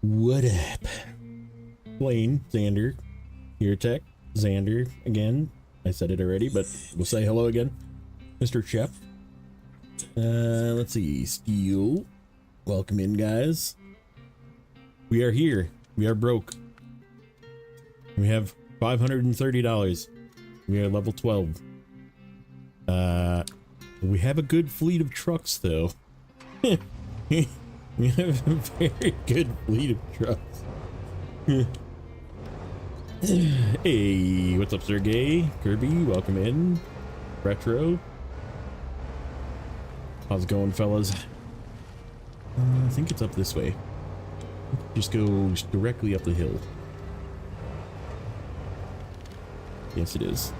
What up? Blaine, Xander, here tech, Xander again. I said it already, but we'll say hello again. Mr. Chef. Let's see. Steel. Welcome in, guys. We are here. We are broke. We have $530. We are level 12. We have a good fleet of trucks, though. We have a very good fleet of trucks. Hey, what's up, Sergey? Kirby, welcome in. Retro. How's it going, fellas? I think it's up this way. Just goes directly up the hill. Yes, it is.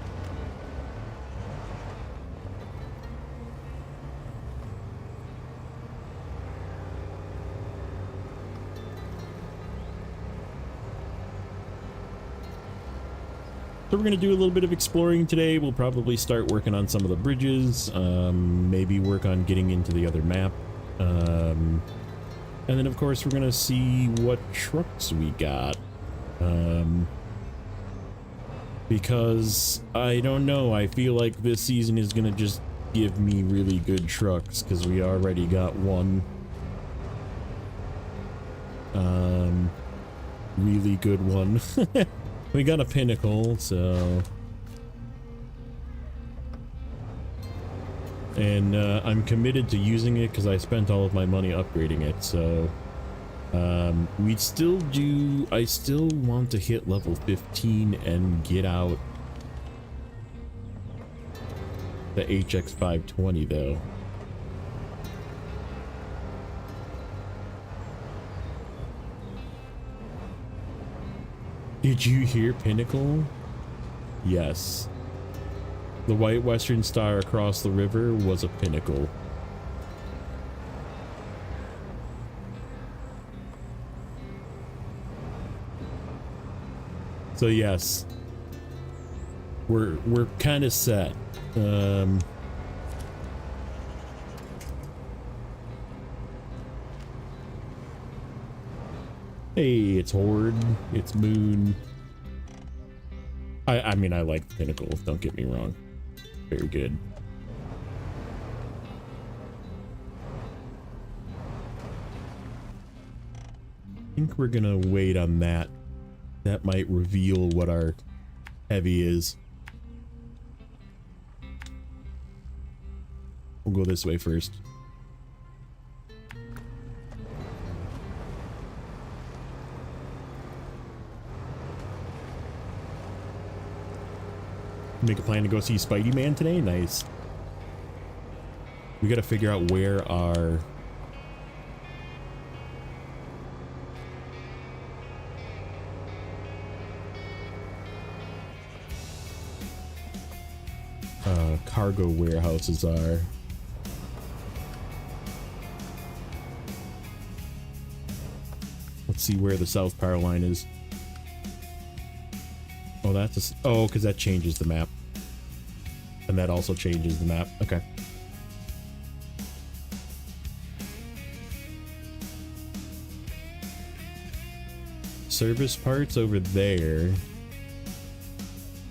So we're going to do a little bit of exploring today. We'll probably start working on some of the bridges, maybe work on getting into the other map. And then, of course, we're going to see what trucks we got. Because, I don't know, I feel like this season is going to just give me really good trucks, because we already got one. Really good one. We got a Pinnacle, so... And I'm committed to using it because I spent all of my money upgrading it, so... I still want to hit level 15 and get out the HX520, though. Did you hear Pinnacle? Yes. The white western star across the river was a Pinnacle. So yes. We're kind of set. Hey, it's Horde, it's Moon. I mean, I like the Pinnacle, don't get me wrong. Very good. I think we're gonna wait on that. That might reveal what our heavy is. We'll go this way first. Make a plan to go see Spidey Man today? Nice. We gotta figure out where our... cargo warehouses are. Let's see where the South Power Line is. Oh, that's a, oh, because that changes the map. And that also changes the map. Okay. Service parts over there.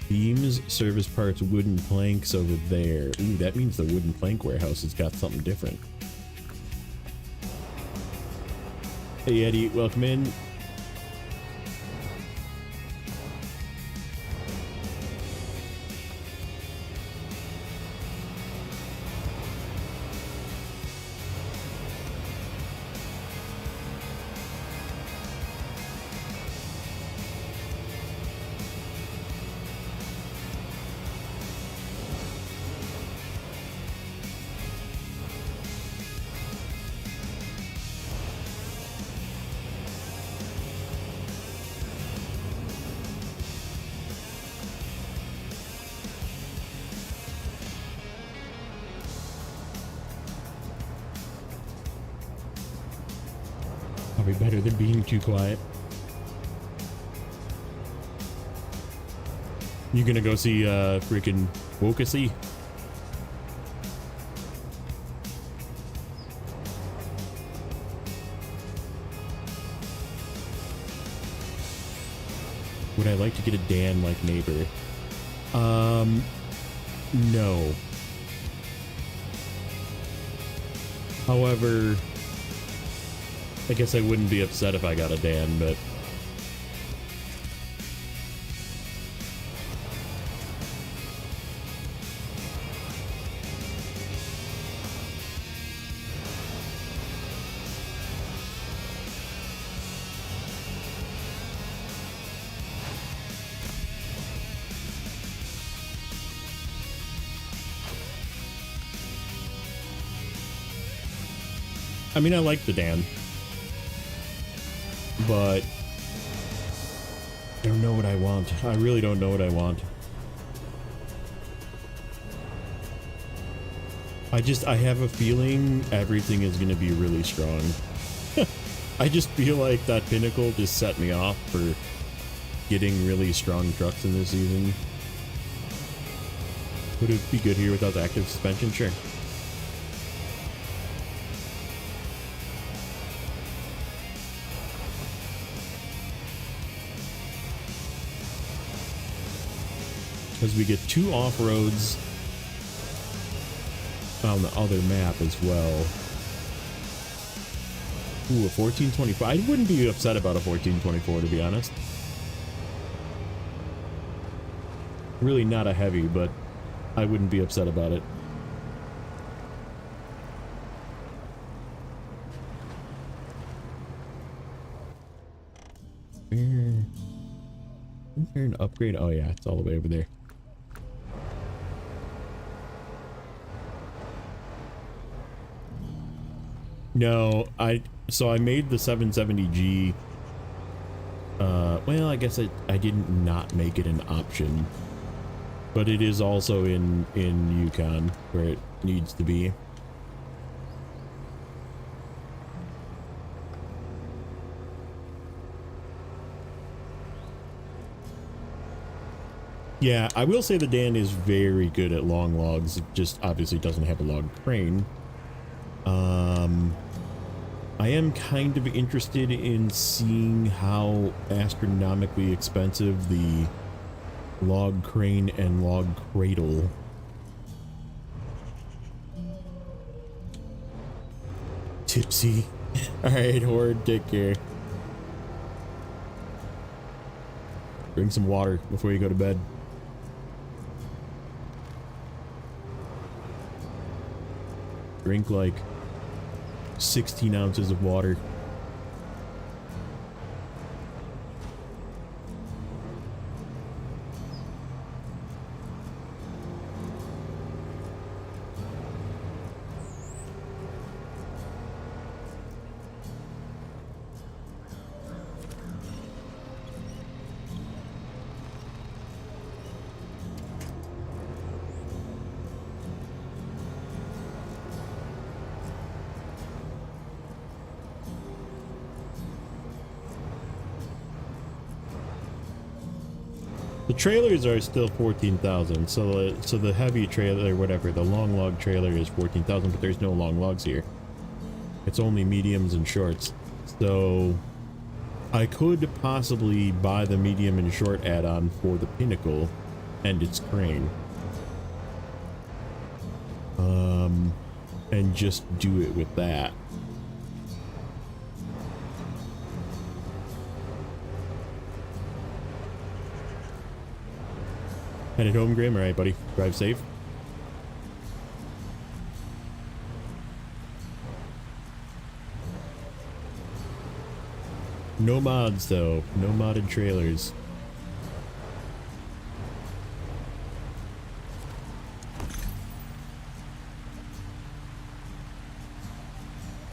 Beams, service parts, wooden planks over there. Ooh, that means the wooden plank warehouse has got something different. Hey Eddie, welcome in. Probably better than being too quiet. You gonna go see freaking Wokasi? Would I like to get a Dan-like neighbor? No. However, I guess I wouldn't be upset if I got a Dan, but I mean, I like the Dan, but I don't know what I want. I really don't know what I want. I have a feeling everything is going to be really strong. I just feel like that Pinnacle just set me off for getting really strong trucks in this season. Would it be good here without the active suspension? Sure. Because we get 2 off-roads on the other map as well. Ooh, a 1424. I wouldn't be upset about a 1424, to be honest. Really not a heavy, but I wouldn't be upset about it. Is there an upgrade? Oh yeah, it's all the way over there. No, so I made the 770G. Well, I guess I didn't not make it an option, but it is also in Yukon where it needs to be. Yeah, I will say the Dan is very good at long logs. It just obviously doesn't have a log crane. I am kind of interested in seeing how astronomically expensive the log crane and log cradle. Tipsy. Alright, Horde, take care. Bring some water before you go to bed. Drink like 16 ounces of water. The trailers are still 14,000, so the heavy trailer, whatever, the long log trailer is 14,000, but there's no long logs here. It's only mediums and shorts. So I could possibly buy the medium and short add-on for the Pinnacle and its crane. And just do it with that. Headed home, Graham. All right, buddy. Drive safe. No mods, though. No modded trailers.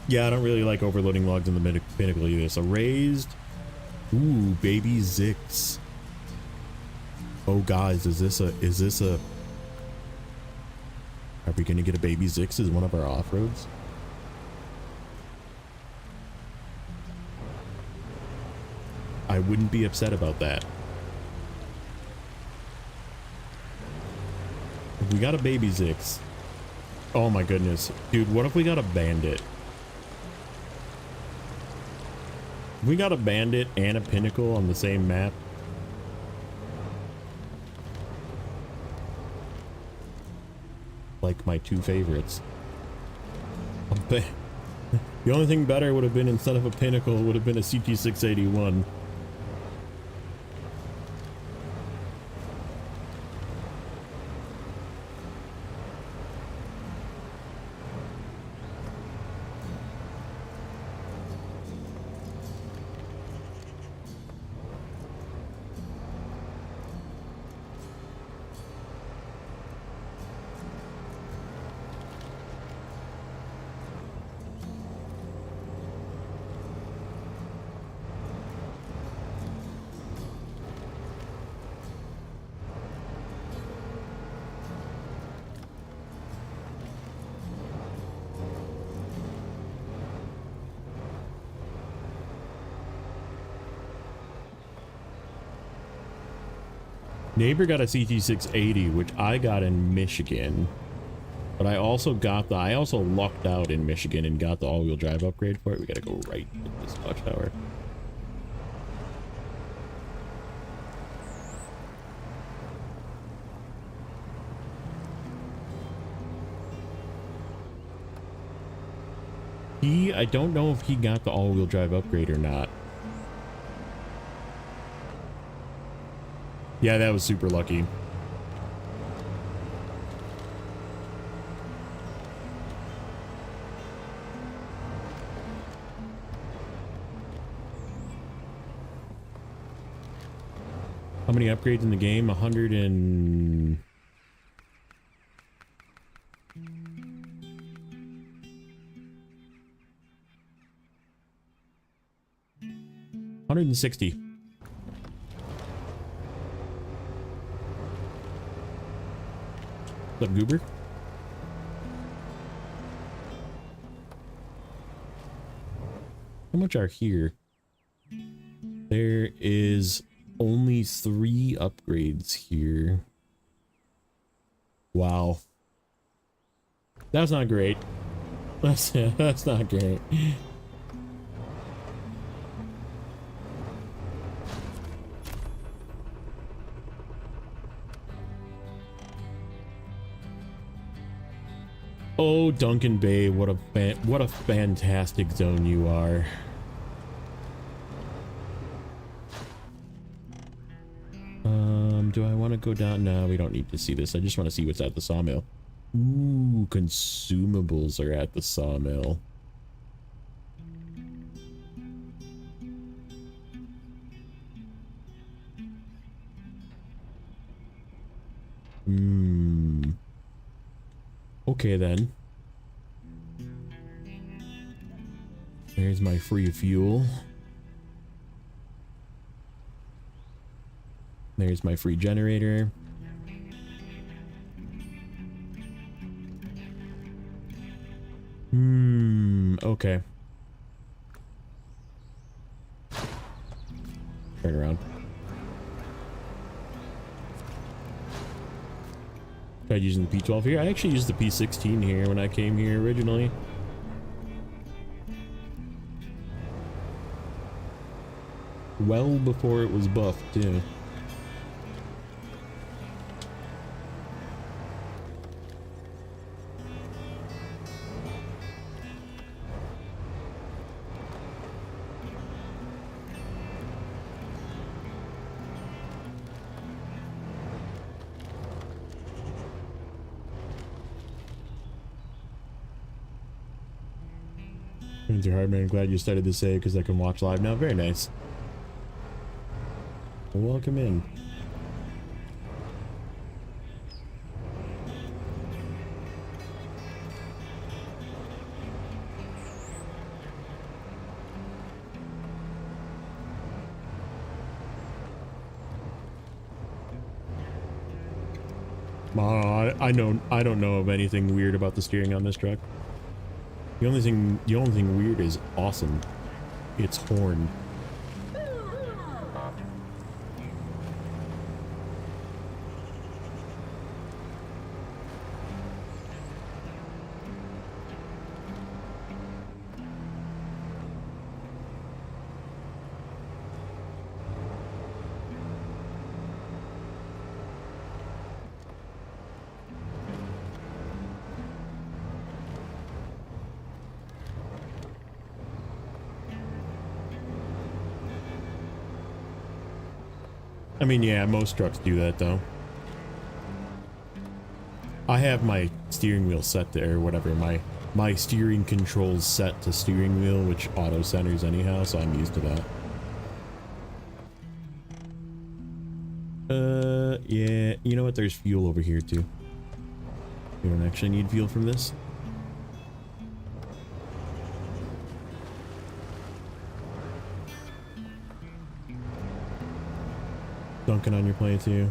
Yeah, I don't really like overloading logs in the Pinnacle either. So raised. Ooh, baby Zix. Oh, guys, is this a... Are we going to get a baby Zix as one of our off-roads? I wouldn't be upset about that. If we got a baby Zix... Oh my goodness. Dude, what if we got a bandit? If we got a bandit and a Pinnacle on the same map, like my two favorites. The only thing better would have been, instead of a Pinnacle, would have been a CT681. Neighbor got a CT680, which I got in Michigan, but I also lucked out in Michigan and got the all-wheel drive upgrade for it. We gotta go right at this watchtower. I don't know if he got the all-wheel drive upgrade or not. Yeah, that was super lucky. How many upgrades in the game? 100 and... 160. What's up, Goober? How much are here? There is only 3 upgrades here. Wow. That's not great. That's not great. Oh, Duncan Bay, what a fantastic zone you are. Do I want to go down? No, we don't need to see this. I just want to see what's at the sawmill. Ooh, consumables are at the sawmill. Okay then. There's my free fuel. There's my free generator. Okay. Turn around. Tried using the P12 here. I actually used the P16 here when I came here originally. Well before it was buffed, too. Your hard man. Glad you started to save because I can watch live now. Very nice. Welcome in. I don't know of anything weird about the steering on this truck. The only thing weird is awesome. Its horn. I mean, yeah, most trucks do that though. I have my steering wheel set to, or whatever, my steering controls set to steering wheel, which auto centers anyhow, so I'm used to that. Yeah, you know what? There's fuel over here too. You don't actually need fuel from this. Dunking on your playthrough.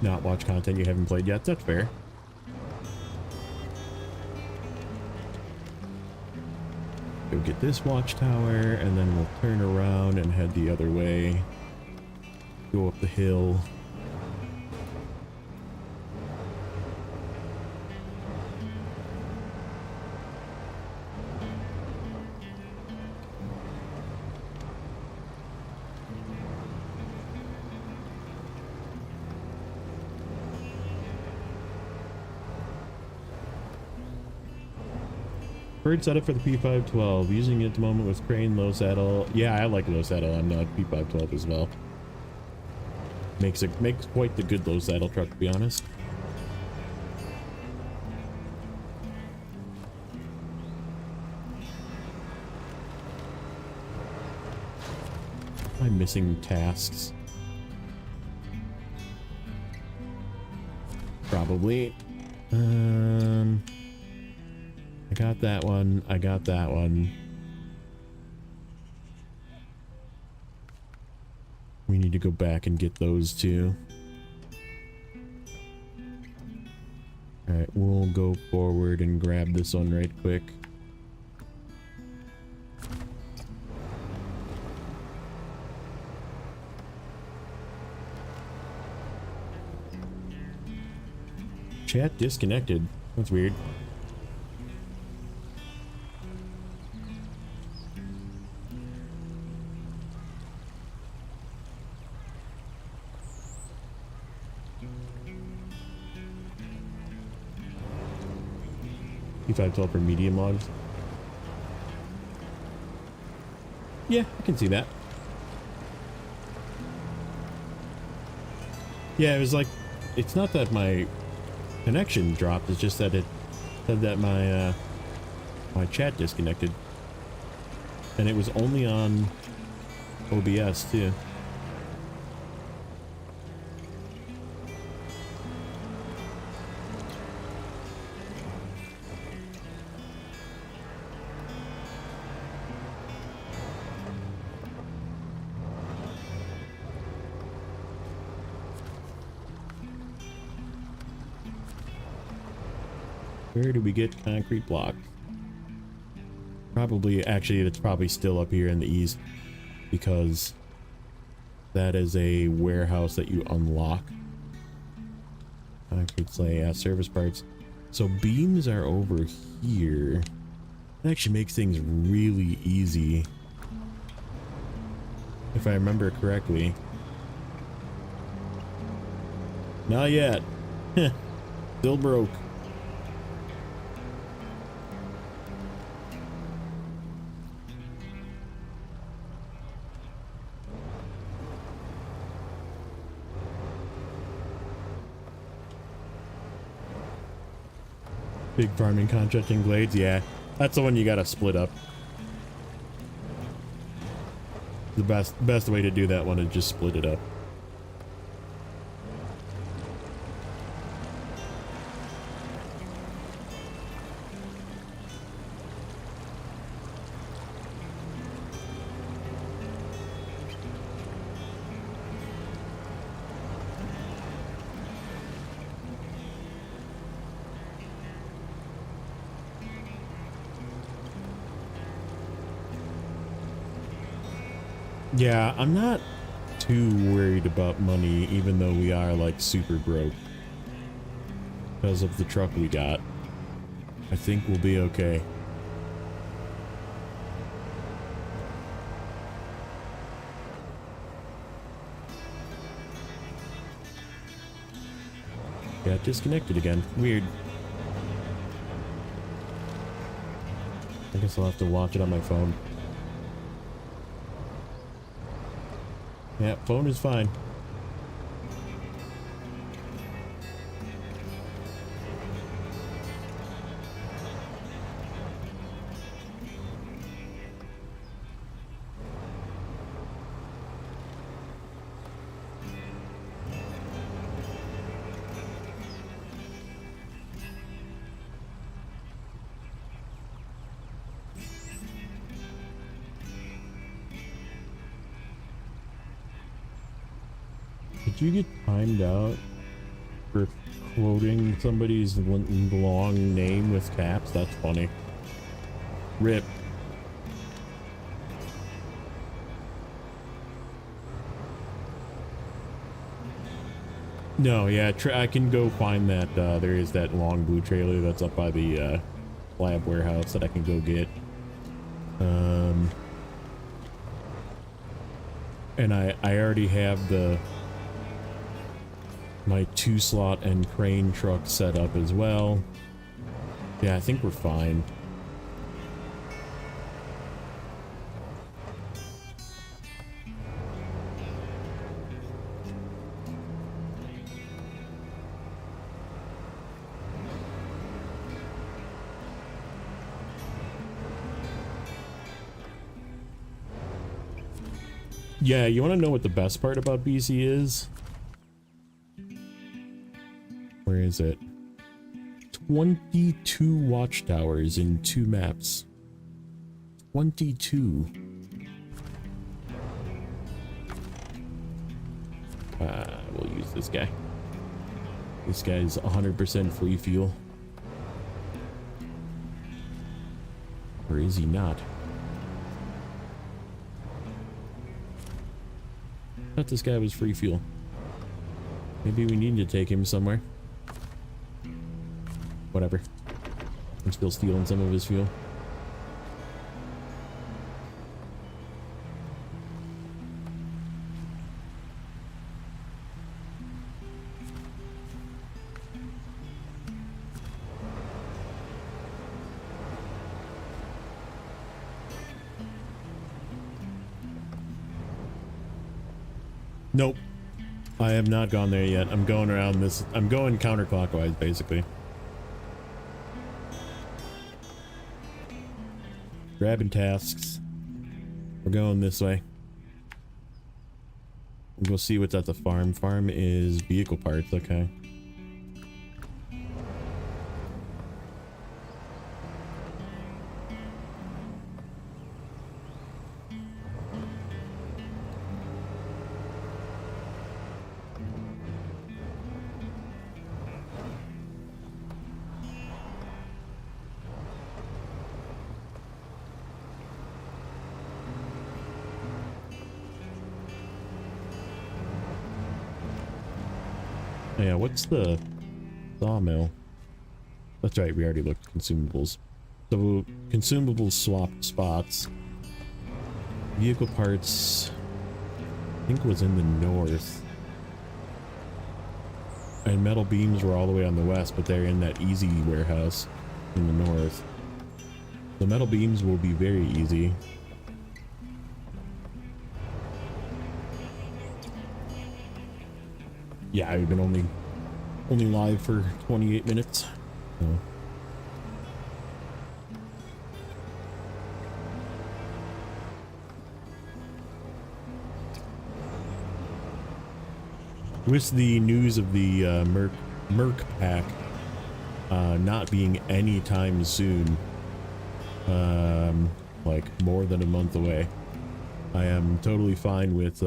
Not watch content you haven't played yet. That's fair. Go get this watchtower, and then we'll turn around and head the other way. Go up the hill. Bird setup for the P512. Using it at the moment with crane, low saddle. Yeah, I like low saddle on P512 as well. Makes quite the good low saddle truck, to be honest. Am I missing tasks? Probably. I got that one. I got that one. We need to go back and get those two. Alright, we'll go forward and grab this one right quick. Chat disconnected. That's weird. P512 for medium logs. Yeah, I can see that. Yeah, it was like, it's not that my connection dropped, it's just that it said that my my chat disconnected. And it was only on OBS too. Where do we get concrete block? Probably, actually, it's probably still up here in the east, because that is a warehouse that you unlock. Concrete slay, service parts. So beams are over here. That actually makes things really easy, if I remember correctly. Not yet. Still broke. Big farming contracting glades, yeah. That's the one you gotta split up. The best way to do that one is just split it up. Yeah, I'm not too worried about money, even though we are like super broke because of the truck we got. I think we'll be okay. Got disconnected again. Weird. I guess I'll have to watch it on my phone. Yeah, phone is fine. Did you get timed out for quoting somebody's long name with caps? That's funny. Rip. No, yeah, I can go find that. There is that long blue trailer that's up by the lab warehouse that I can go get. And I already have my 2-slot and crane truck set up as well. Yeah, I think we're fine. Yeah, you want to know what the best part about BC is? Where is it? 22 watchtowers in 2 maps. 22. We'll use this guy. This guy's 100% free fuel. Or is he not? I thought this guy was free fuel. Maybe we need to take him somewhere. Whatever. I'm still stealing some of his fuel. Nope. I have not gone there yet. I'm going around this. I'm going counterclockwise, basically. Grabbing tasks. We're going this way. We'll go see what's at the farm. Farm is vehicle parts, okay. Yeah, what's the sawmill? That's right, we already looked at consumables. So, consumables swapped spots. Vehicle parts, I think was in the north. And metal beams were all the way on the west, but they're in that easy warehouse in the north. The metal beams will be very easy. Yeah, I've been only live for 28 minutes. So. With the news of the Merc pack not being anytime soon, like more than a month away, I am totally fine with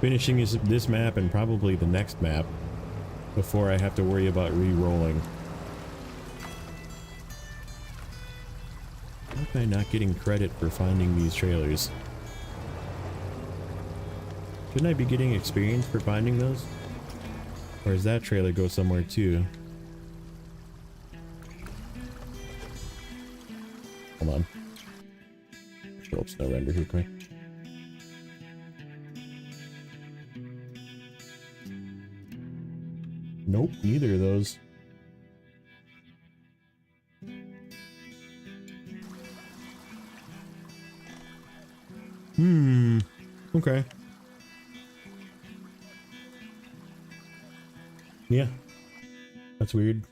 finishing this map and probably the next map before I have to worry about re-rolling. Why am I not getting credit for finding these trailers? Shouldn't I be getting experience for finding those? Or does that trailer go somewhere too? Hold on. Pull up Snowrunner here quick. Nope, neither of those. Okay. Yeah. That's weird.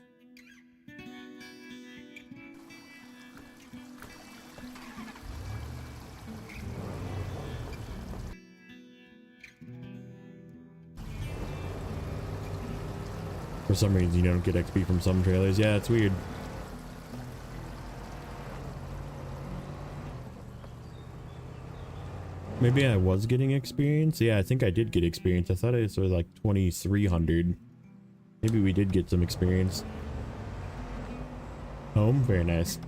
For some reason, you don't get XP from some trailers. Yeah, it's weird. Maybe I was getting experience. Yeah, I think I did get experience. I thought it was like 2,300. Maybe we did get some experience. Home? Very nice.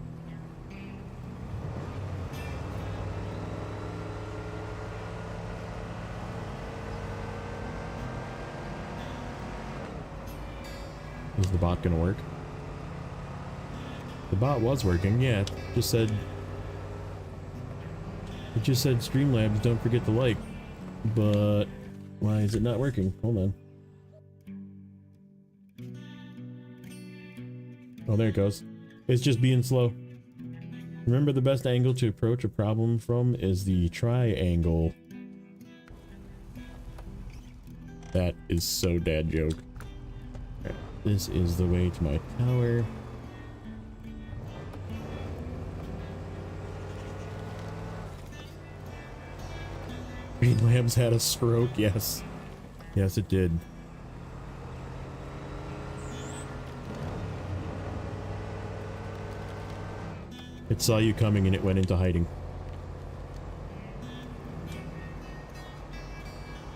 Is the bot gonna work? The bot was working, yeah. It just said Streamlabs, don't forget to like. But why is it not working? Hold on. Oh, there it goes. It's just being slow. Remember, the best angle to approach a problem from is the triangle. That is so dad joke. Alright, this is the way to my tower. Green Lambs had a stroke, yes. Yes, it did. It saw you coming and it went into hiding.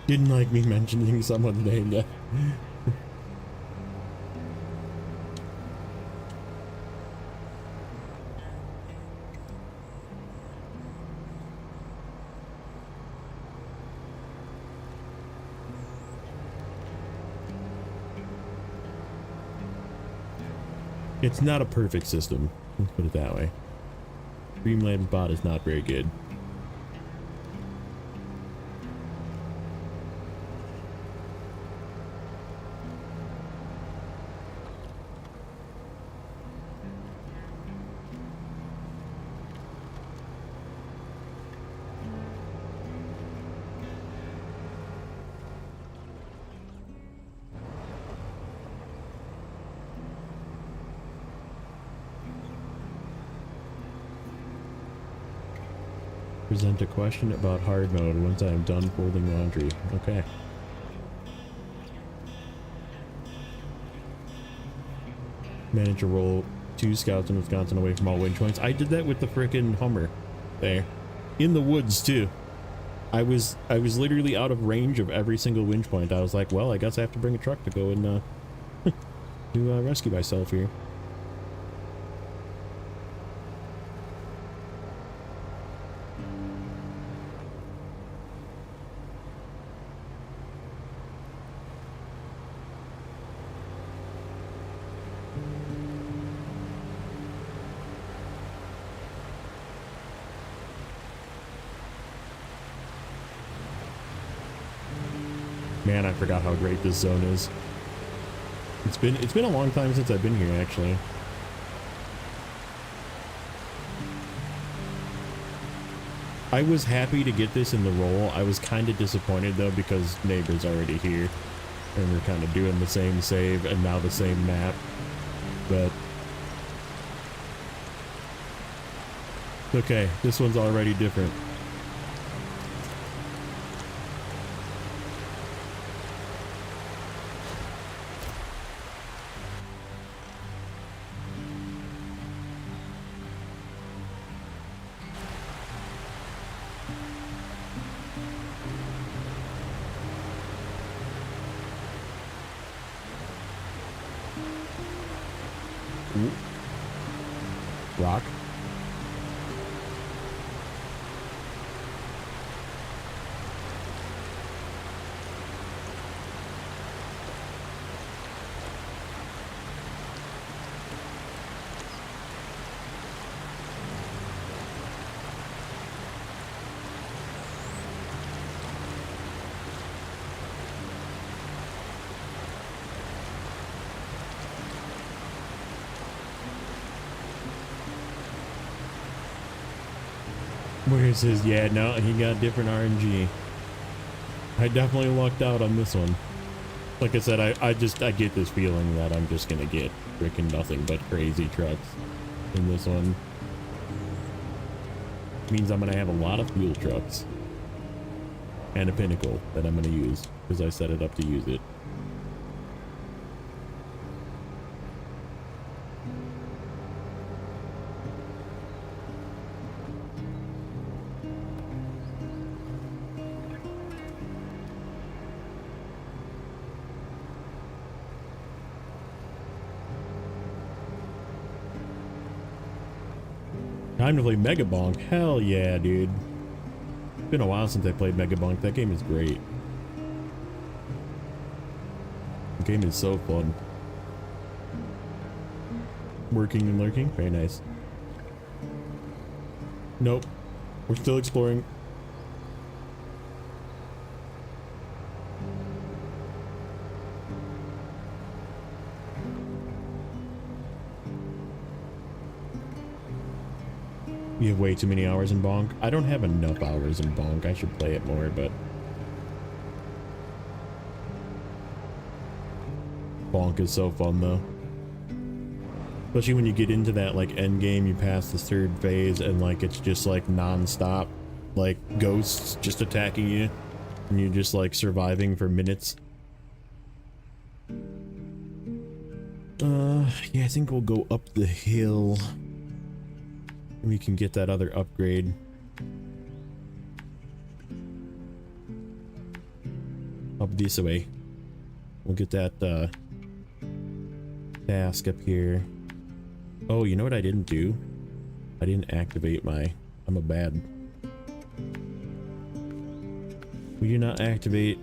Didn't like me mentioning someone's name yet. It's not a perfect system. Let's put it that way. Streamlabs bot is not very good. Present a question about hard mode once I am done folding laundry. Okay. Manage to roll 2 scouts in Wisconsin away from all wind points. I did that with the frickin' Hummer there. In the woods too. I was literally out of range of every single winch point. I was like, well, I guess I have to bring a truck to go and to rescue myself here. Man, I forgot how great this zone is. It's been a long time since I've been here, actually. I was happy to get this in the roll. I was kind of disappointed though because Neighbor's already here, and we're kind of doing the same save and now the same map. But okay, this one's already different. Ooh. Rock. Where's his? Yeah, no, he got different RNG. I definitely lucked out on this one. Like I said, I get this feeling that I'm just gonna get freaking nothing but crazy trucks in this one. Means I'm gonna have a lot of fuel trucks and a pinnacle that I'm gonna use because I set it up to use it. Time to play Mega Bonk. Hell yeah, dude. It's been a while since I played Mega Bonk. That game is great. The game is so fun. Working and lurking. Very nice. Nope. We're still exploring. You have way too many hours in Bonk. I don't have enough hours in Bonk. I should play it more, but Bonk is so fun though. Especially when you get into that like end game, you pass the third phase and like it's just like non-stop like ghosts just attacking you and you're just like surviving for minutes. Yeah, I think we'll go up the hill. We can get that other upgrade. Up this way. We'll get that task up here. Oh, you know what I didn't do? I didn't activate my... I'm a bad... We do not activate...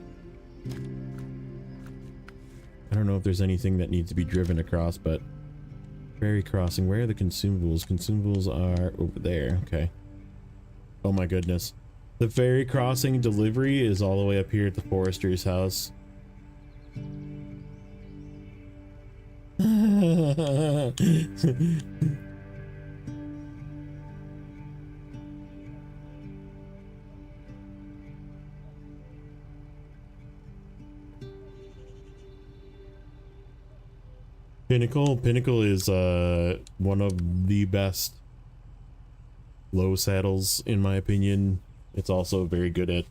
I don't know if there's anything that needs to be driven across, but... Ferry crossing. Where are the consumables? Consumables are over there. Okay. Oh my goodness. The ferry crossing delivery is all the way up here at the forester's house. Pinnacle is one of the best low saddles in my opinion. It's also very good at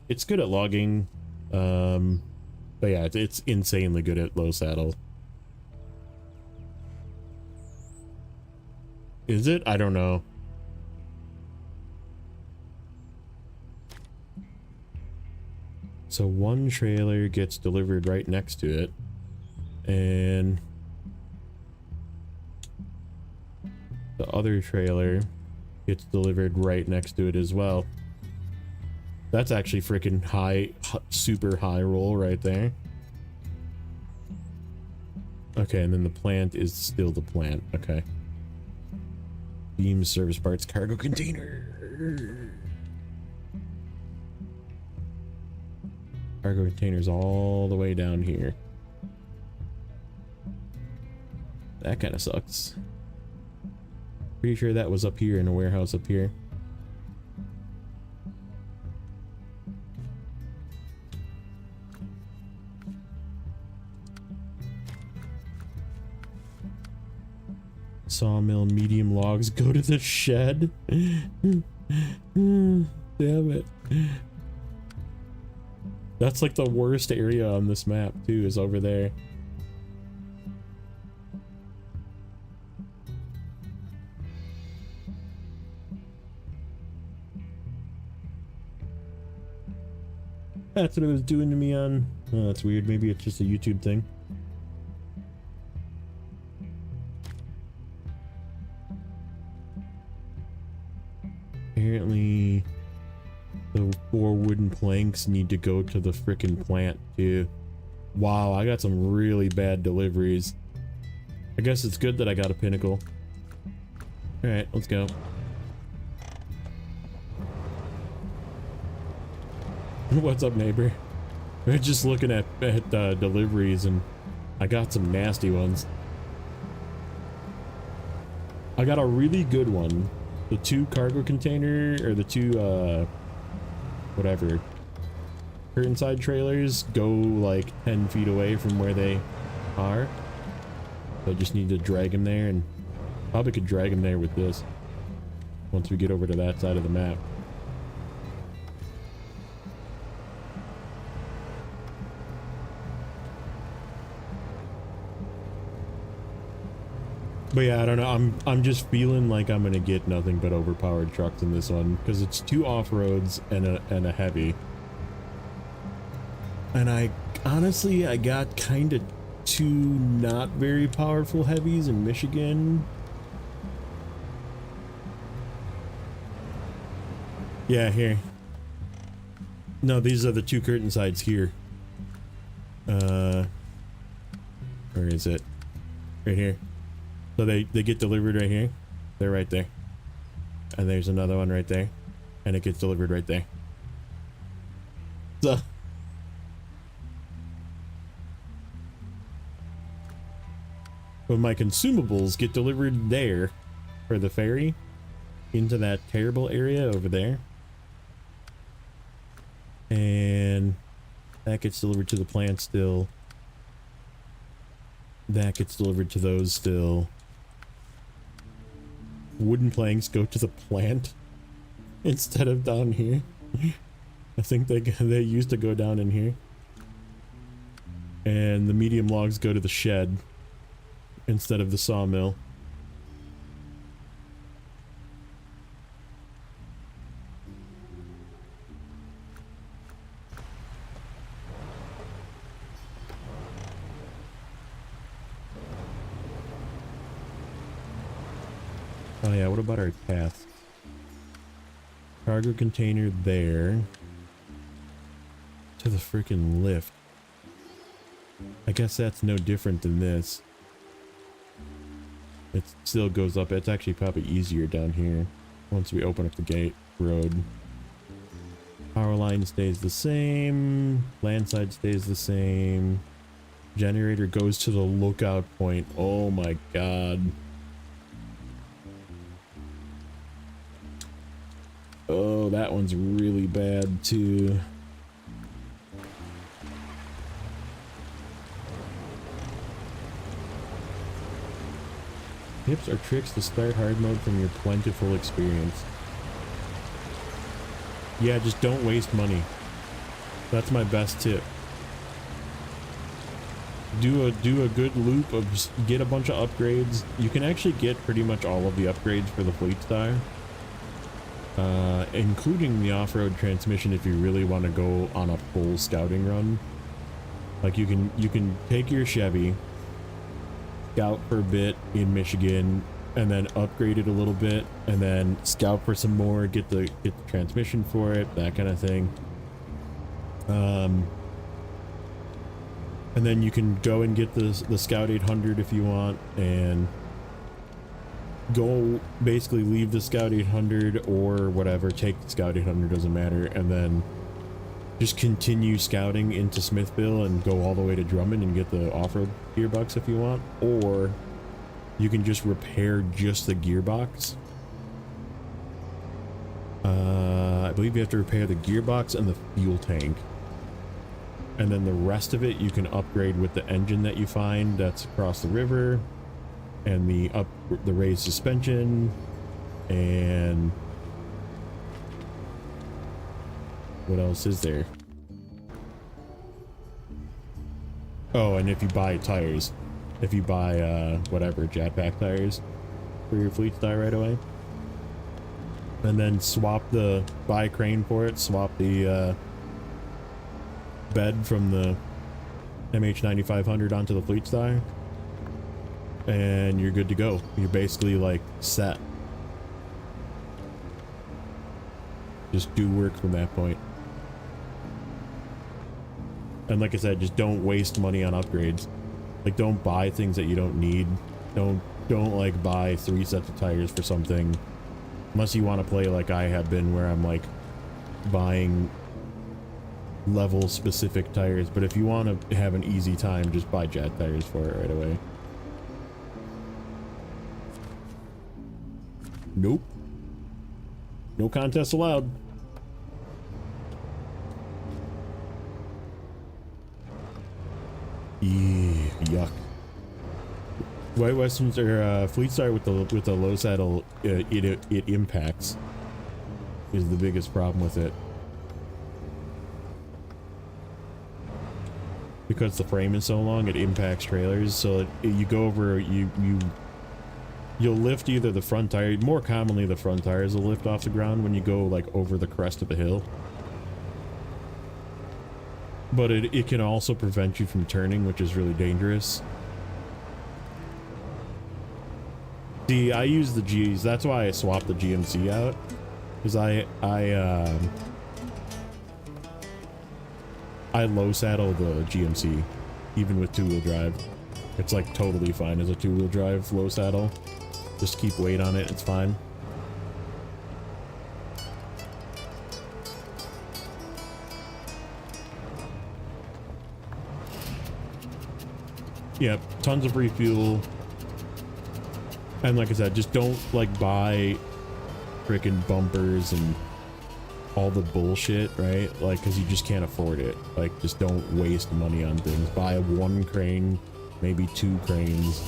logging, but yeah, it's insanely good at low saddle. Is it? I don't know. So one trailer gets delivered right next to it, and the other trailer gets delivered right next to it as well. That's actually freaking high, super high roll right there. Okay, and then the plant is still the plant. Okay. Beam service parts cargo container. Cargo containers all the way down here. That kind of sucks. Pretty sure that was up here in a warehouse up here. Sawmill, medium logs go to the shed. Damn it. That's like the worst area on this map too, is over there. That's what it was doing to me on... Oh, that's weird. Maybe it's just a YouTube thing. Apparently, the 4 wooden planks need to go to the frickin' plant, too. Wow, I got some really bad deliveries. I guess it's good that I got a pinnacle. Alright, let's go. What's up, neighbor? We're just looking at deliveries, and I got some nasty ones. I got a really good one the two cargo container, or the two, whatever, curtain side trailers go like 10 feet away from where they are. So I just need to drag them there, and probably could drag them there with this once we get over to that side of the map. But yeah, I don't know. I'm just feeling like I'm gonna get nothing but overpowered trucks in this one because it's two off-roads and a heavy. And I honestly got kind of two not very powerful heavies in Michigan. Yeah, here. No, these are the two curtain sides here. Where is it? Right here. So they get delivered right here. They're right there. And there's another one right there. And it gets delivered right there. So but my consumables get delivered there for the ferry into that terrible area over there. And that gets delivered to the plant still. That gets delivered to those still. Wooden planks go to the plant instead of down here. I think they used to go down in here. And the medium logs go to the shed instead of the sawmill. Oh yeah, what about our tasks? Cargo container there. To the freaking lift. I guess that's no different than this. It still goes up. It's actually probably easier down here once we open up the gate road. Power line stays the same. Landside stays the same. Generator goes to the lookout point. Oh my god. Oh, that one's really bad too. Tips or tricks to start hard mode from your plentiful experience. Yeah, just don't waste money. That's my best tip. Do a good loop of just get a bunch of upgrades. You can actually get pretty much all of the upgrades for the Fleet Star. Including the off-road transmission if you really want to go on a full scouting run. Like you can take your Chevy, scout for a bit in Michigan, and then upgrade it a little bit, and then scout for some more, get the transmission for it, that kind of thing. And then you can go and get the Scout 800 if you want, and go basically leave the Scout 800 or whatever, take the Scout 800, doesn't matter, and then just continue scouting into Smithville and go all the way to Drummond and get the off-road gearbox if you want. Or you can just repair just the gearbox. I believe you have to repair the gearbox and the fuel tank, and then the rest of it you can upgrade with the engine that you find that's across the river, and the raised suspension, and what else is there? Oh, and if you buy tires, if you buy whatever, jetpack tires for your Fleet Star right away, and then buy a crane for it, swap the bed from the MH9500 onto the Fleet Star, and you're good to go. You're basically like set. Just do work from that point. And like I said, just don't waste money on upgrades. Like, don't buy things that you don't need. Don't like buy 3 sets of tires for something, unless you want to play like I have been, where I'm like buying level specific tires. But if you want to have an easy time, just buy jet tires for it right away. Nope. No contest allowed. Yuck. White Westerns or Fleet Star with the low saddle, it impacts is the biggest problem with it. Because the frame is so long, it impacts trailers. So you go over, you'll lift either the front tire. More commonly, the front tires will lift off the ground when you go like over the crest of the hill. But it can also prevent you from turning, which is really dangerous. See, I use the G's. That's why I swapped the GMC out, because I low saddle the GMC, even with two-wheel drive. It's like totally fine as a two-wheel drive low saddle. Just keep weight on it, it's fine. Yep, tons of refuel. And like I said, just don't like buy freaking bumpers and all the bullshit, right? Like, because you just can't afford it. Like, just don't waste money on things. Buy one crane, maybe two cranes.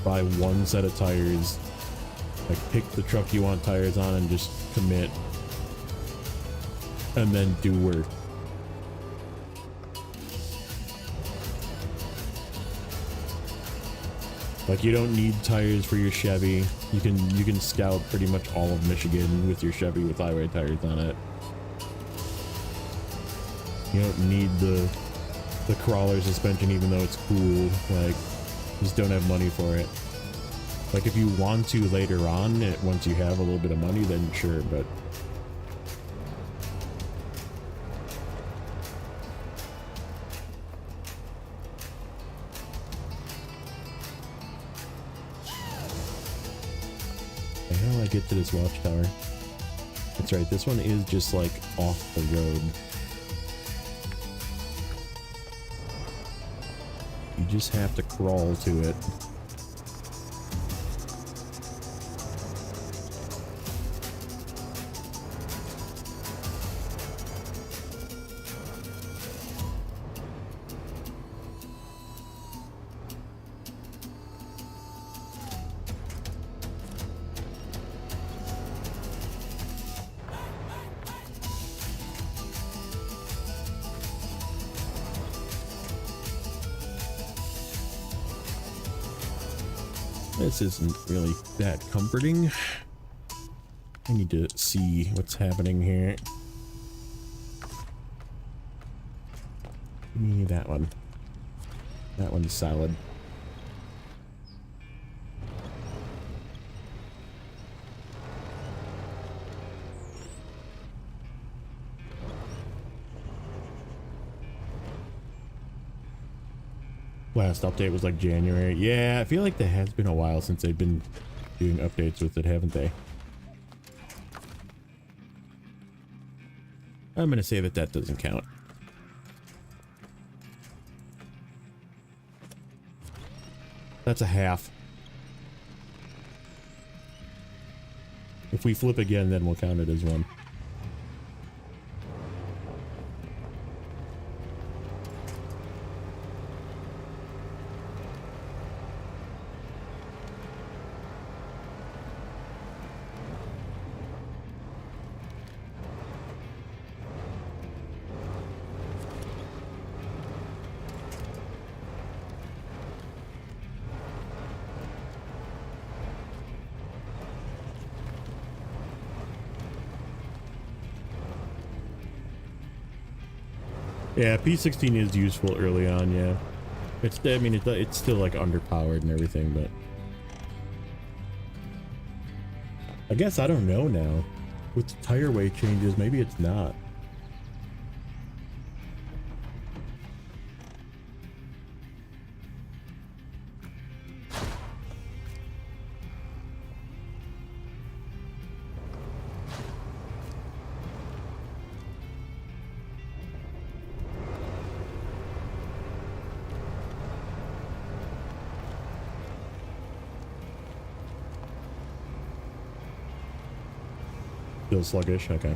Buy one set of tires. Like, pick the truck you want tires on and just commit. And then do work. Like, you don't need tires for your Chevy. You can scout pretty much all of Michigan with your Chevy with highway tires on it. You don't need the crawler suspension, even though it's cool. Like, just don't have money for it. Like, if you want to later on, once you have a little bit of money, then sure, but how do I get to this watchtower? That's right, this one is just like off the road. You just have to crawl to it. This isn't really that comforting. I need to see what's happening here. Give me that one. That one's solid. Last update was like January. Yeah, I feel like that has been a while since they've been doing updates with it, haven't they? I'm gonna say that doesn't count. That's a half. If we flip again, then we'll count it as one. Yeah, P16 is useful early on, yeah. I mean, it's still like underpowered and everything, but I guess I don't know now. With the tire weight changes, maybe it's not. Still sluggish? Okay.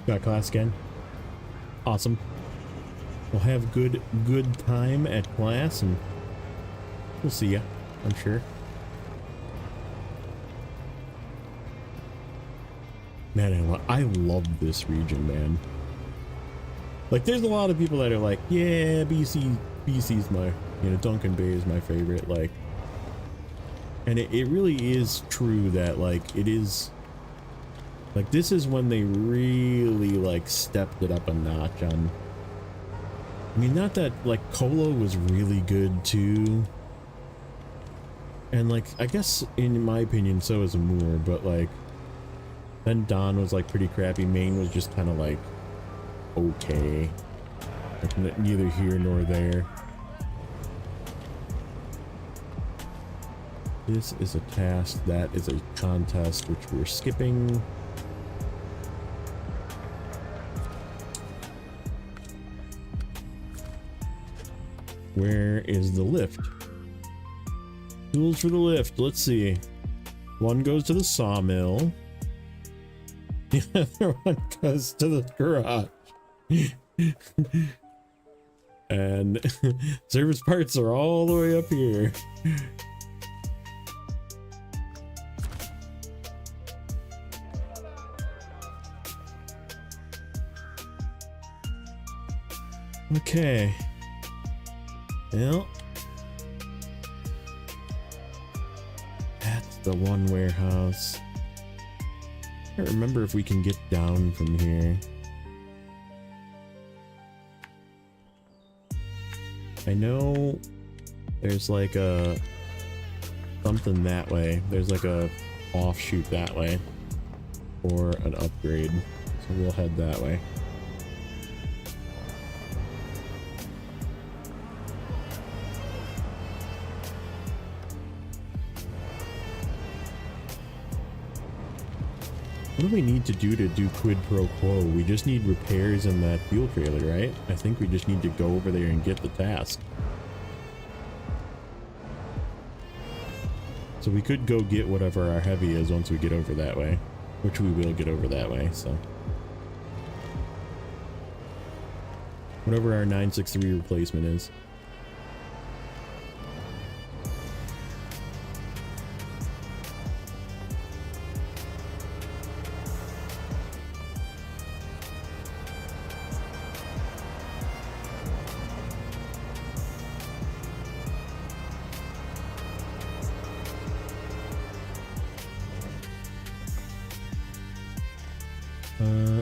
Got class again. Awesome. We'll have good time at class, and we'll see ya, I'm sure. Man, I love this region, man. Like, there's a lot of people that are like, yeah, BC's my, you know, Duncan Bay is my favorite, like, and it really is true that, like, it is, like, this is when they really, like, stepped it up a notch on. I mean, not that, like, Colo was really good, too. And, like, I guess, in my opinion, so is Amur, but, like, then Don was, like, pretty crappy. Maine was just kind of, like, okay. Like, neither here nor there. This is a task. That is a contest, which we're skipping. Where is the lift? Tools for the lift. Let's see. One goes to the sawmill. The other one goes to the garage. And service parts are all the way up here. Okay. Well, that's the one warehouse. I can't remember if we can get down from here. I know there's like a something that way. There's like a offshoot that way, or an upgrade. So we'll head that way. What do we need to do quid pro quo? We just need repairs in that fuel trailer, right? I think we just need to go over there and get the task. So we could go get whatever our heavy is once we get over that way, which we will get over that way, so. Whatever our 963 replacement is.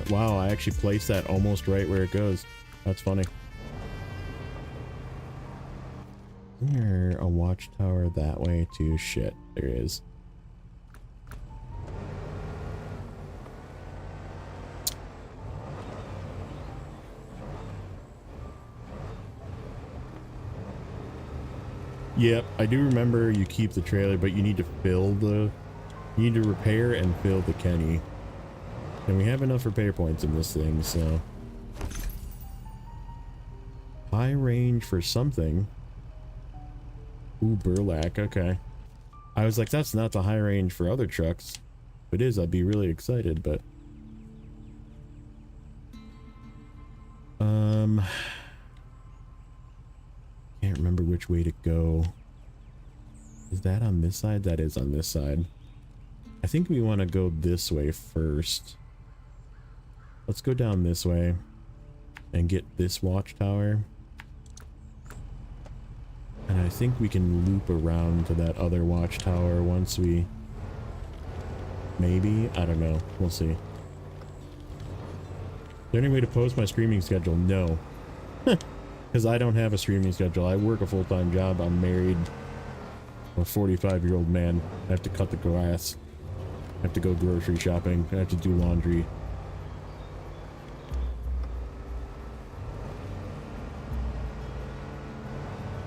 Wow, I actually placed that almost right where it goes. That's funny. Is there a watchtower that way too? Shit, there is. Yep, I do remember you keep the trailer, but you need to fill the... You need to repair and fill the Kenny. And we have enough repair points in this thing, so... High range for something. Ooh, burlap, okay. I was like, that's not the high range for other trucks. If it is, I'd be really excited, but... Can't remember which way to go. Is that on this side? That is on this side. I think we want to go this way first. Let's go down this way and get this watchtower. And I think we can loop around to that other watchtower once we... Maybe? I don't know. We'll see. Is there any way to post my streaming schedule? No. Because I don't have a streaming schedule. I work a full-time job. I'm married. I'm a 45-year-old man. I have to cut the grass. I have to go grocery shopping. I have to do laundry.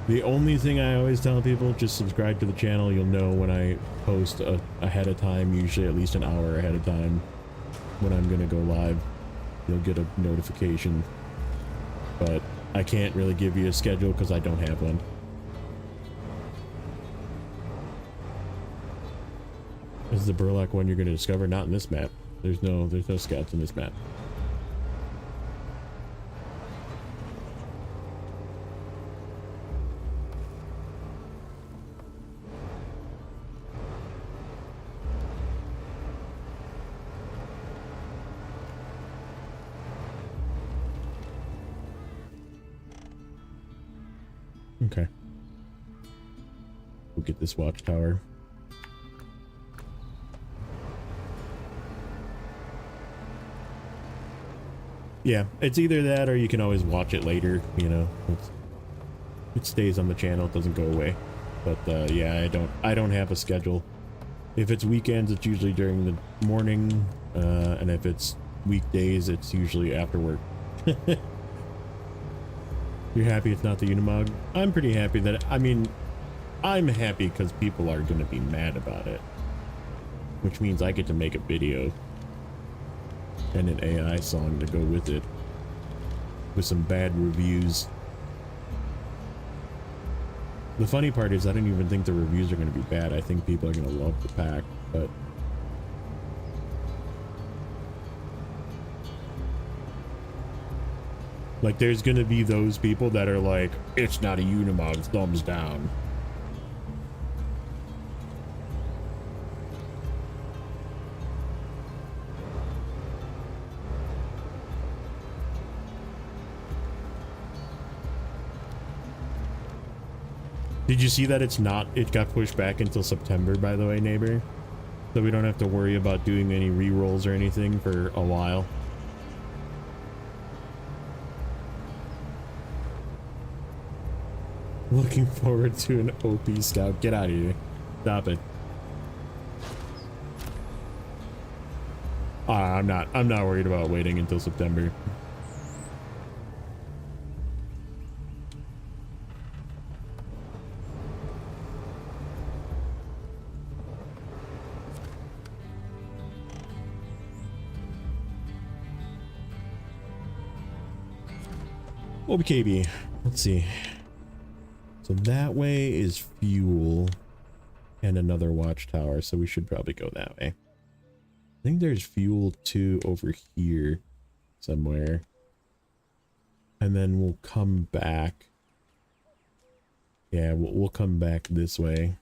The only thing I always tell people, just subscribe to the channel. You'll know when I post ahead of time, usually at least an hour ahead of time when I'm going to go live. You'll get a notification. But I can't really give you a schedule because I don't have one. This is the burlap one you're going to discover. Not in this map. There's no scouts in this map. Okay. We'll get this watchtower. Yeah, it's either that or you can always watch it later, you know. It stays on the channel, it doesn't go away. But yeah, I don't have a schedule. If it's weekends, it's usually during the morning, and if it's weekdays, it's usually after work. You're happy it's not the Unimog? I'm pretty happy that, I mean, I'm happy because people are going to be mad about it. Which means I get to make a video and an AI song to go with it. With some bad reviews. The funny part is I don't even think the reviews are going to be bad. I think people are going to love the pack, but... like, there's gonna be those people that are like, it's not a Unimog, thumbs down. Did you see that it's not, it got pushed back until September, by the way, neighbor? So we don't have to worry about doing any re-rolls or anything for a while. Looking forward to an OP scout. Get out of here. Stop it. I'm not worried about waiting until September. OBKB. Let's see. So that way is fuel and another watchtower, so we should probably go that way. I think there's fuel too over here somewhere. And then we'll come back. Yeah, we'll come back this way.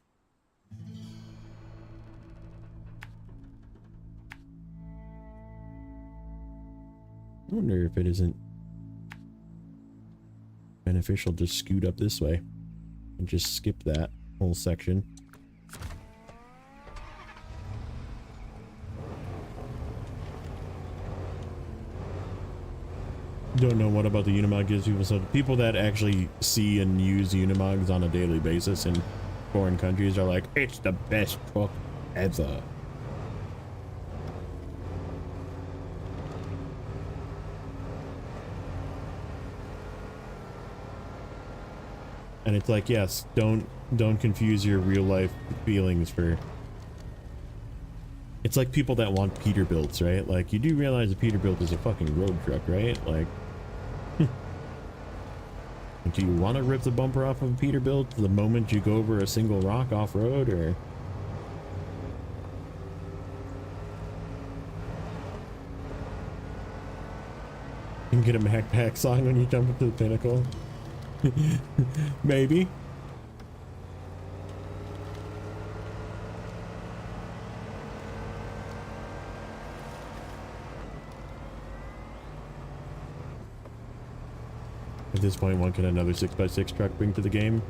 I wonder if it isn't beneficial to scoot up this way. And just skip that whole section. Don't know what about the Unimog gives people. So people that actually see and use Unimogs on a daily basis in foreign countries are like, it's the best truck ever. And it's like, yes, don't confuse your real life feelings for... It's like people that want Peterbilts, right? Like, you do realize a Peterbilt is a fucking road truck, right? Like, do you want to rip the bumper off of a Peterbilt the moment you go over a single rock off-road, or... You can get a backpack song when you jump into the pinnacle. Maybe. At this point, what can another 6x6 truck bring to the game?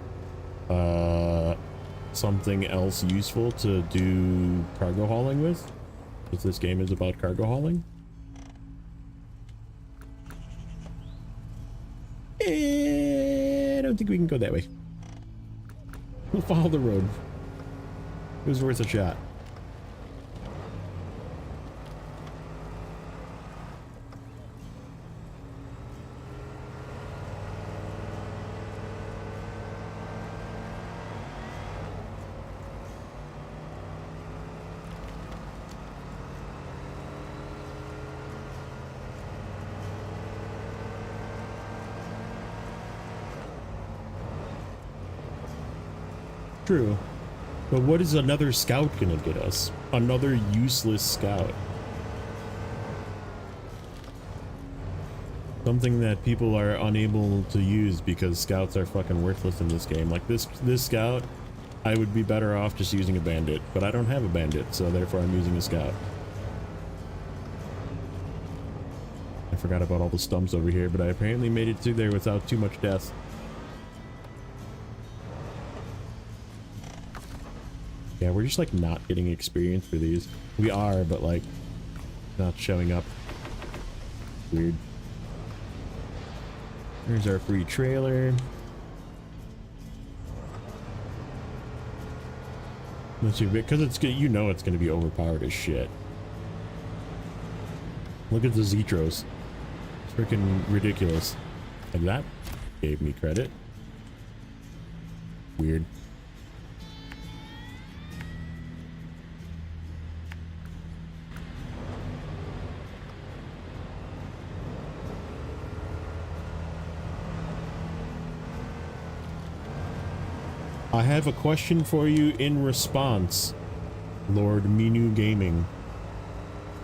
Something else useful to do cargo hauling with? Because this game is about cargo hauling. don't think we can go that way. We'll follow the road. It was worth a shot. True. But what is another scout gonna get us? Another useless scout. Something that people are unable to use because scouts are fucking worthless in this game. Like this scout, I would be better off just using a bandit, but I don't have a bandit, so therefore I'm using a scout. I forgot about all the stumps over here, but I apparently made it through there without too much death. Yeah, we're just like not getting experience for these. We are, but like not showing up. Weird. Here's our free trailer. Let's see, because it's good, you know it's going to be overpowered as shit. Look at the Zetros. It's freaking ridiculous. And that gave me credit. Weird. I have a question for you in response, Lord Minu Gaming.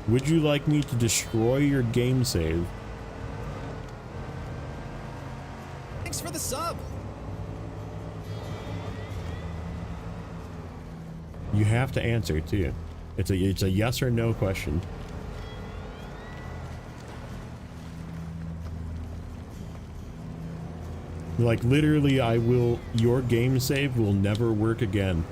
Would you like me to destroy your game save? Thanks for the sub. You have to answer too. It's a yes or no question. Like literally, your game save will never work again.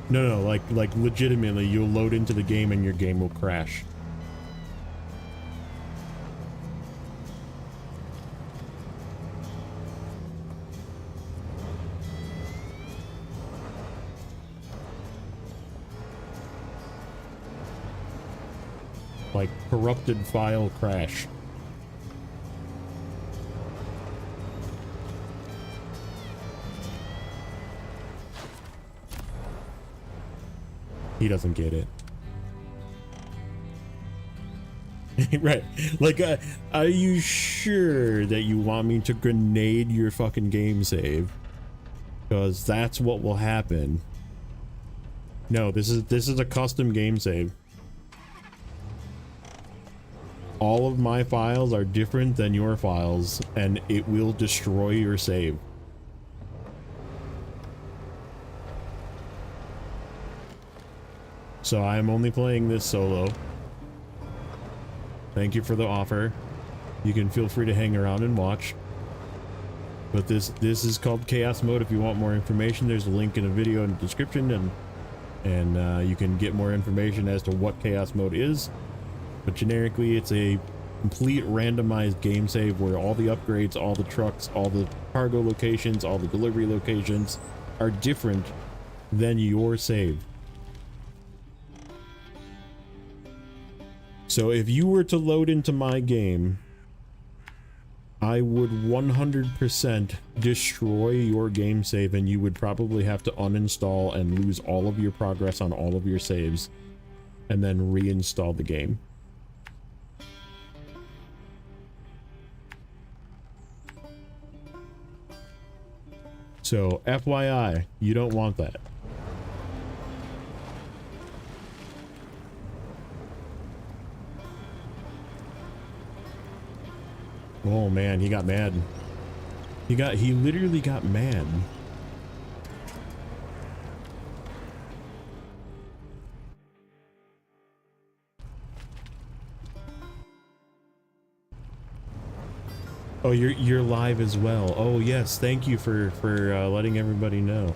No, like legitimately, you'll load into the game and your game will crash. Like corrupted file crash. He doesn't get it. Right. Like, are you sure that you want me to grenade your fucking game save? Because that's what will happen. No, this is a custom game save. All of my files are different than your files, and it will destroy your save. So I'm only playing this solo. Thank you for the offer. You can feel free to hang around and watch. But this is called Chaos Mode. If you want more information, there's a link in the video in the description, and you can get more information as to what Chaos Mode is. But generically, it's a complete randomized game save where all the upgrades, all the trucks, all the cargo locations, all the delivery locations are different than your save. So if you were to load into my game, I would 100% destroy your game save, and you would probably have to uninstall and lose all of your progress on all of your saves and then reinstall the game. So FYI, you don't want that. Oh man, he got mad. He literally got mad. Oh, you're live as well. Oh yes, thank you for letting everybody know.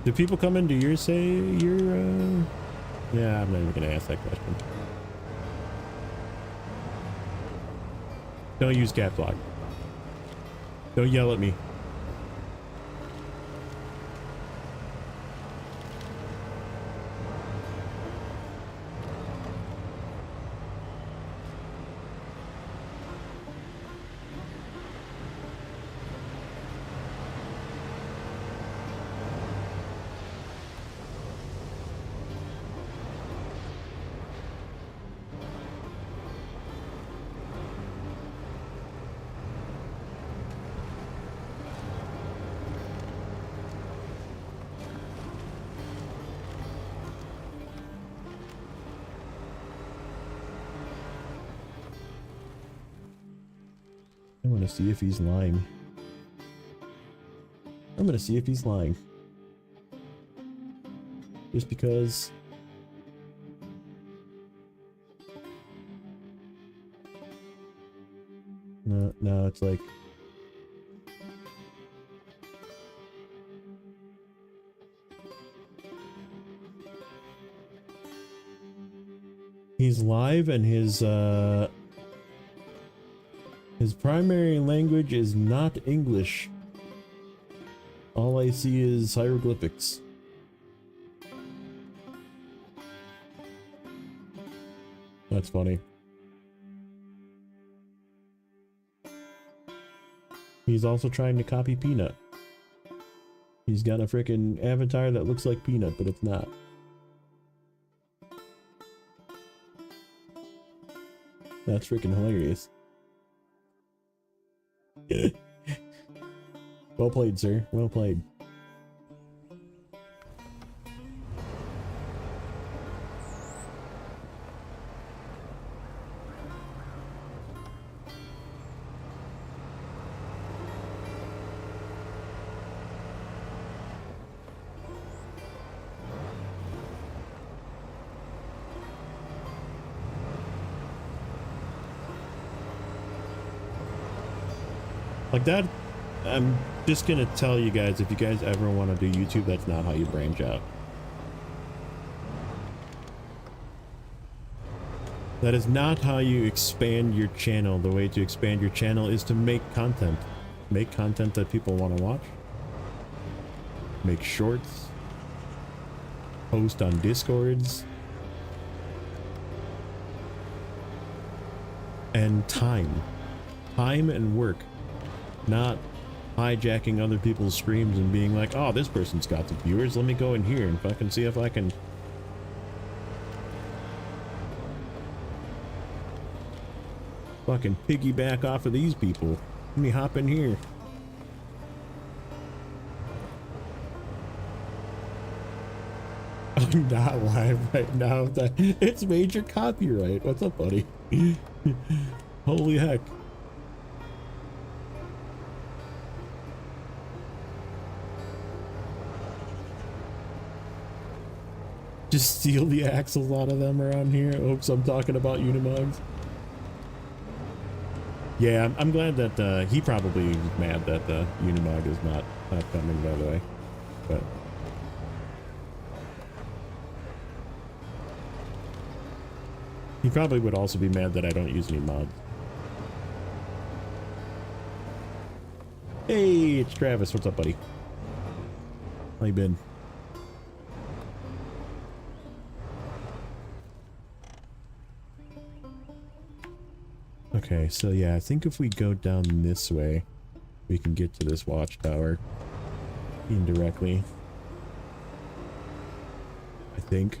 Do people come into your yeah, I'm not even gonna ask that question. Don't use caps lock. Don't yell at me. I want to see if he's lying. I'm gonna see if he's lying. Just because. No, it's like. He's live and his primary language is not English. All I see is hieroglyphics. That's funny. He's also trying to copy Peanut. He's got a freaking avatar that looks like Peanut, but it's not. That's freaking hilarious. Well played, sir. Well played. Like that, I'm just gonna tell you guys, if you guys ever want to do YouTube, that's not how you branch out. That is not how you expand your channel. The way to expand your channel is to make content. Make content that people want to watch. Make shorts. Post on Discords. And time. Time and work. Not hijacking other people's streams and being like, oh, this person's got some viewers, let me go in here and fucking see if I can fucking piggyback off of these people. Let me hop in here. I'm not live right now. It's major copyright. What's up, buddy? Holy heck. Just steal the axles out of them around here. Oops, I'm talking about Unimogs. Yeah, I'm glad that he probably is mad that Unimog is not coming, by the way. But he probably would also be mad that I don't use any mods. Hey, it's Travis. What's up, buddy? How you been? Okay, so yeah, I think if we go down this way, we can get to this watchtower indirectly. I think.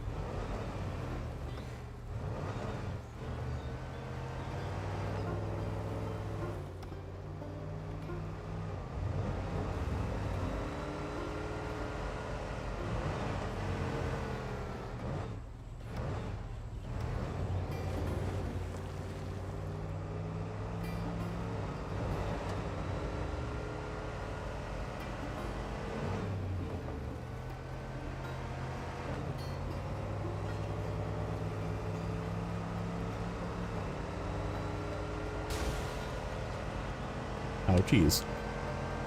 Ouchies.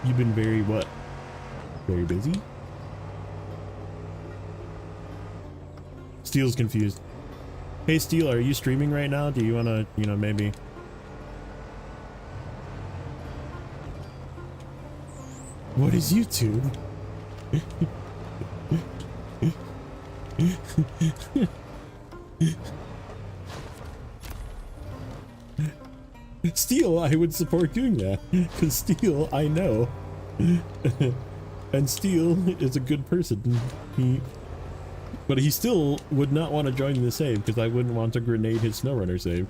You've been very what? Very busy? Steel's confused. Hey Steel, are you streaming right now? Do you want to, you know, maybe... What is YouTube? Steel, I would support doing that. Because Steel, I know. And Steel is a good person. But he still would not want to join the save because I wouldn't want to grenade his Snowrunner save.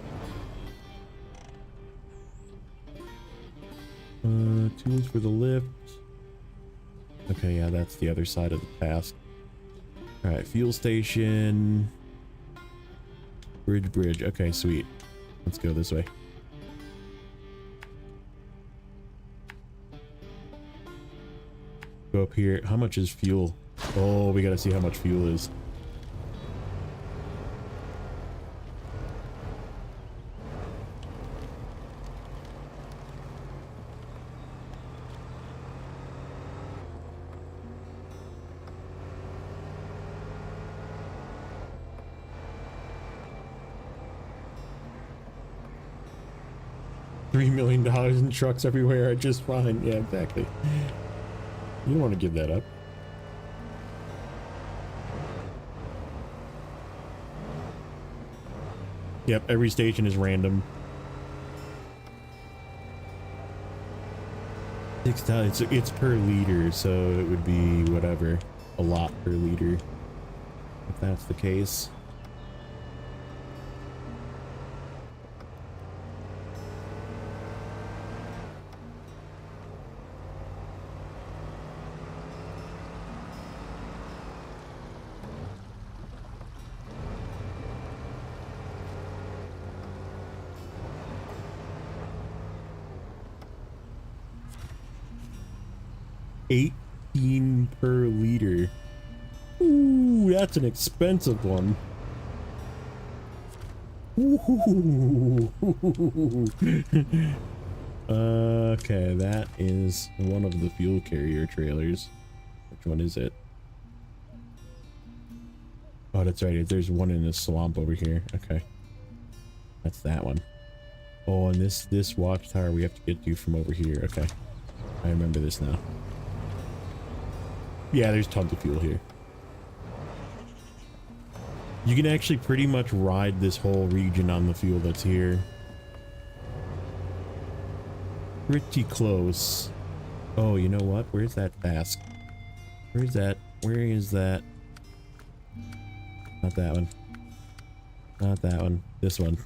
Tools for the lift. Okay, yeah, that's the other side of the task. Alright, fuel station. Bridge. Okay, sweet. Let's go this way. Go up here. How much is fuel? Oh, we gotta see how much fuel is. $3 million in trucks everywhere are just fine. Yeah, exactly. You don't want to give that up. Yep, every station is random. It's per liter, so it would be whatever, a lot per liter, if that's the case. $18 per liter. Ooh, that's an expensive one. Ooh. Okay, that is one of the fuel carrier trailers. Which one is it? Oh, that's right. There's one in the swamp over here. Okay. That's that one. Oh, and this watchtower we have to get to from over here. Okay. I remember this now. Yeah, there's tons of fuel here. You can actually pretty much ride this whole region on the fuel that's here. Pretty close. Oh, you know what? Where's that task? Where's that? Where is that? Not that one. Not that one. This one.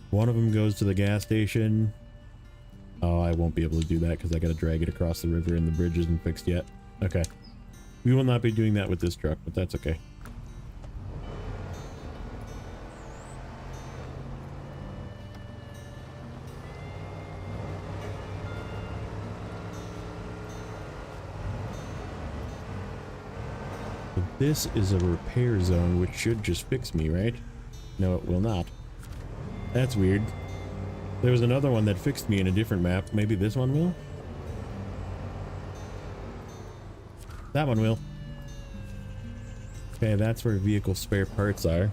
One of them goes to the gas station. Oh, I won't be able to do that because I gotta drag it across the river and the bridge isn't fixed yet. Okay. We will not be doing that with this truck, but that's okay. But this is a repair zone, which should just fix me, right? No, it will not. That's weird. There was another one that fixed me in a different map. Maybe this one will? That one will. Okay, that's where vehicle spare parts are.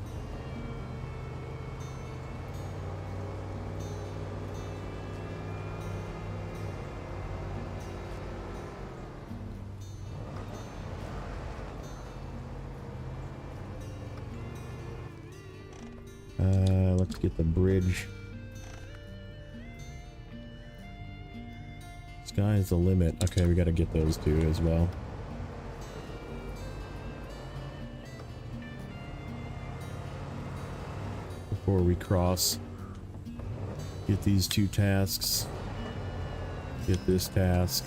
Let's get the bridge. Sky's the limit. Okay, we gotta get those two as well. Before we cross, get these two tasks, get this task.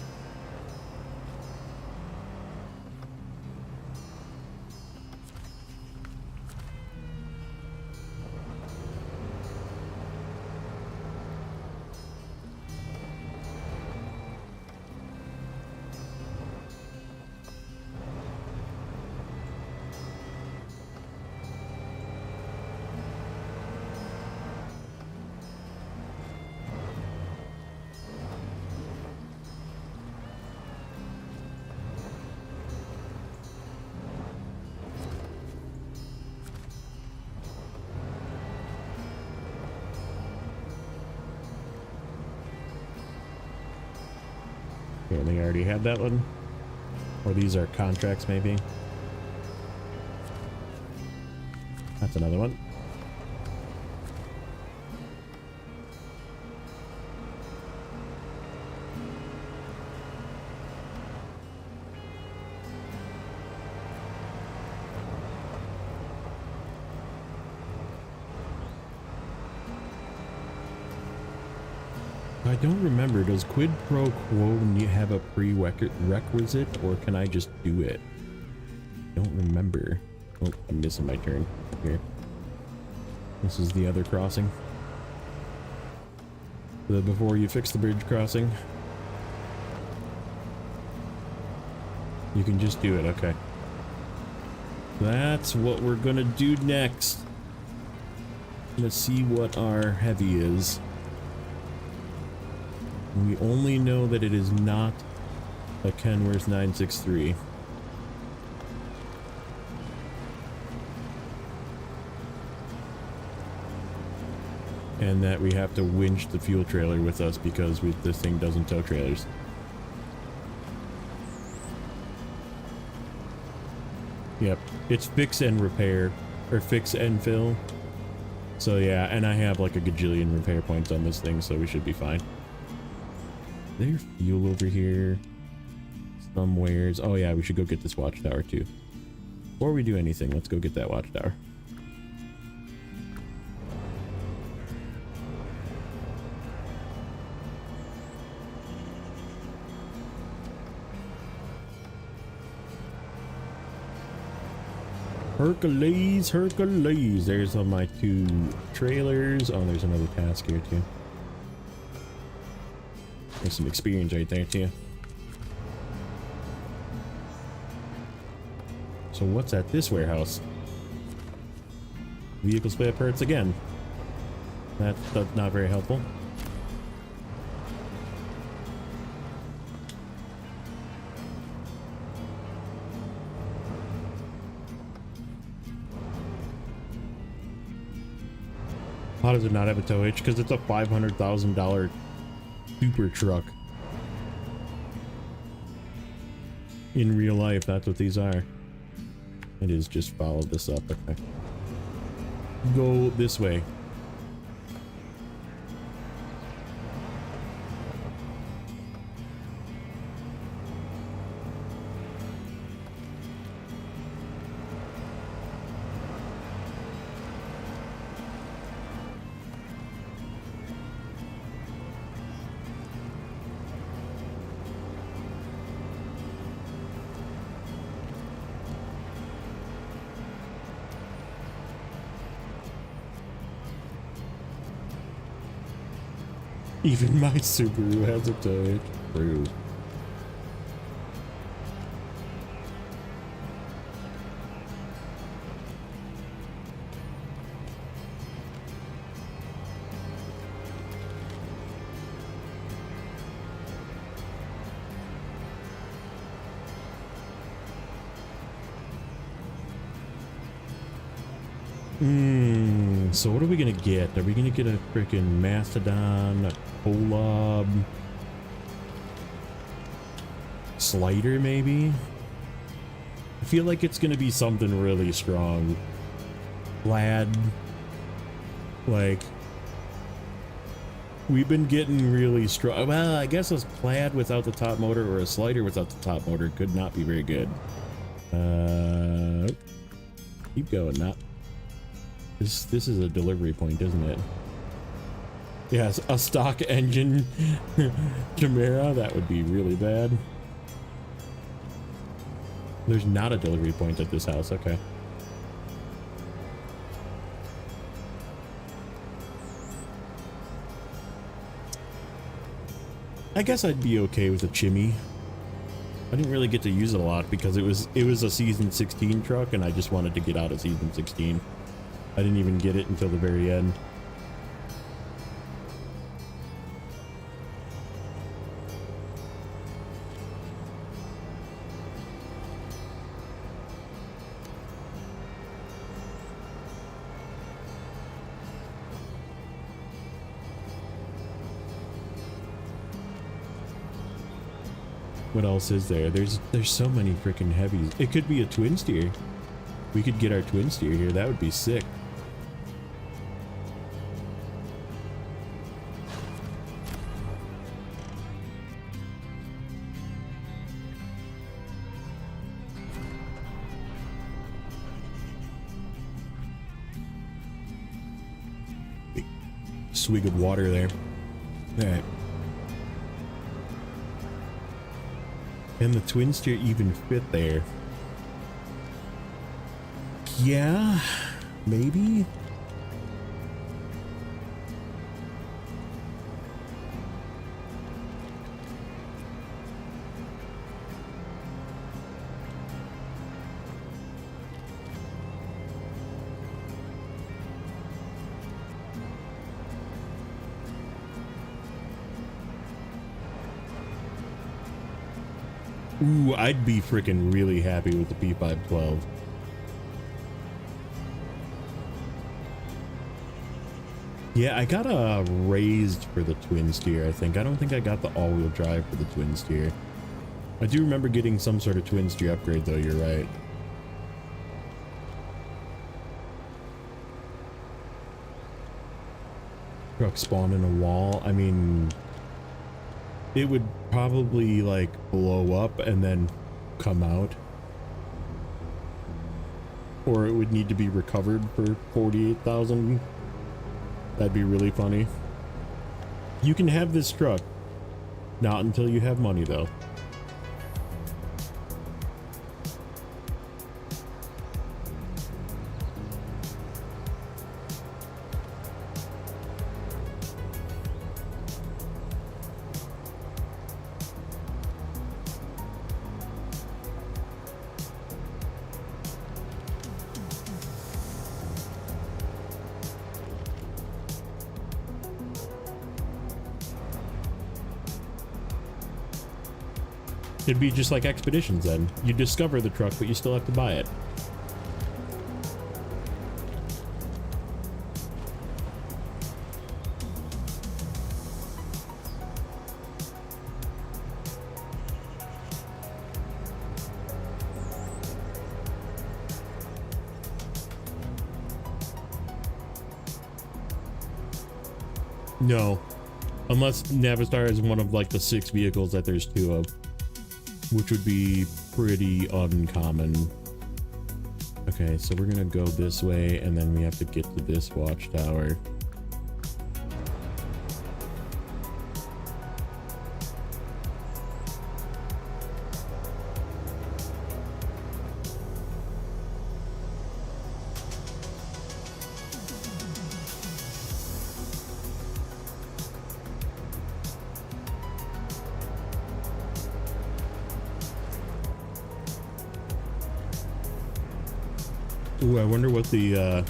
Apparently I already had that one. Or these are contracts, maybe. That's another one. I don't remember. Does quid pro quo have a prerequisite, or can I just do it? Don't remember. Oh, I'm missing my turn here. This is the other crossing. The before you fix the bridge crossing. You can just do it, okay. That's what we're gonna do next. Let's see what our heavy is. We only know that it is not a Kenworth 963. And that we have to winch the fuel trailer with us because this thing doesn't tow trailers. Yep, it's fix and repair, or fix and fill. So yeah, and I have like a gajillion repair points on this thing, so we should be fine. There's fuel over here somewheres. Oh yeah, we should go get this watchtower too. Before we do anything, let's go get that watchtower. Hercules, Hercules. There's on my 2 trailers. Oh, there's another task here too. There's some experience right there too. So what's at this warehouse? Vehicle spare parts again. That's not very helpful. How does it not have a tow hitch? Because it's a $500,000 super truck. In real life, that's what these are. It is just follow this up. Okay. Go this way. Even my Subaru has a tow hitch. True. So what are we gonna get? Are we gonna get a freaking Mastodon, a Kolob, Slider maybe? I feel like it's gonna be something really strong. Plaid. Like, we've been getting really strong. Well, I guess a Plaid without the top motor or a Slider without the top motor could not be very good. Keep going, not. This is a delivery point, isn't it? Yes, a stock engine Chimera, that would be really bad. There's not a delivery point at this house, okay. I guess I'd be okay with a Chimmy. I didn't really get to use it a lot because it was a season 16 truck and I just wanted to get out of season 16. I didn't even get it until the very end. What else is there? There's so many freaking heavies. It could be a twin steer. We could get our twin steer here. That would be sick. Swig of water there. All right. Can the twin steer even fit there? Yeah, maybe. Ooh, I'd be freaking really happy with the P512. Yeah, I got a raised for the twin steer, I think. I don't think I got the all-wheel drive for the twin steer. I do remember getting some sort of twin steer upgrade, though, you're right. Truck spawn in a wall. I mean, it would probably like blow up and then come out, or it would need to be recovered for 48,000. That'd be really funny. You can have this truck, not until you have money though. It'd be just like Expeditions then. You discover the truck, but you still have to buy it. No. Unless Navistar is one of like the 6 vehicles that there's 2 of. Which would be pretty uncommon. Okay, so we're gonna go this way, and then we have to get to this watchtower. Ooh, I wonder what the,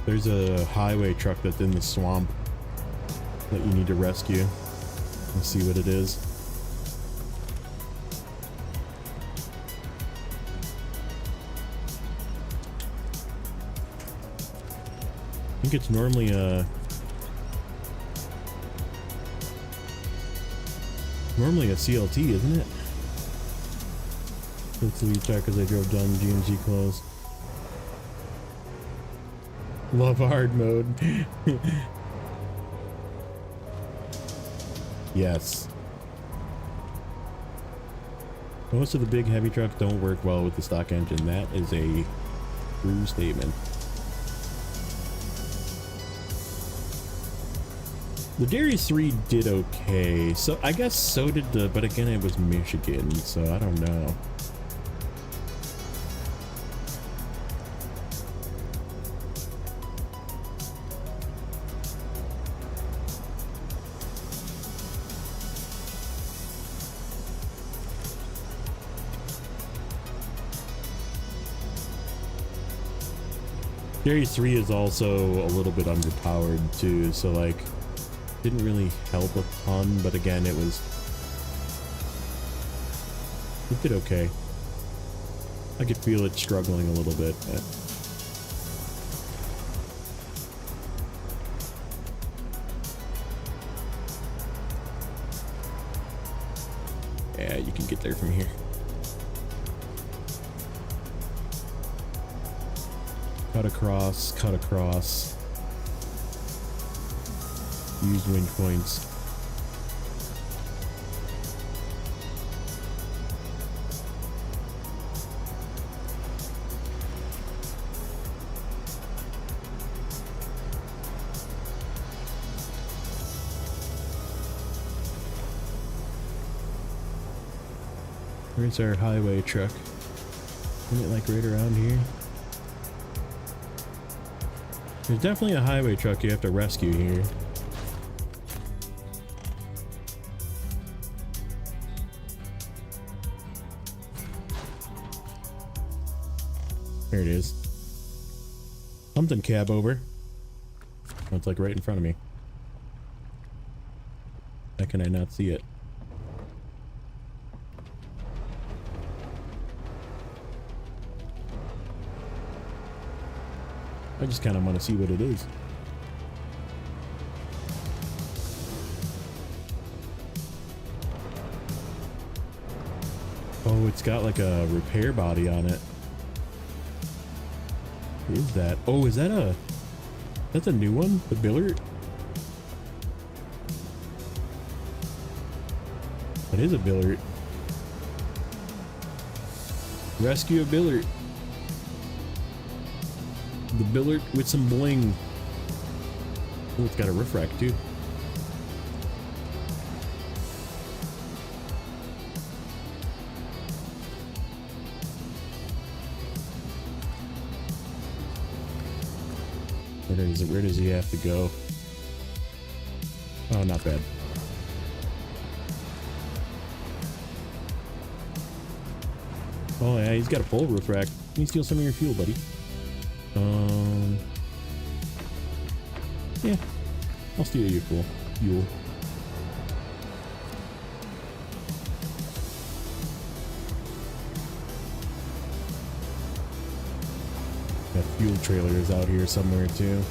there's a highway truck that's in the swamp that you need to rescue. Let's see what it is. I think it's normally a CLT, isn't it? Let's leave that because I drove down GMC close. Love hard mode. Yes. Most of the big heavy trucks don't work well with the stock engine. That is a true statement. The Darius 3 did okay. So I guess so did the, but again, it was Michigan, so I don't know. Darius 3 is also a little bit underpowered too, so like didn't really help a ton, but again it did okay. I could feel it struggling a little bit, but Yeah, you can get there from here. Cut across, cut across. Use wind points. Where's our highway truck? Isn't it like right around here? There's definitely a highway truck you have to rescue here. There it is. Something cab over. Oh, it's like right in front of me. How can I not see it? I just kind of want to see what it is. Oh, it's got like a repair body on it. What is that? Oh, is that a... That's a new one? The Billard? That is a Billard. Rescue a Billard. The Billard with some bling. Oh, it's got a roof rack too. Where does he have to go? Oh, not bad. Oh yeah, he's got a full roof rack. Let me steal some of your fuel, buddy. Yeah, I'll steal your fuel. That fuel trailer is out here somewhere too.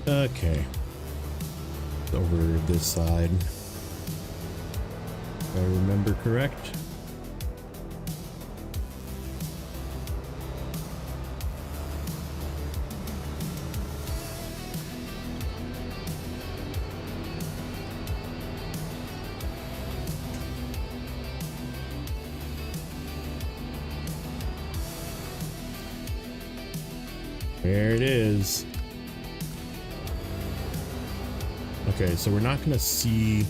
Okay. Over this side. If I remember correct. There it is. Okay, so we're not gonna see...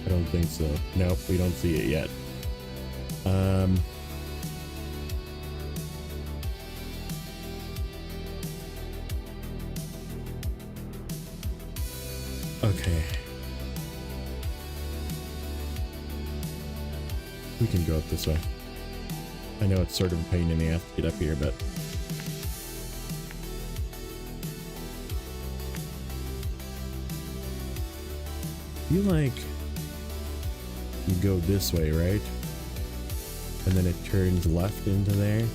I don't think so. Nope, we don't see it yet. Okay. We can go up this way. I know it's sort of a pain in the ass to get up here, but... I feel like you go this way, right? And then it turns left into there.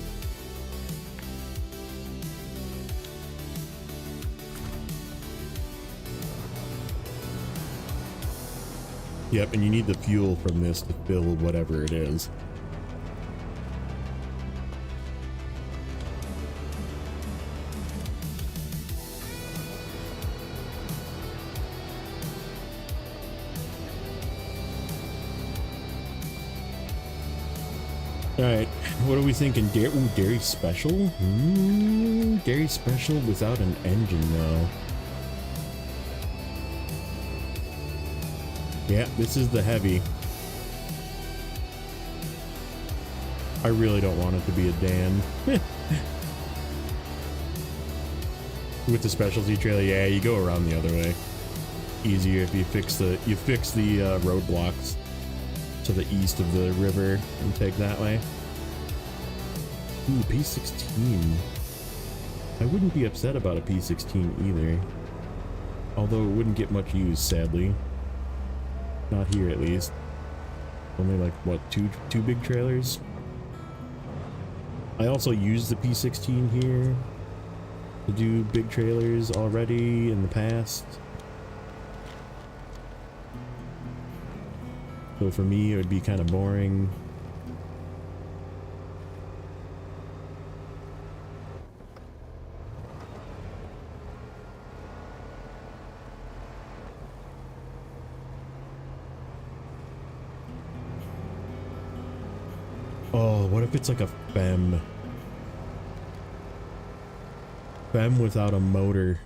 Yep, and you need the fuel from this to fill whatever it is. Alright, what are we thinking? Dairy special? Dairy special without an engine though. Yeah, this is the heavy. I really don't want it to be a Dan. With the specialty trailer, yeah, you go around the other way. Easier if you fix the roadblocks to the east of the river and take that way. Ooh, P16. I wouldn't be upset about a P16 either. Although it wouldn't get much use, sadly. Not here, at least. Only like, what, two big trailers? I also used the P16 here to do big trailers already in the past. So for me, it would be kind of boring. Oh, what if it's like a FEM? FEM without a motor.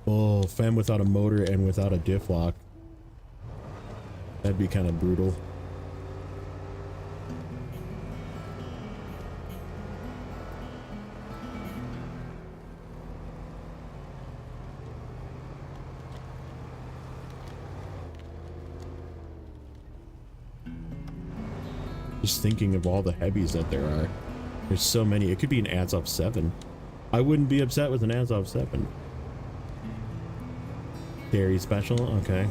Oh, FEM without a motor and without a diff lock. That'd be kind of brutal. Just thinking of all the heavies that there are. There's so many. It could be an Azov 7. I wouldn't be upset with an Azov 7. Dairy special? Okay.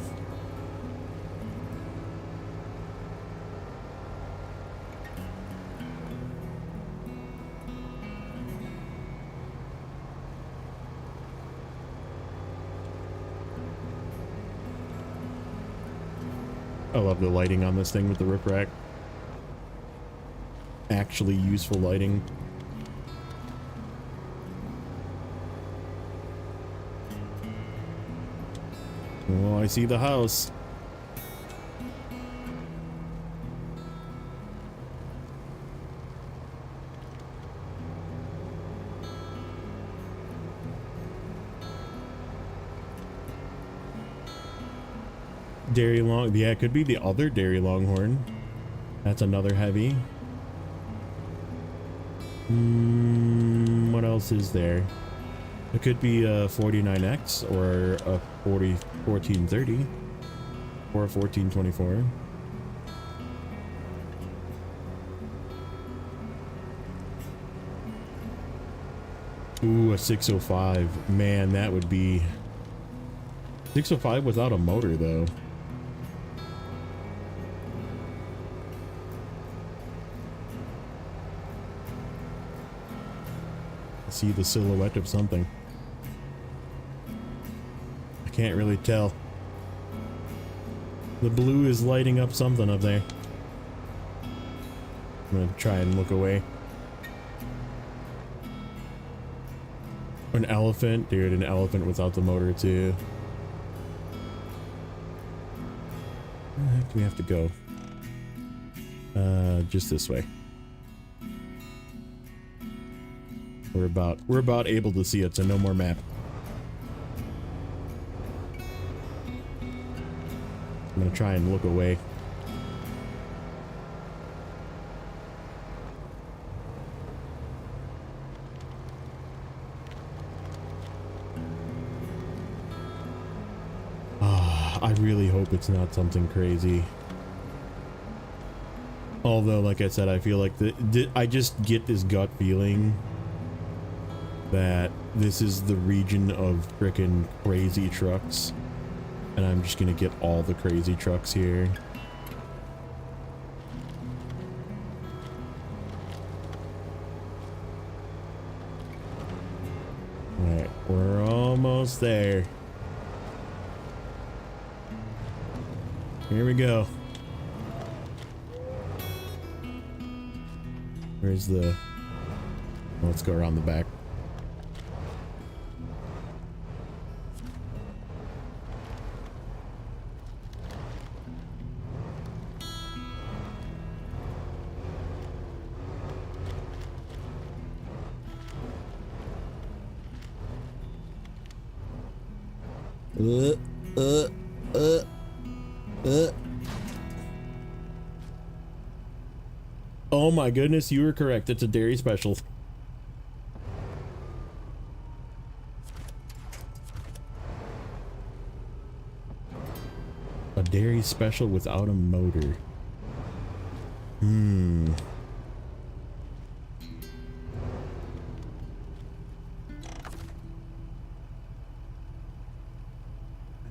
I love the lighting on this thing with the rip rack. Actually useful lighting. Oh, I see the house. Dairy long, yeah, it could be the other Dairy Longhorn. That's another heavy. What else is there? It could be a 49X or a 1430 or a 1424. Ooh, a 605. Man, that would be 605 without a motor though. See the silhouette of something. I can't really tell. The blue is lighting up something up there. I'm gonna try and look away. An elephant, dude, an elephant without the motor too. Where the heck do we have to go? Just this way. We're about able to see it, so no more map. I'm gonna try and look away. I really hope it's not something crazy. Although, like I said, I feel like I just get this gut feeling that this is the region of frickin' crazy trucks, and I'm just gonna get all the crazy trucks here. Alright, we're almost there. Here we go. Where's the... Let's go around the back. Oh my goodness, you were correct. It's a dairy special. A dairy special without a motor.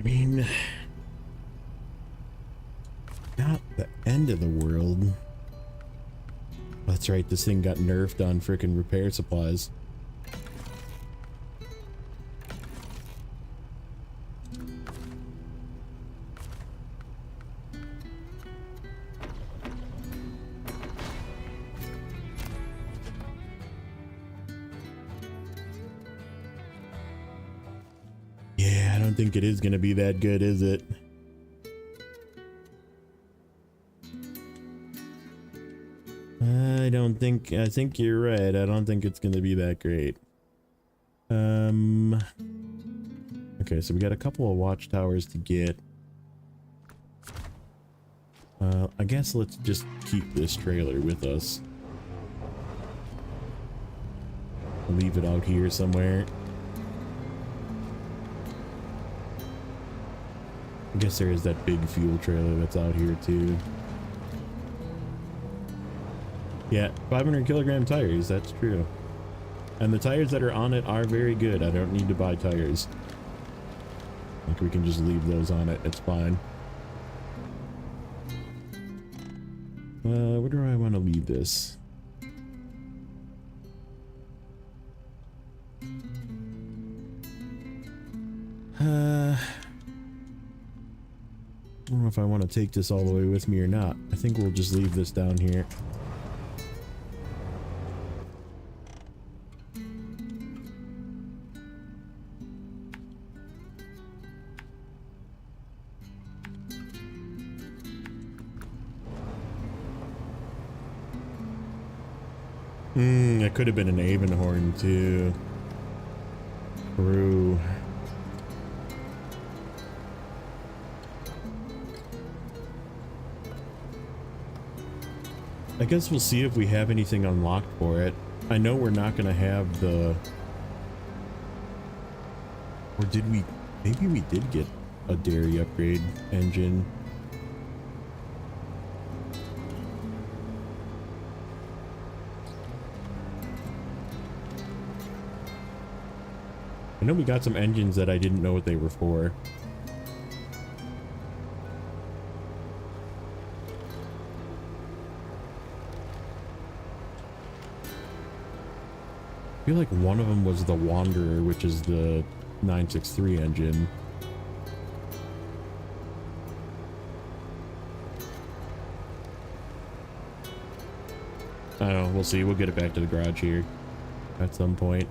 mean, not the end of the world. That's right, this thing got nerfed on frickin' repair supplies. Yeah, I don't think it is gonna be that good, is it? I think you're right. I don't think it's gonna be that great. Okay, so we got a couple of watchtowers to get. I guess let's just keep this trailer with us. Leave it out here somewhere. I guess there is that big fuel trailer that's out here too. Yeah, 500 kilogram tires, that's true. And the tires that are on it are very good. I don't need to buy tires. Like, we can just leave those on it, it's fine. Where do I want to leave this? I don't know if I want to take this all the way with me or not. I think we'll just leave this down here. It could have been an Avonhorn too. True. I guess we'll see if we have anything unlocked for it. I know we're not gonna have the... Or did we... Maybe we did get a dairy upgrade engine. I know we got some engines that I didn't know what they were for. I feel like one of them was the Wanderer, which is the 963 engine. I don't know, we'll see. We'll get it back to the garage here at some point.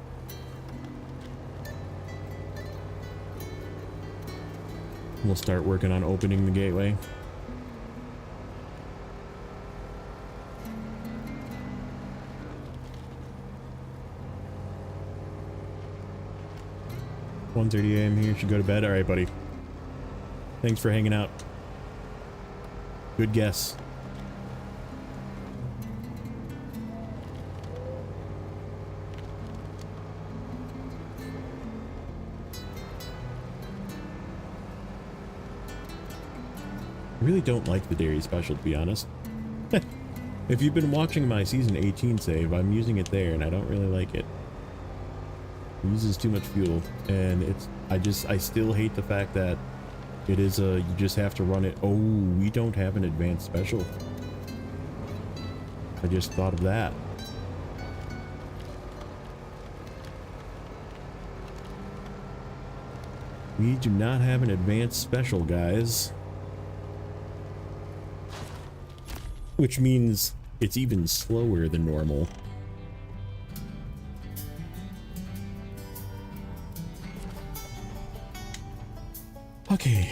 We'll start working on opening the gateway. $1:30 a.m. here. Should go to bed. All right, buddy. Thanks for hanging out. Good guess. I really don't like the dairy special, to be honest. If you've been watching my season 18 save, I'm using it there and I don't really like it. It uses too much fuel, and I still hate the fact that it is you just have to run it. Oh, we don't have an advanced special. I just thought of that. We do not have an advanced special, guys. Which means it's even slower than normal. Okay.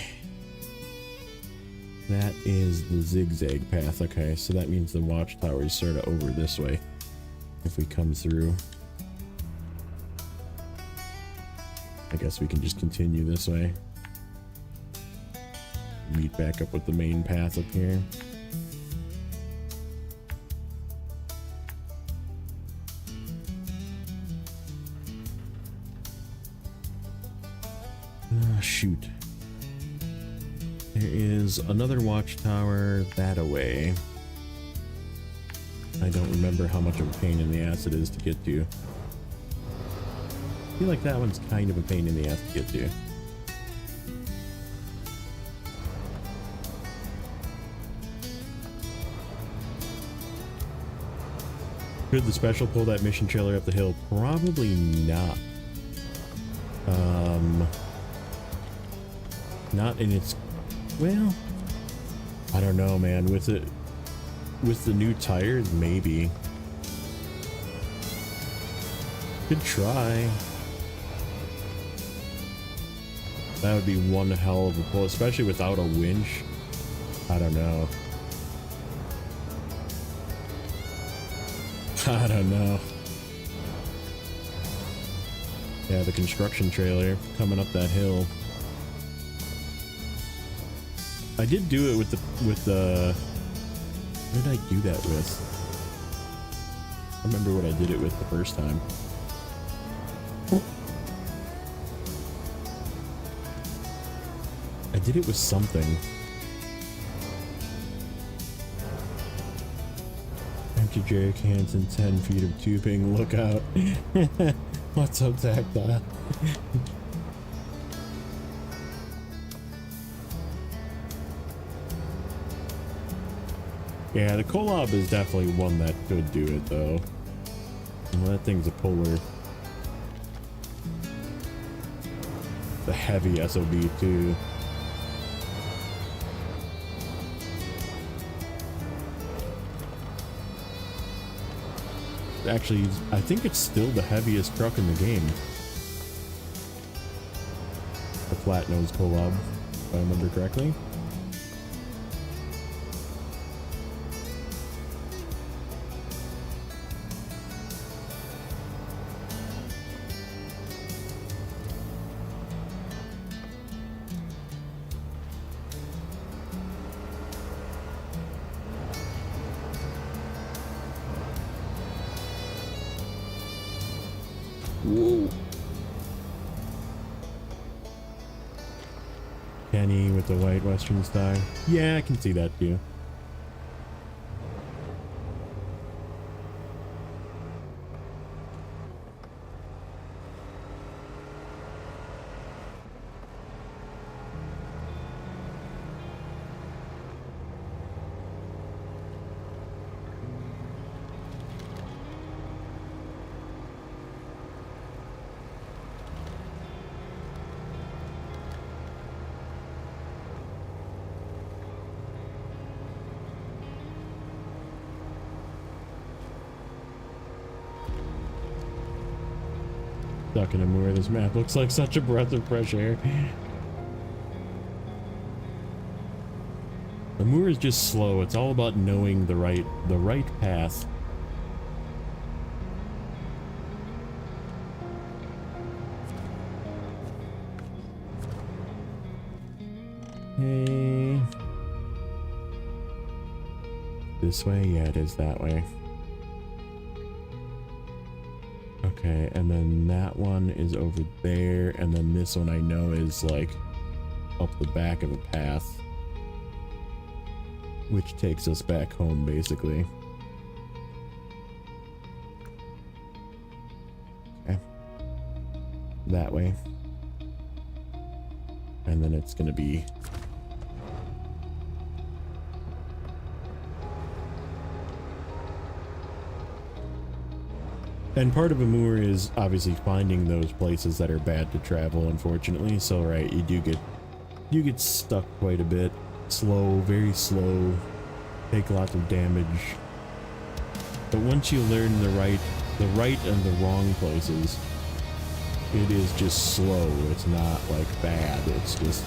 That is the zigzag path. Okay, so that means the watchtower is sort of over this way. If we come through. I guess we can just continue this way. Meet back up with the main path up here. Shoot. There is another watchtower that away. I don't remember how much of a pain in the ass it is to get to. I feel like that one's kind of a pain in the ass to get to. Could the special pull that mission trailer up the hill? Probably not. Not in its... Well, I don't know, man. With the new tires, maybe. Could try. That would be one hell of a pull, especially without a winch. I don't know. I don't know. Yeah, the construction trailer coming up that hill. I did do it with the what did I do that with? I remember what I did it with the first time. I did it with something. Empty jerry cans and 10 feet of tubing. Look out. What's up, Tactile? Yeah, the Collab is definitely one that could do it, though. Well, that thing's a puller. The heavy SOB, too. Actually, I think it's still the heaviest truck in the game. The flat nose Collab, if I remember correctly. Whoa. Kenny with the white Western star. Yeah, I can see that too. Stuck in a moor. This map looks like such a breath of fresh air. The moor is just slow. It's all about knowing the right path. Hey. This way? Yeah, it is that way. Okay, and then that one is over there, and then this one I know is like up the back of a path, which takes us back home basically. Okay, that way, and then it's gonna be and part of a moor is obviously finding those places that are bad to travel, unfortunately. So right, you get stuck quite a bit. Slow, very slow, take lots of damage. But once you learn the right and the wrong places, it is just slow. It's not like bad. It's just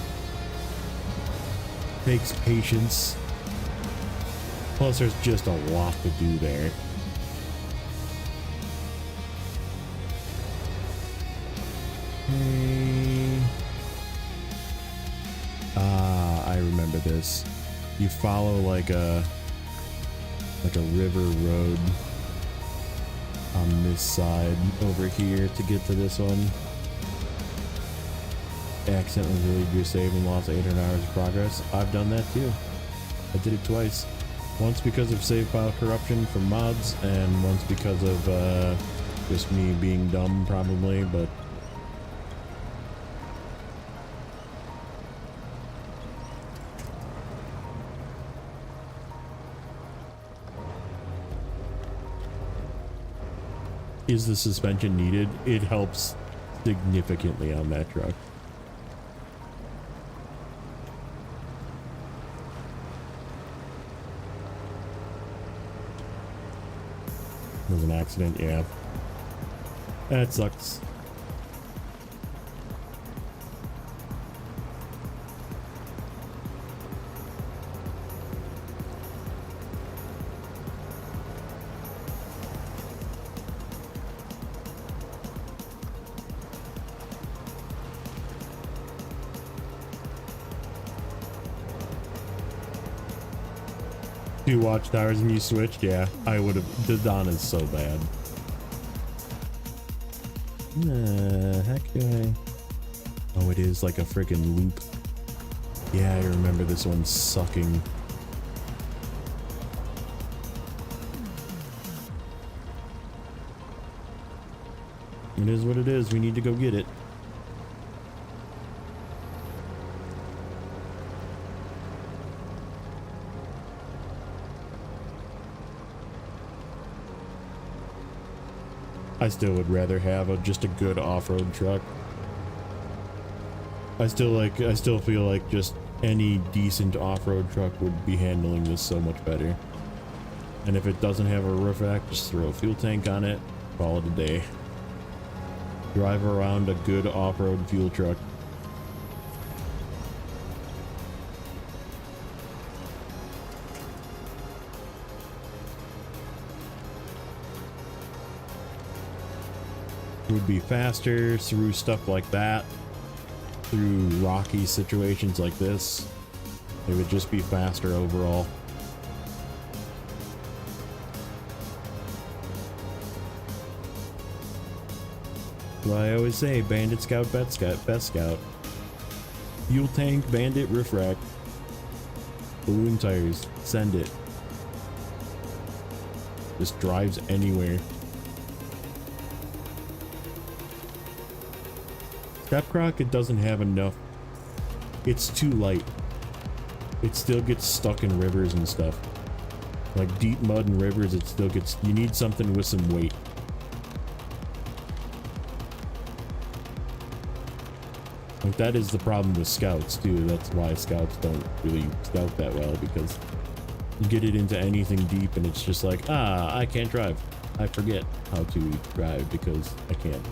takes patience. Plus there's just a lot to do there. I remember this. You follow like a river road on this side over here to get to this one. Accidentally deleted your save and lost 800 hours of progress. I've done that too. I did it twice. Once because of save file corruption from mods, and once because of just me being dumb probably, but is the suspension needed? It helps significantly on that truck. There was an accident, yeah. That sucks. Two watchtowers and you switched? Yeah, I would have. The Don is so bad. Heck do I? Oh, it is like a freaking loop. Yeah, I remember this one sucking. It is what it is. We need to go get it. I still would rather have just a good off-road truck. I still feel like just any decent off-road truck would be handling this so much better. And if it doesn't have a roof rack, just throw a fuel tank on it, call it a day. Drive around a good off-road fuel truck. It would be faster through stuff like that, through rocky situations like this. It would just be faster overall. Well, I always say Bandit Scout, Best Scout, Best Scout. Fuel tank, Bandit, roof rack, balloon tires, send it. Just drives anywhere. Scrap Croc, it doesn't have enough. It's too light. It still gets stuck in rivers and stuff. Like deep mud and rivers, it still gets. You need something with some weight. Like that is the problem with Scouts too. That's why Scouts don't really scout that well, because you get it into anything deep and it's just like, I can't drive. I forget how to drive because I can't.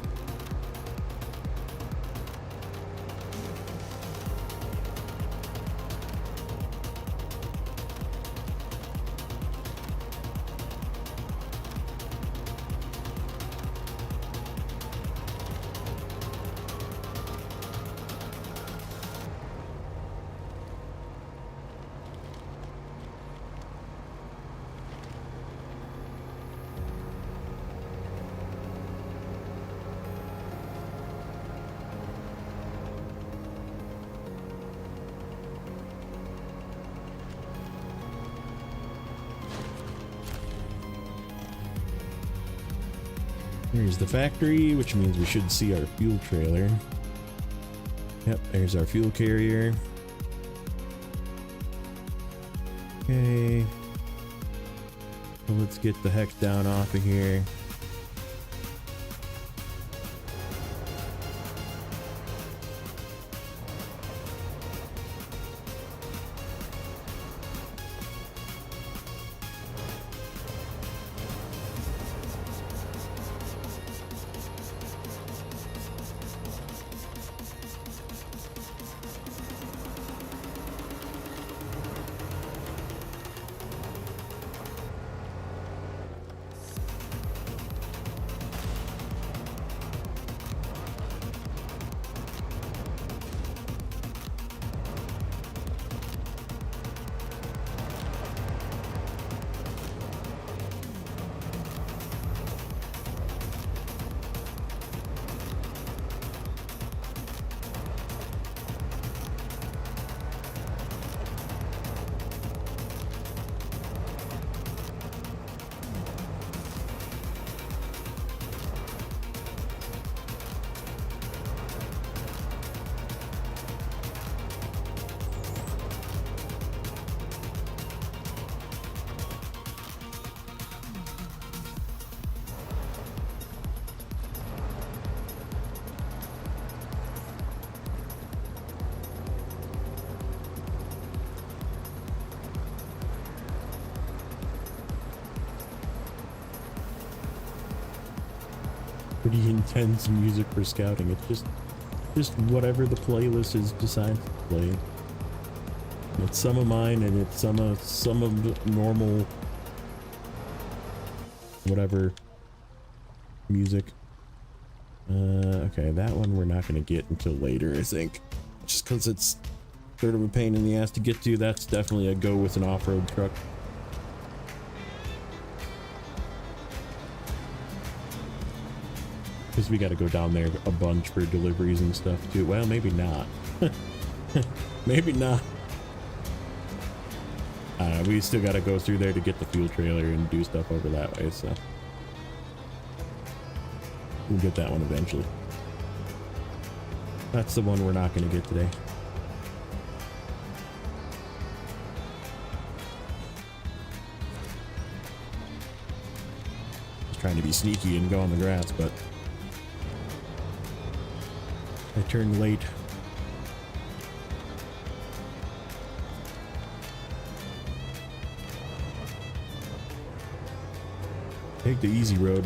Here's the factory, which means we should see our fuel trailer. Yep, there's our fuel carrier. Okay. So let's get the heck down off of here. pretty intense music for scouting. It's just whatever the playlist is decides to play. It's some of mine and it's some of the normal whatever music. Okay, that one we're not gonna get until later, I think, just because it's sort of a pain in the ass to get to. That's definitely a go with an off-road truck. Because we got to go down there a bunch for deliveries and stuff too. Well, maybe not. Maybe not. We still got to go through there to get the fuel trailer and do stuff over that way, so we'll get that one eventually. That's the one we're not going to get today. Just trying to be sneaky and go on the grass, but I turned late. Take the easy road.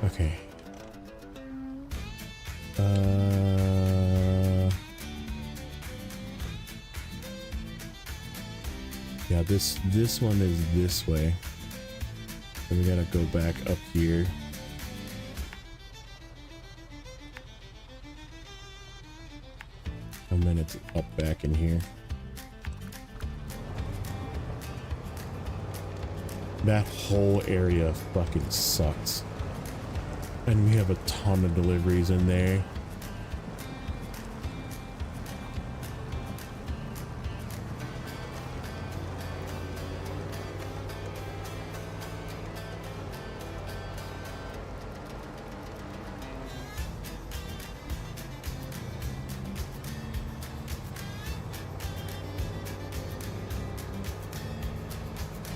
Okay. Yeah, this one is this way. So we gotta go back up here. And then it's up back in here. That whole area fucking sucks. And we have a ton of deliveries in there.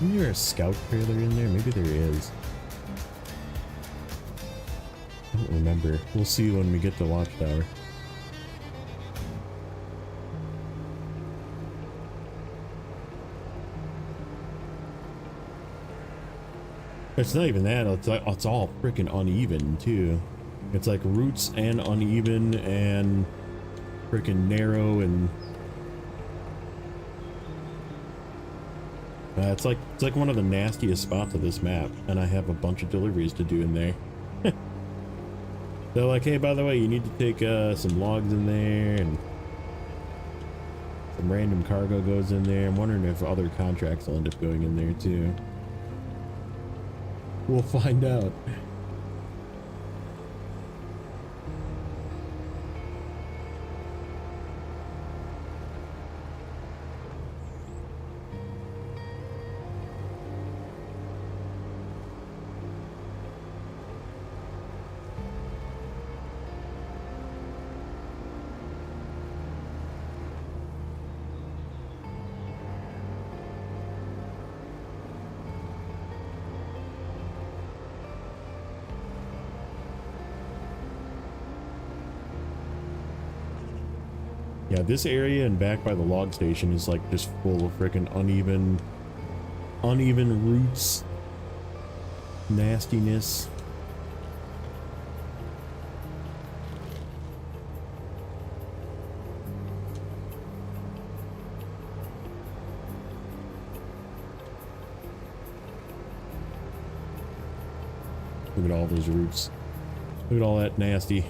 Isn't there a scout trailer in there? Maybe there is. I don't remember. We'll see when we get the watchtower. It's not even that. It's all freaking uneven too. It's like roots and uneven and freaking narrow and. It's like one of the nastiest spots of this map, and I have a bunch of deliveries to do in there. They're like, hey, by the way, you need to take some logs in there, and some random cargo goes in there. I'm wondering if other contracts will end up going in there too. We'll find out. Yeah, this area and back by the log station is like just full of freaking uneven roots, nastiness. Look at all those roots. Look at all that nasty.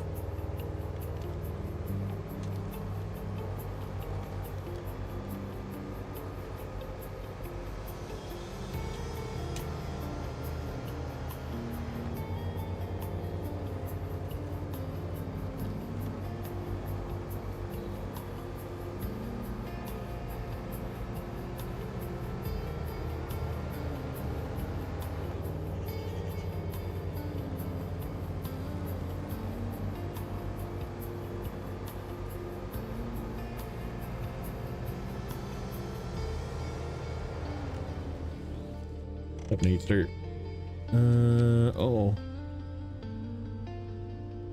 Up needs dirt. Oh.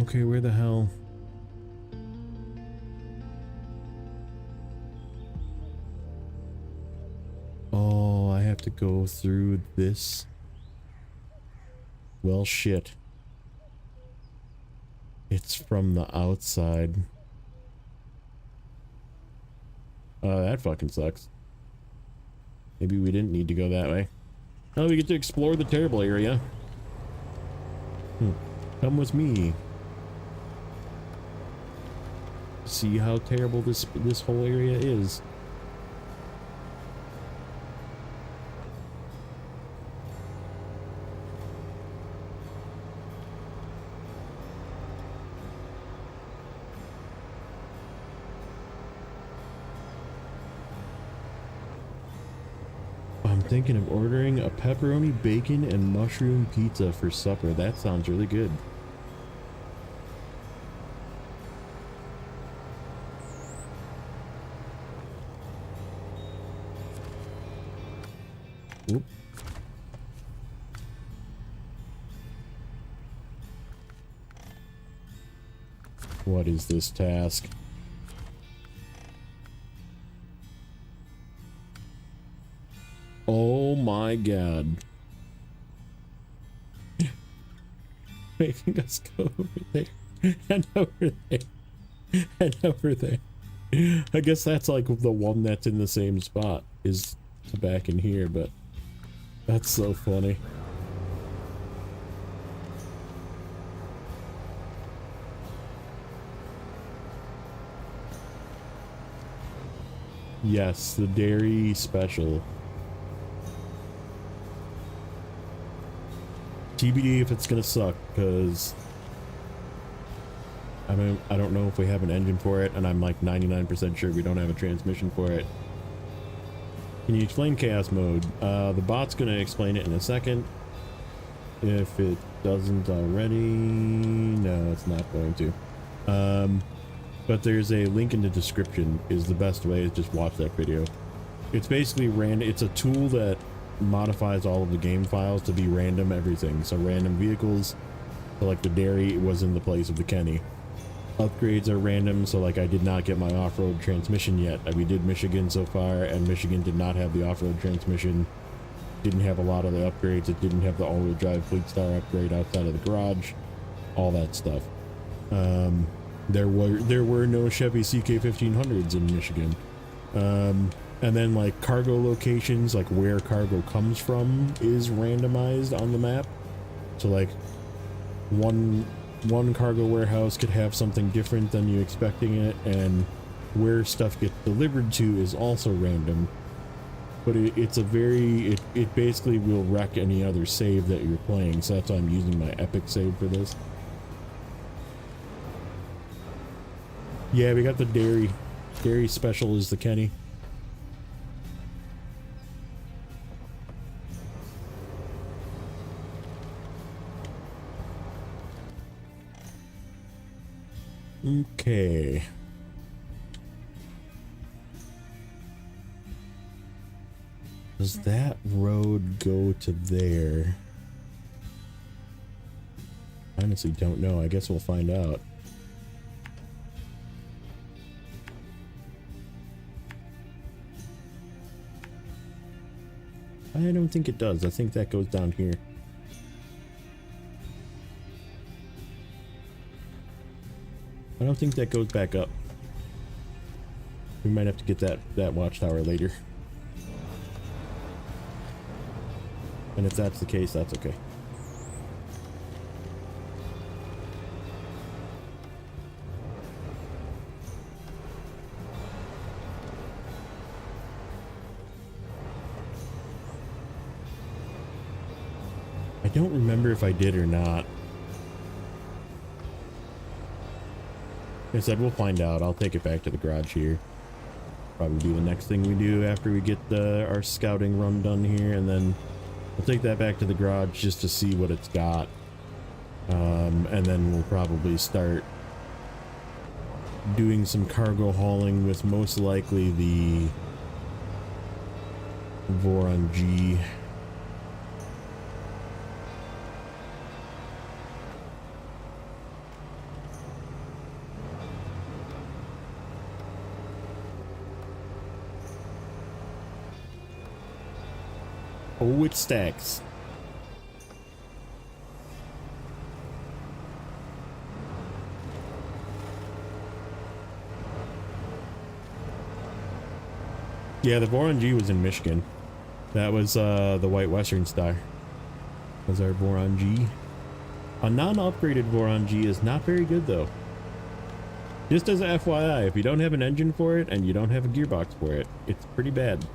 Okay, where the hell? Oh, I have to go through this. Well, shit. It's from the outside. That fucking sucks. Maybe we didn't need to go that way. Oh, we get to explore the terrible area. Come with me. See how terrible this whole area is. I'm thinking of ordering a pepperoni, bacon, and mushroom pizza for supper. That sounds really good. Oop. What is this task? Oh my god. Making us go over there and over there and over there. I guess that's like the one that's in the same spot is back in here, but that's so funny. Yes, the dairy special. TBD if it's gonna suck, because I don't know if we have an engine for it, and I'm like 99% sure we don't have a transmission for it. Can you explain chaos mode? The bot's gonna explain it in a second. If it doesn't already, no, it's not going to. But there's a link in the description is the best way to just watch that video. It's basically it's a tool that modifies all of the game files to be random everything. So random vehicles, so like the dairy was in the place of the Kenny. Upgrades are random, so like I did not get my off-road transmission yet. We did Michigan so far, and Michigan did not have the off-road transmission. Didn't have a lot of the upgrades. It didn't have the all-wheel drive Fleet Star upgrade outside of the garage. All that stuff. There were no Chevy CK1500s in Michigan. And then like cargo locations, like where cargo comes from, is randomized on the map. So like one cargo warehouse could have something different than you expecting it, and where stuff gets delivered to is also random. But it's a very, it basically will wreck any other save that you're playing, so that's why I'm using my epic save for this. Yeah, we got the dairy special is the Kenny. Okay. Does that road go to there? Honestly, don't know. I guess we'll find out. I don't think it does. I think that goes down here. I don't think that goes back up. We might have to get that watchtower later. And if that's the case, that's okay. I don't remember if I did or not. Like I said, we'll find out. I'll take it back to the garage here. Probably be the next thing we do after we get our scouting run done here, and then we'll take that back to the garage just to see what it's got. And then we'll probably start doing some cargo hauling with most likely the Voron G. Oh, it stacks. Yeah, the Boron G was in Michigan. That was the White Western Star. Was our Boron G. A non-upgraded Boron G is not very good though. Just as a FYI, if you don't have an engine for it and you don't have a gearbox for it, it's pretty bad.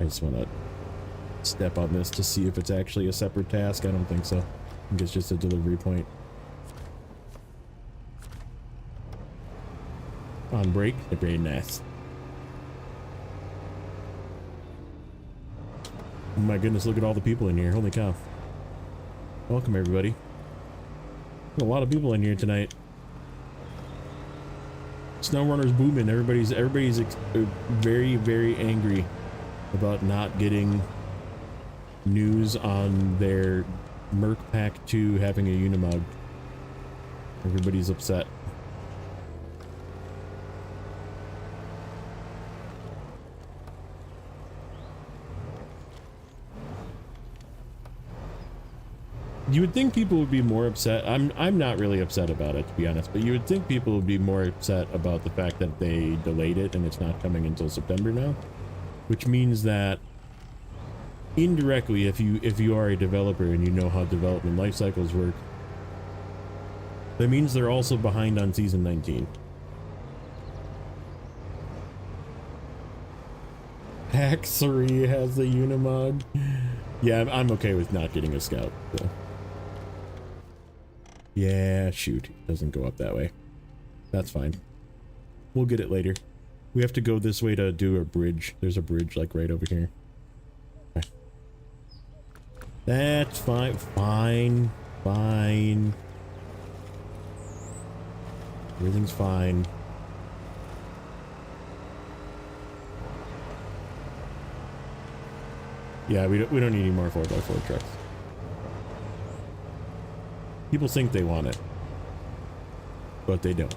I just want to step on this to see if it's actually a separate task. I don't think so. I think it's just a delivery point. On break, very nice. Oh my goodness, look at all the people in here. Holy cow. Welcome everybody. A lot of people in here tonight. Snowrunner's booming. Everybody's very, very angry about not getting news on their Merc Pack 2 having a Unimog. Everybody's upset. You would think people would be more upset. I'm not really upset about it, to be honest, but you would think people would be more upset about the fact that they delayed it and it's not coming until September now, which means that indirectly, if you are a developer and you know how development life cycles work, that means they're also behind on season 19. Pack 3 has the Unimog. Yeah, I'm okay with not getting a scout. So. Yeah, shoot. It doesn't go up that way. That's fine. We'll get it later. We have to go this way to do a bridge. There's a bridge, like, right over here. Okay. That's fine. Fine. Fine. Everything's fine. Yeah, we don't need any more 4x4 trucks. People think they want it, but they don't.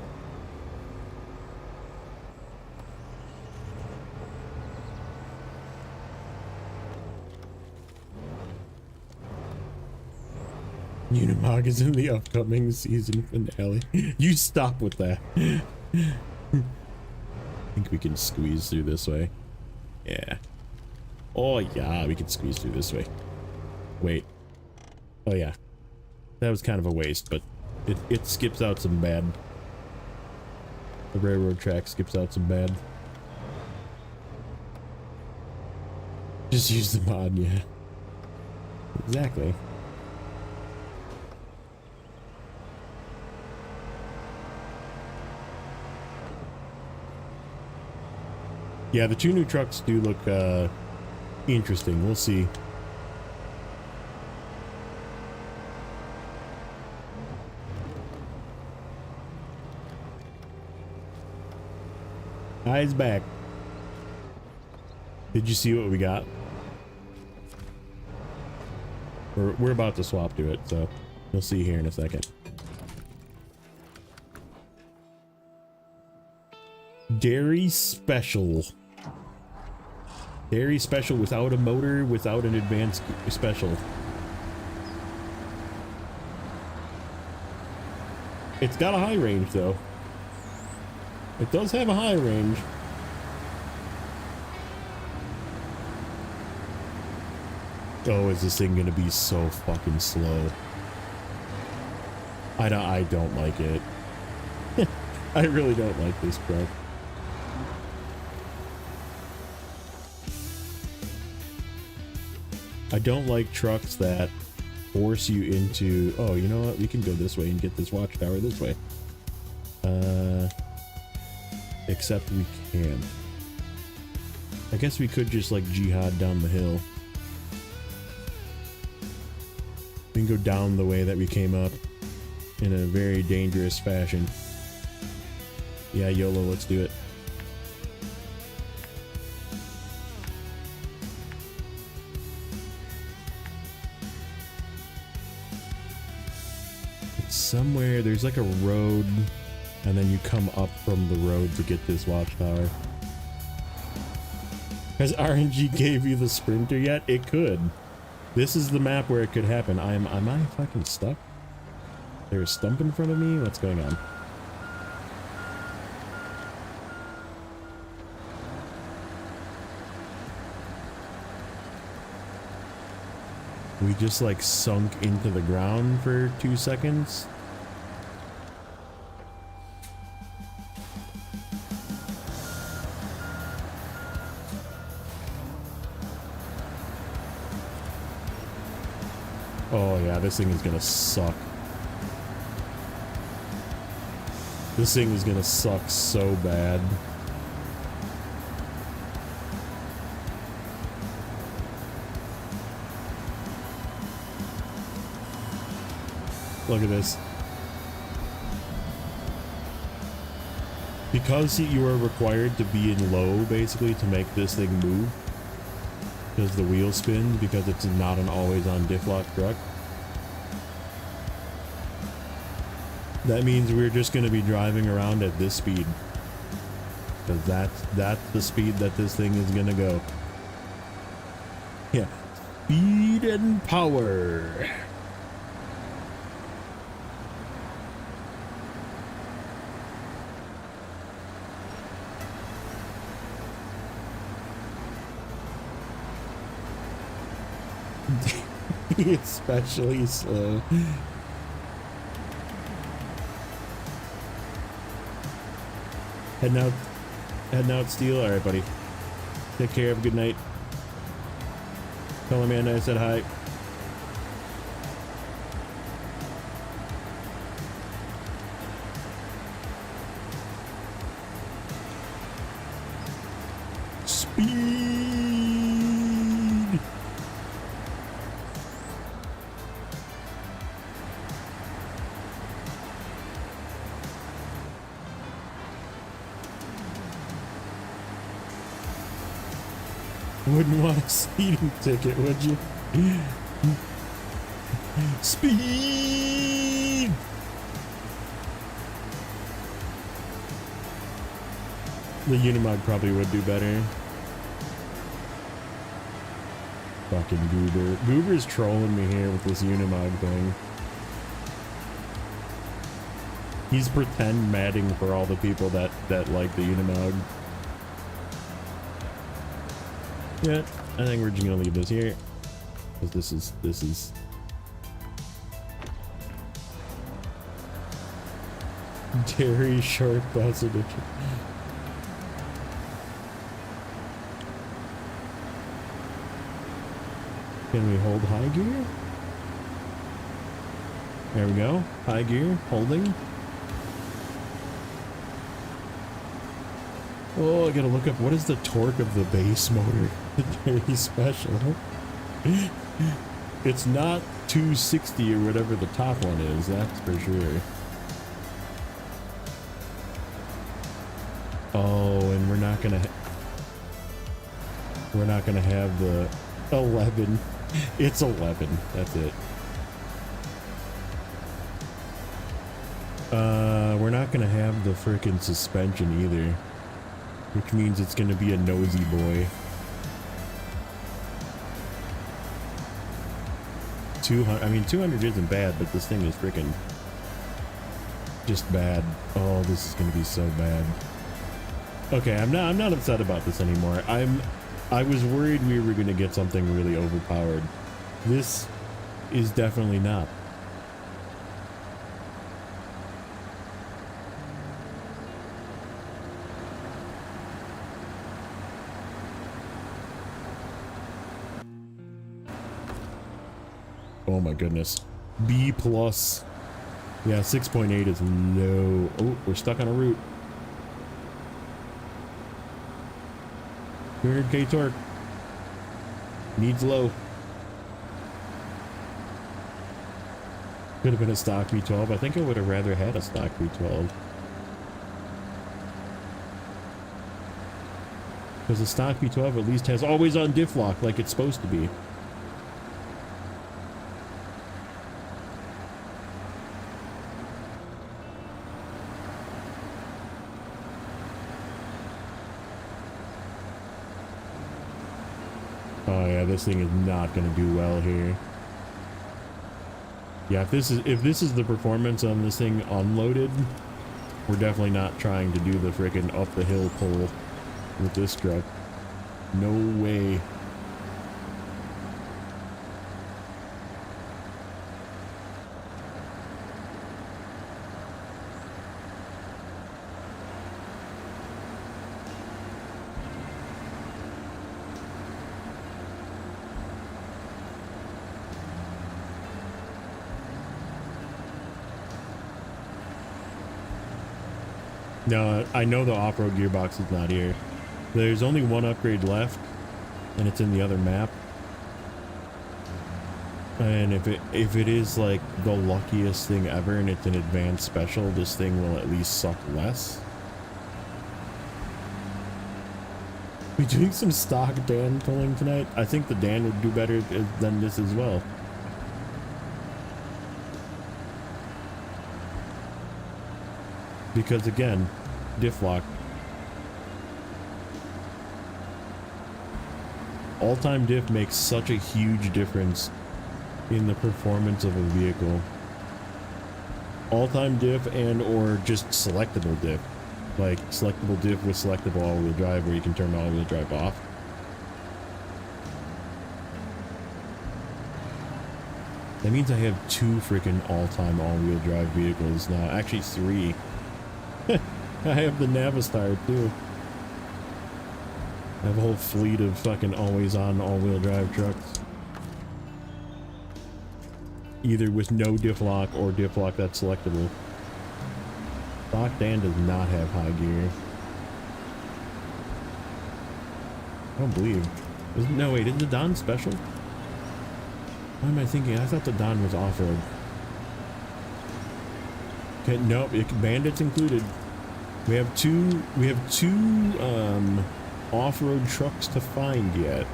Unimog is in the upcoming season finale. You stop with that. I think we can squeeze through this way. Yeah. Oh yeah, we can squeeze through this way. Wait. Oh yeah. That was kind of a waste, but it skips out some bad. The railroad track skips out some bad. Just use the mod, yeah. Exactly. Yeah, the two new trucks do look interesting. We'll see. Eyes back. Did you see what we got? We're about to swap to it, so you'll see here in a second. Dairy Special. Dairy Special without a motor, without an advanced special. It's got a high range though. It does have a high range. Oh, is this thing gonna be so fucking slow? I don't like it. I really don't like this truck. I don't like trucks that force you into, oh, you know what? We can go this way and get this watchtower this way. Except we can't. I guess we could just like jihad down the hill. We can go down the way that we came up in a very dangerous fashion. Yeah, YOLO, let's do it. It's somewhere, there's like a road, and then you come up from the road to get this watchtower. Has RNG gave you the sprinter yet? It could. This is the map where it could happen. Am I fucking stuck? There's a stump in front of me? What's going on? We just like sunk into the ground for 2 seconds. Oh yeah, this thing is gonna suck. This thing is gonna suck so bad. Look at this. Because you are required to be in low, basically, to make this thing move. Because the wheel spins, because it's not an always-on diff-lock truck. That means we're just going to be driving around at this speed. Because that's the speed that this thing is going to go. Yeah. Speed and power. Especially slow. Heading out, Steel. All right, buddy. Take care. Have a good night. Tell Amanda I said hi. Speed. Wouldn't want a speeding ticket, would you? Speed! The Unimog probably would do better. Fucking Goober. Goober's trolling me here with this Unimog thing. He's pretend madding for all the people that like the Unimog. Yeah, I think we're just gonna leave this here, because this is Terry Short Bus Edition. Can we hold high gear? There we go. High gear, holding. Oh, I gotta look up what is the torque of the base motor. Very special. It's not 260 or whatever the top one is, that's for sure. Oh, and we're not gonna have the 11. It's 11. That's it. We're not gonna have the frickin' suspension either. Which means it's gonna be a nosy boy. 200, I mean 200 isn't bad, but this thing is freaking just bad. Oh, this is gonna be so bad. Okay, I'm not upset about this anymore. I was worried we were gonna get something really overpowered. This is definitely not. Oh my goodness. B plus. Yeah, 6.8 is low. Oh, we're stuck on a route. 200k torque. Needs low. Could have been a stock V12. I think I would have rather had a stock V12. Because the stock V12 at least has always on diff lock like it's supposed to be. Oh yeah, this thing is not going to do well here. Yeah, if this is the performance on this thing unloaded, we're definitely not trying to do the frickin' up the hill pull with this truck. No way. No, I know the off-road gearbox is not here. There's only one upgrade left, and it's in the other map. And if it is like the luckiest thing ever and it's an advanced special, this thing will at least suck less. We doing some stock Dan pulling tonight? I think the Dan would do better than this as well. Because again, diff lock. All-time diff makes such a huge difference in the performance of a vehicle. All-time diff and or just selectable diff. Like selectable diff with selectable all-wheel drive where you can turn all-wheel drive off. That means I have 2 freaking all-time all-wheel drive vehicles now. Actually 3. I have the Navistar too. I have a whole fleet of fucking always-on all-wheel drive trucks. Either with no diff lock or diff lock that's selectable. Stock Dan does not have high gear. I don't believe. No, wait, isn't the Don special? What am I thinking? I thought the Don was off-road. Okay, nope, Bandit's included. We have two off-road trucks to find yet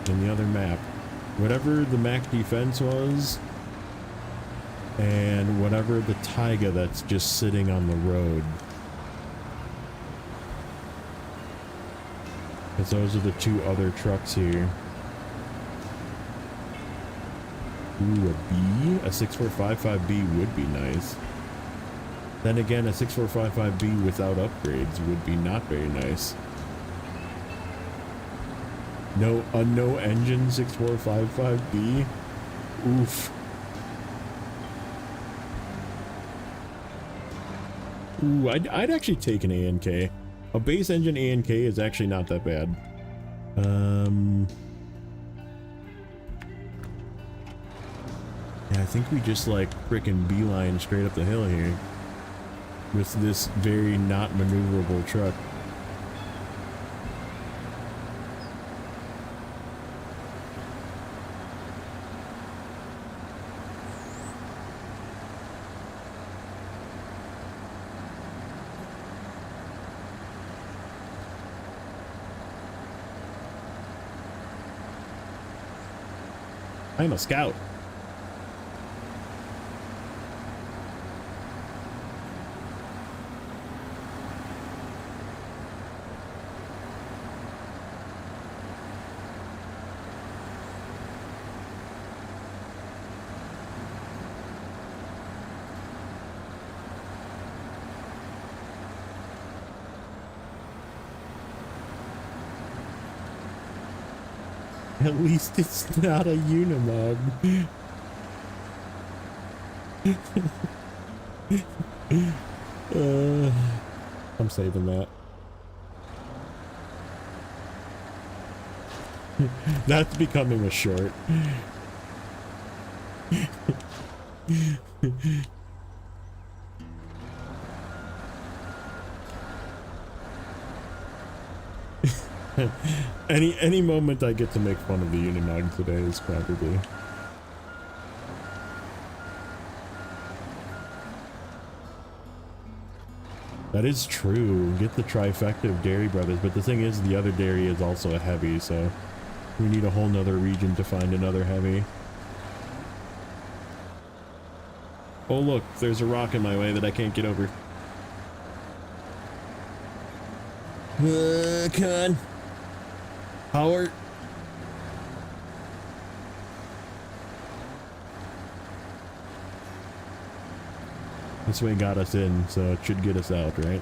in the other map. Whatever the Mac Defense was, and whatever the Taiga that's just sitting on the road. Because those are the 2 other trucks here. Ooh, a B? A 6455B would be nice. Then again, a 6455B without upgrades would be not very nice. No, a no engine 6455B? Oof. Ooh, I'd actually take an ANK. A base engine ANK is actually not that bad. Yeah, I think we just like frickin' beeline straight up the hill here. With this very not maneuverable truck. I'm a scout. At least it's not a Unimog. I'm saving that. That's becoming a short. Any moment I get to make fun of the Unimog today is probably. That is true. Get the trifecta of Dairy Brothers, but the thing is the other dairy is also a heavy, so we need a whole nother region to find another heavy. Oh look, there's a rock in my way that I can't get over. Come on. Power. This way got us in, so it should get us out, right?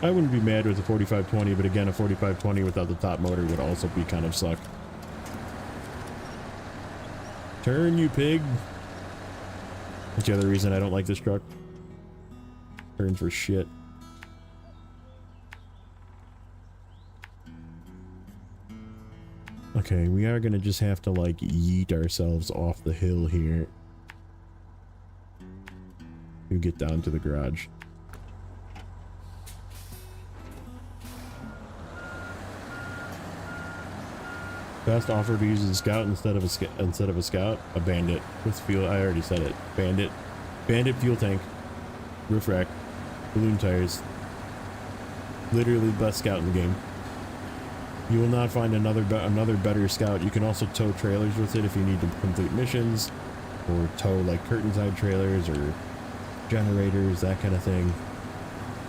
I wouldn't be mad with a 4520, but again, a 4520 without the top motor would also be kind of suck. Turn, you pig. That's the other reason I don't like this truck. Turns for shit. Okay, we are gonna just have to like yeet ourselves off the hill here. We get down to the garage. Best offer to use a scout instead of a scout. A bandit with fuel. I already said it. Bandit, fuel tank, roof rack, balloon tires. Literally the best scout in the game. You will not find another better scout. You can also tow trailers with it if you need to complete missions, or tow like curtain side trailers or generators, that kind of thing.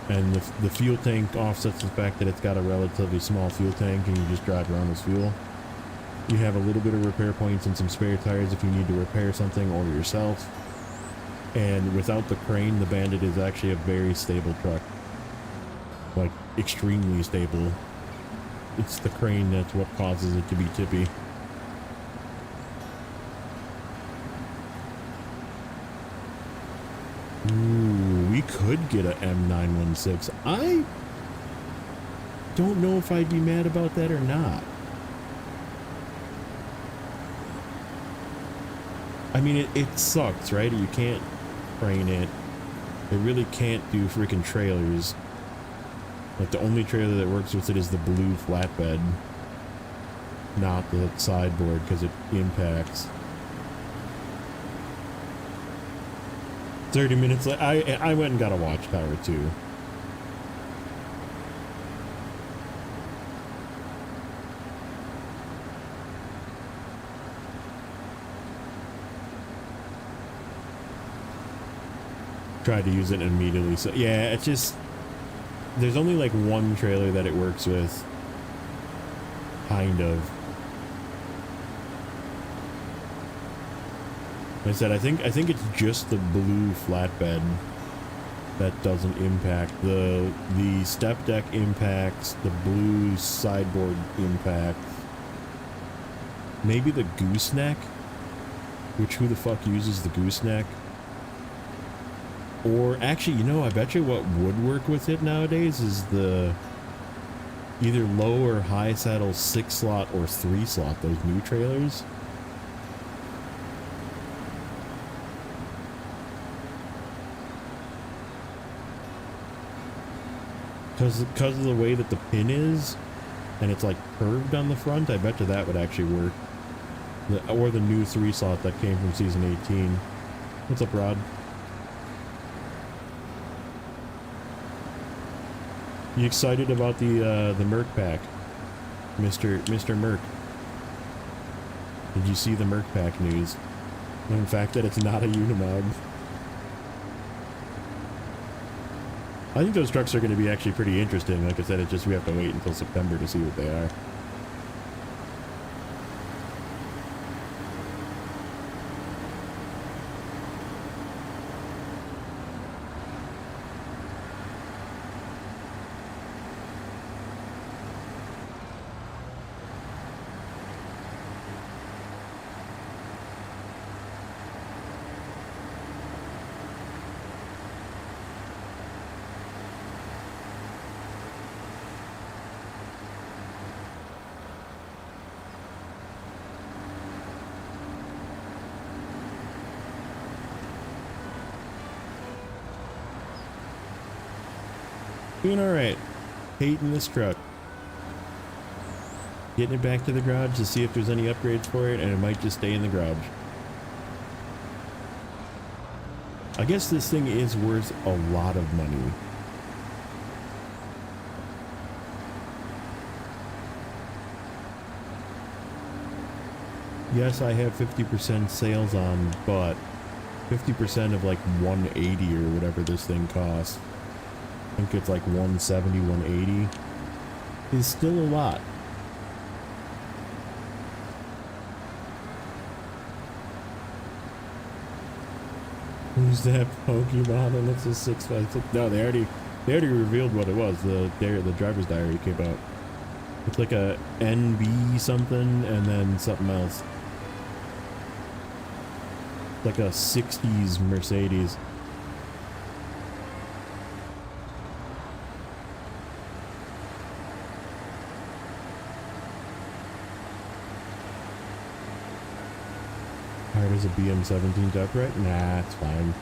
And the fuel tank offsets the fact that it's got a relatively small fuel tank and you just drive around with fuel. You have a little bit of repair points and some spare tires if you need to repair something or yourself. And without the crane, the Bandit is actually a very stable truck. Like, extremely stable. It's the crane that's what causes it to be tippy. Ooh, we could get a M916. I don't know if I'd be mad about that or not. I mean, it sucks, right? You can't crane it. It really can't do freaking trailers. Like, the only trailer that works with it is the blue flatbed, not the sideboard, because it impacts. 30 minutes later, I went and got a watchtower too. Tried to use it immediately, so yeah, it's just, there's only like one trailer that it works with, kind of. Like I said, I think it's just the blue flatbed that doesn't impact. The step deck impacts, the blue sideboard impacts, maybe the gooseneck, which who the fuck uses the gooseneck? Or actually, you know, I bet you what would work with it nowadays is the either low or high saddle 6-slot or 3-slot, those new trailers. Because of the way that the pin is, and it's like curved on the front, I bet you that would actually work. Or the new 3-slot that came from season 18. What's up, Rod? You excited about the Merc pack, Mr. Merc? Did you see the Merc pack news? And the fact that it's not a Unimog. I think those trucks are going to be actually pretty interesting. Like I said, it's just we have to wait until September to see what they are. Doing alright. Hating this truck. Getting it back to the garage to see if there's any upgrades for it, and it might just stay in the garage. I guess this thing is worth a lot of money. Yes, I have 50% sales on, but 50% of like 180 or whatever this thing costs. I think it's like 170, 180 is still a lot. Who's that Pokemon? And it's a 656. No, they already revealed what it was. The driver's diary came out. It's like a NB something and then something else. Like a 60s Mercedes. Why does a BM17 upright? Nah, it's fine.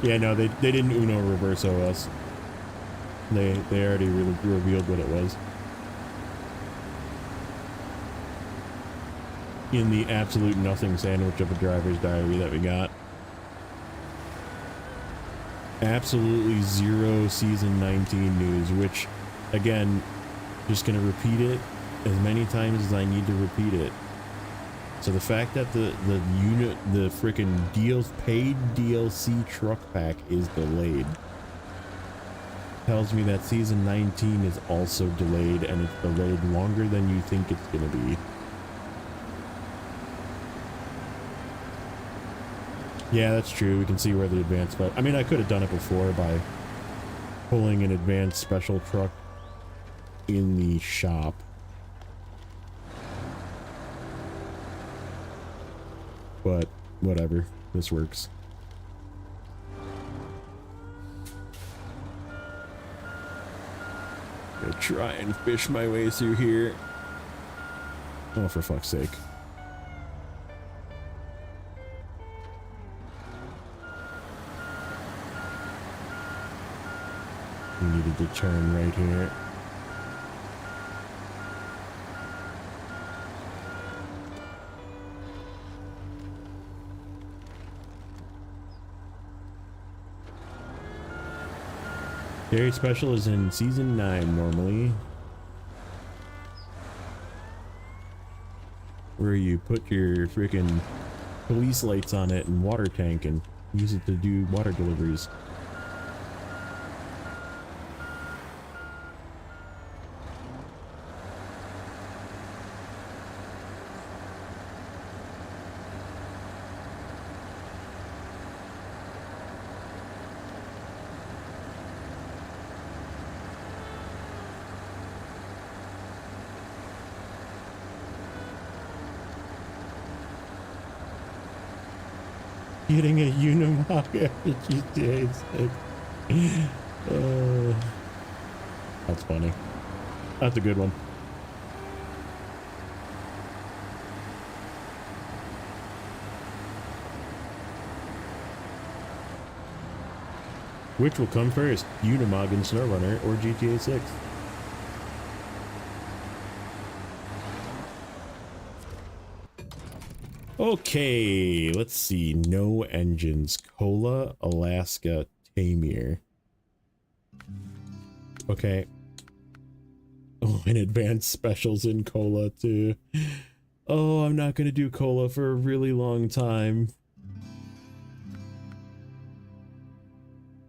Yeah, no, they didn't Uno reverse OS. They already revealed what it was. In the absolute nothing sandwich of a driver's diary that we got. Absolutely zero season 19 news, which, again, just gonna repeat it as many times as I need to repeat it. So the fact that the frickin' paid DLC truck pack is delayed tells me that season 19 is also delayed, and it's delayed longer than you think it's gonna be. Yeah, that's true. We can see where the advanced, but I mean, I could have done it before by pulling an advanced special truck in the shop. But whatever, this works. Gonna try and fish my way through here. Oh, for fuck's sake. We needed to turn right here. Dairy Special is in season 9 normally, where you put your freaking police lights on it and water tank and use it to do water deliveries. Getting a Unimog after GTA 6. That's funny. That's a good one. Which will come first, Unimog and Snowrunner or GTA 6? Okay, let's see. No engines. Cola, Alaska, Tamir. Okay. Oh, and advanced specials in Cola too. Oh, I'm not gonna do Cola for a really long time.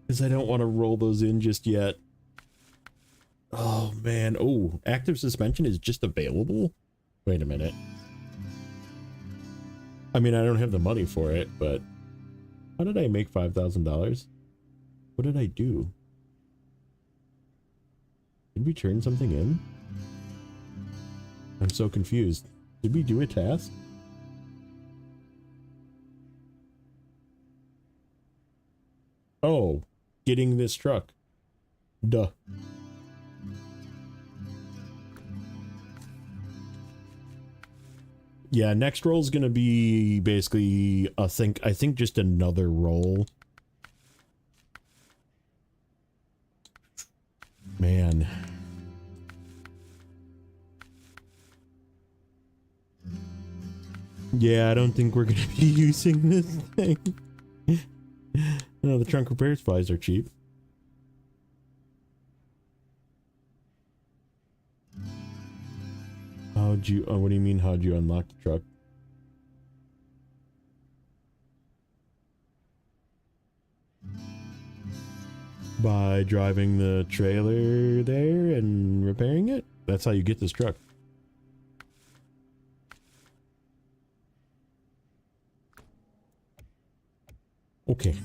Because I don't want to roll those in just yet. Oh, man. Oh, active suspension is just available? Wait a minute. I mean, I don't have the money for it, but how did I make $5,000? What did I do? Did we turn something in? I'm so confused. Did we do a task? Oh, getting this truck. Duh. Yeah, next roll is gonna be basically I think just another roll. Man. Yeah, I don't think we're gonna be using this thing. No, the trunk repair supplies are cheap. How'd you, what do you mean, how'd you unlock the truck? By driving the trailer there and repairing it? That's how you get this truck. Okay.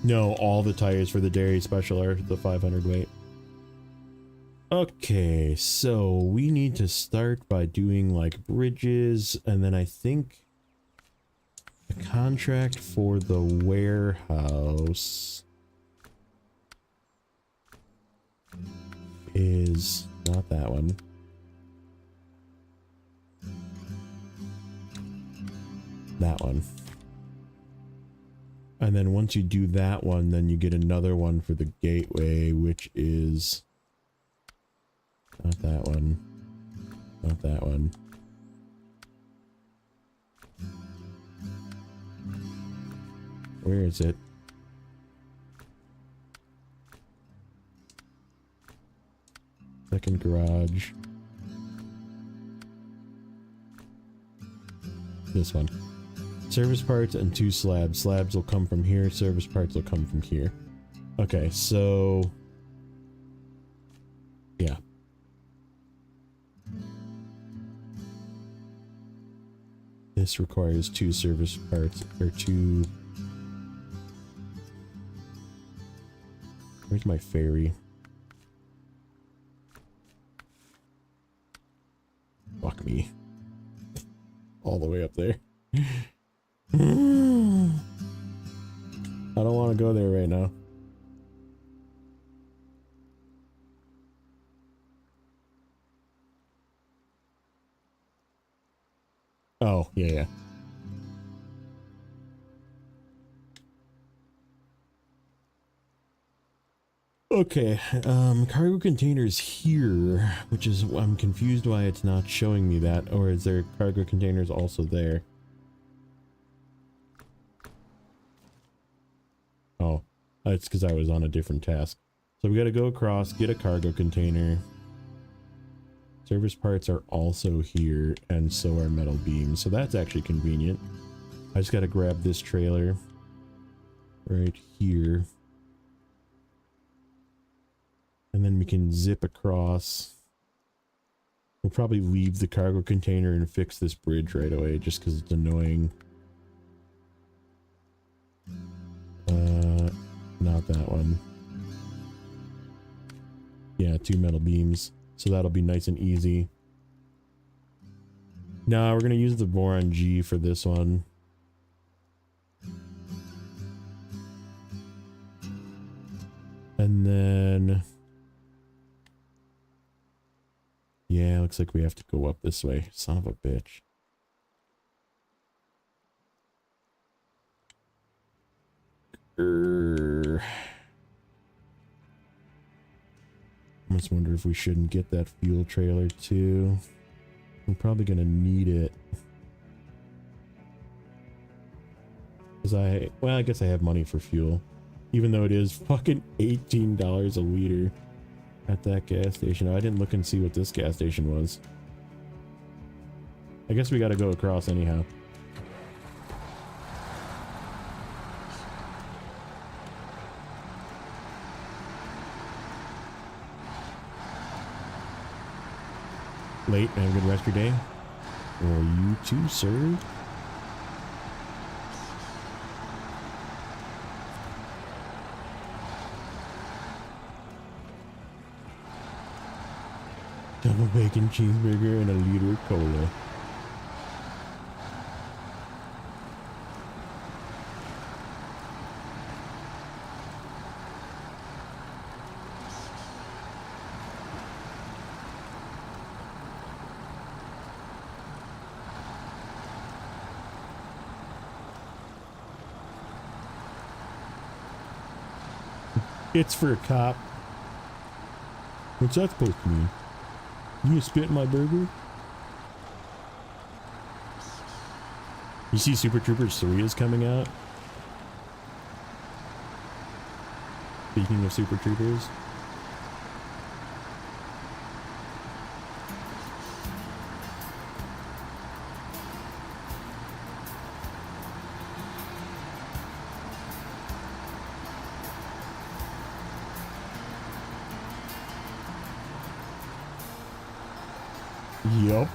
No, all the tires for the Dairy Special are the 500 weight. Okay, so we need to start by doing like bridges, and then I think the contract for the warehouse is not that one. That one. And then once you do that one, then you get another one for the gateway, which is not that one. Not that one. Where is it? Second garage. This one. Service parts and 2 slabs. Slabs will come from here. Service parts will come from here. Okay, so... yeah. This requires 2 service parts, or 2... Where's my ferry? Fuck me. All the way up there. I don't want to go there right now. Oh, yeah. Okay, cargo containers here, which is, I'm confused why it's not showing me that, or is there cargo containers also there? Oh, it's because I was on a different task. So we gotta go across, get a cargo container. Service parts are also here, and so are metal beams, so that's actually convenient. I just gotta grab this trailer right here. And then we can zip across. We'll probably leave the cargo container and fix this bridge right away just because it's annoying. Not that one. Yeah, 2 metal beams. So that'll be nice and easy. Nah, we're going to use the boron G for this one. And then... yeah, looks like we have to go up this way. Son of a bitch. I just wonder if we shouldn't get that fuel trailer too. I'm probably gonna need it. Cause well, I guess I have money for fuel. Even though it is fucking $18 a liter at that gas station. I didn't look and see what this gas station was. I guess we gotta go across anyhow. Late and have a good rest of your day. Or you too, sir. Double bacon cheeseburger and a liter of cola. It's for a cop. What's that supposed to mean? You gonna spit in my burger? You see Super Troopers 3 is coming out? Speaking of Super Troopers. Yup.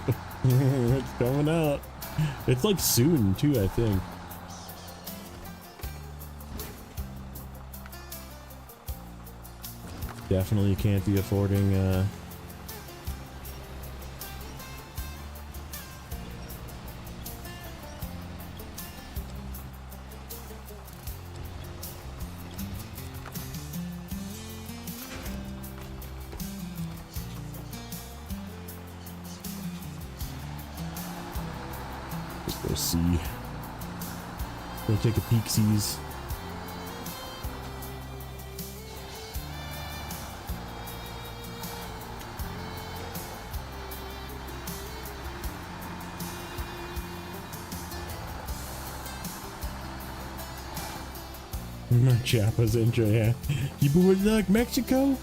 It's coming out. It's like soon too, I think. Definitely can't be affording We'll see. We'll take a peek-sees. Chiapas intro, yeah. You boys like Mexico?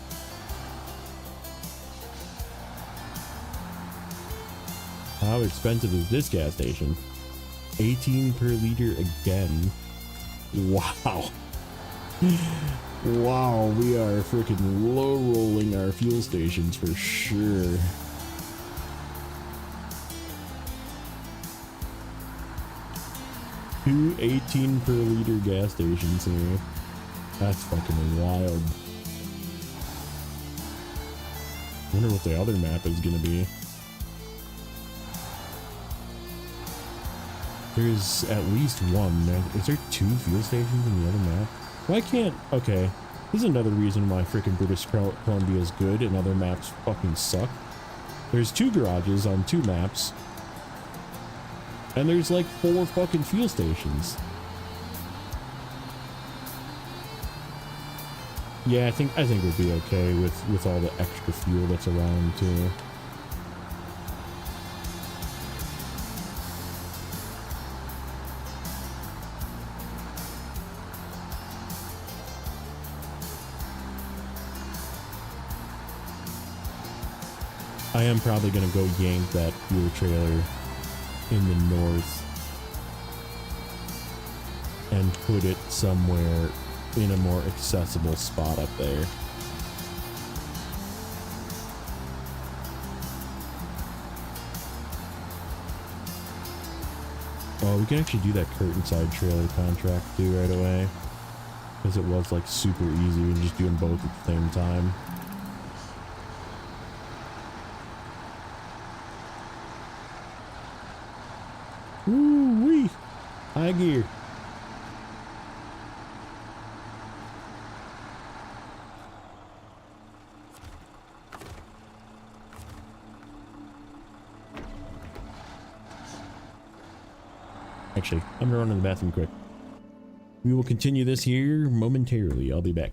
How expensive is this gas station? 18 per liter again. Wow. Wow, we are freaking low rolling our fuel stations for sure. Two 18 per liter gas stations here. That's fucking wild. Wonder what the other map is gonna be. There's at least one. Is there 2 fuel stations in the other map? Why can't... Okay. This is another reason why freaking British Columbia is good and other maps fucking suck. There's 2 garages on 2 maps. And there's like 4 fucking fuel stations. Yeah, I think we'll be okay with all the extra fuel that's around too. I am probably gonna go yank that fuel trailer in the north and put it somewhere in a more accessible spot up there. Oh, we can actually do that curtain side trailer contract too right away, because it was like super easy. We can just do them both at the same time. Woo-wee! High gear. Actually, I'm gonna run to the bathroom quick. We will continue this here momentarily. I'll be back.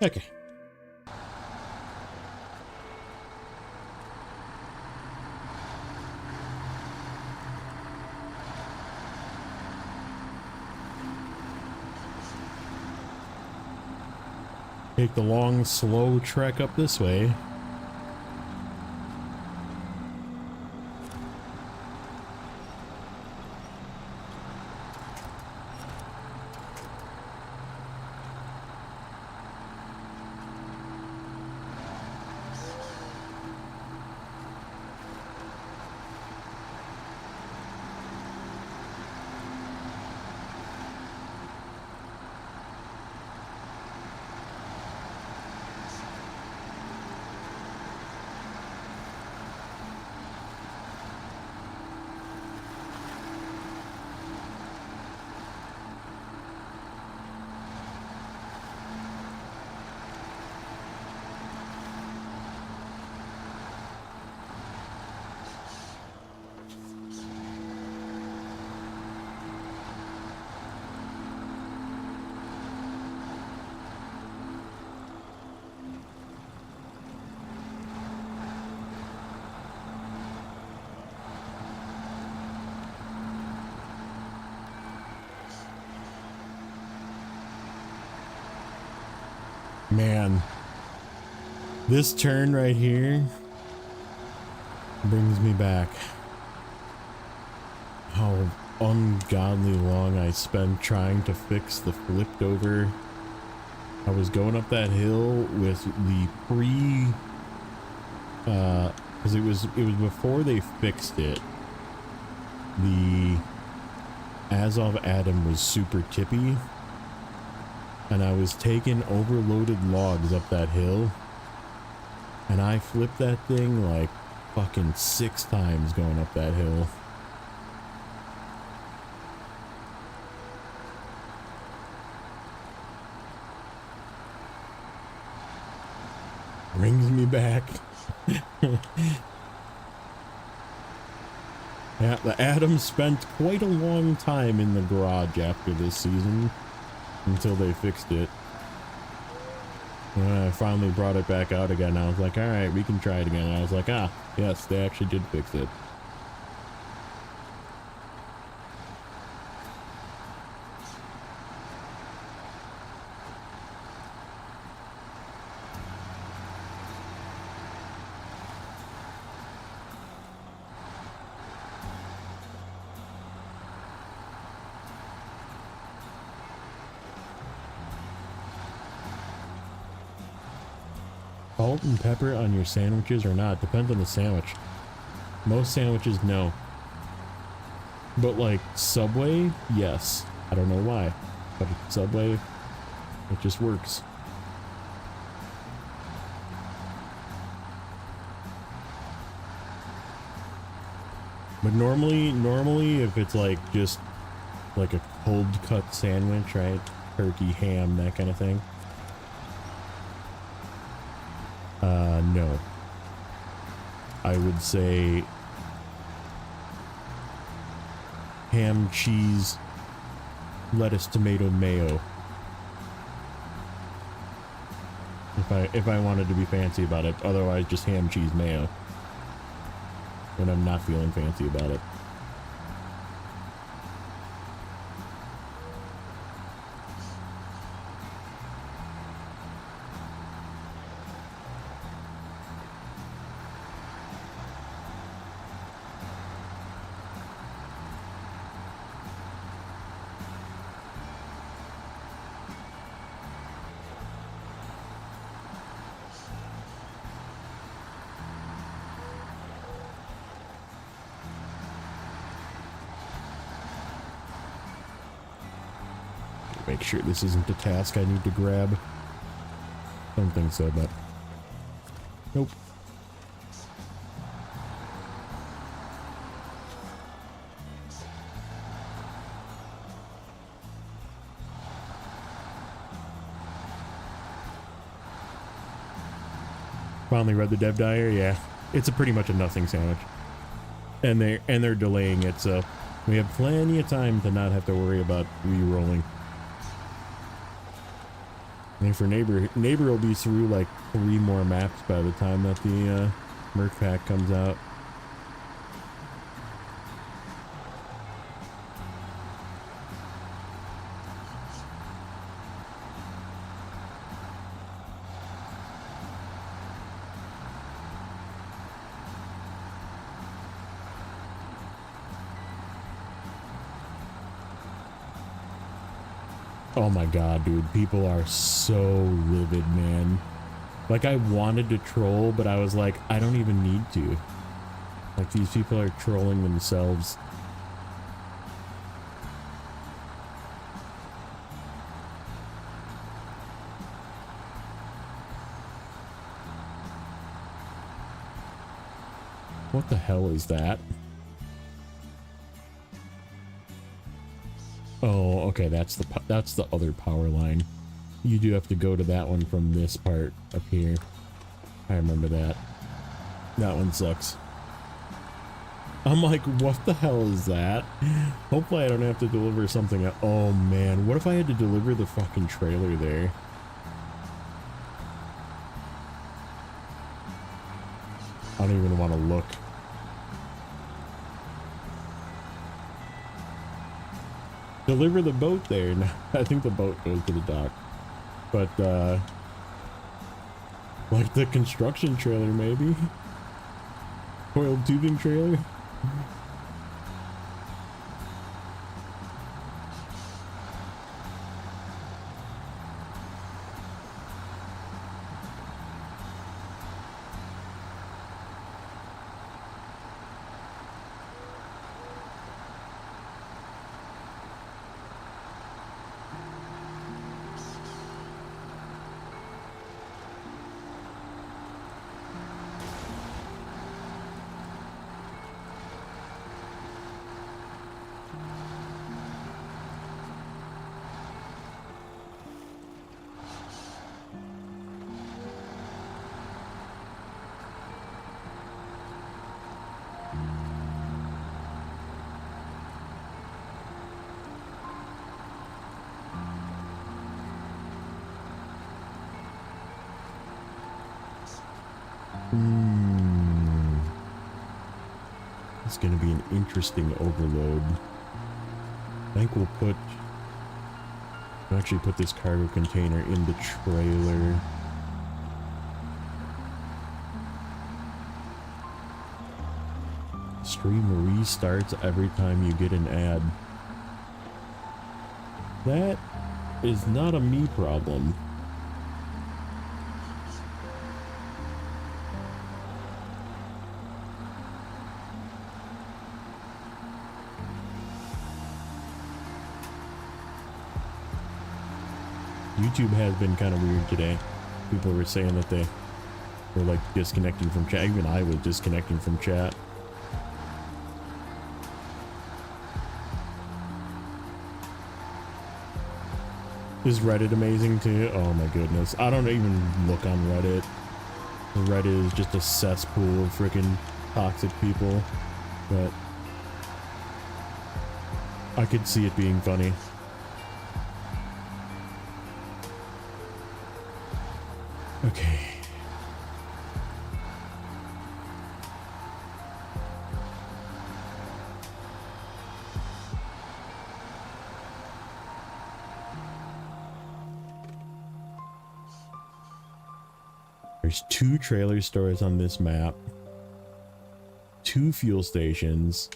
Okay. Take the long, slow trek up this way. Man, this turn right here brings me back. How ungodly long I spent trying to fix the flipped over. I was going up that hill with the because it was before they fixed it. The as of Adam was super tippy, and I was taking overloaded logs up that hill, and I flipped that thing like fucking 6 times going up that hill. Brings me back. Yeah, the Adams spent quite a long time in the garage after this season until they fixed it. When I finally brought it back out again, I was like, all right, we can try it again. And I was like, ah, yes, they actually did fix it. Salt and pepper on your sandwiches or not? Depends on the sandwich. Most sandwiches, no. But like Subway, yes. I don't know why, but Subway, it just works. But normally if it's like just like a cold cut sandwich, right? Turkey, ham, that kind of thing. No. I would say ham, cheese, lettuce, tomato, mayo. If I wanted to be fancy about it, otherwise just ham, cheese, mayo. When I'm not feeling fancy about it. Make sure this isn't the task I need to grab. Don't think so, but nope. Finally read the dev diary. Yeah, it's pretty much a nothing sandwich, and they're delaying it, so we have plenty of time to not have to worry about re-rolling. And for neighbor will be through like 3 more maps by the time that the Merc pack comes out. Oh my god, dude, people are so livid, man. Like, I wanted to troll, but I was like, I don't even need to. Like, these people are trolling themselves. What the hell is that? Oh, okay, that's the other power line. You do have to go to that one from this part up here. I remember that. That one sucks. I'm like, what the hell is that? Hopefully I don't have to deliver something. Oh man, what if I had to deliver the fucking trailer there? I don't even want to look. Deliver the boat there. I think the boat goes to the dock. But Like the construction trailer, maybe? Coiled tubing trailer? It's going to be an interesting overload. I think we'll actually put this cargo container in the trailer. Stream restarts every time you get an ad. That is not a me problem. YouTube has been kind of weird today. People were saying that they were like disconnecting from chat. Even I was disconnecting from chat. Is Reddit amazing too? Oh my goodness. I don't even look on Reddit. Reddit is just a cesspool of freaking toxic people. But I could see it being funny. Okay. There's 2 trailer stores on this map, 2 fuel stations,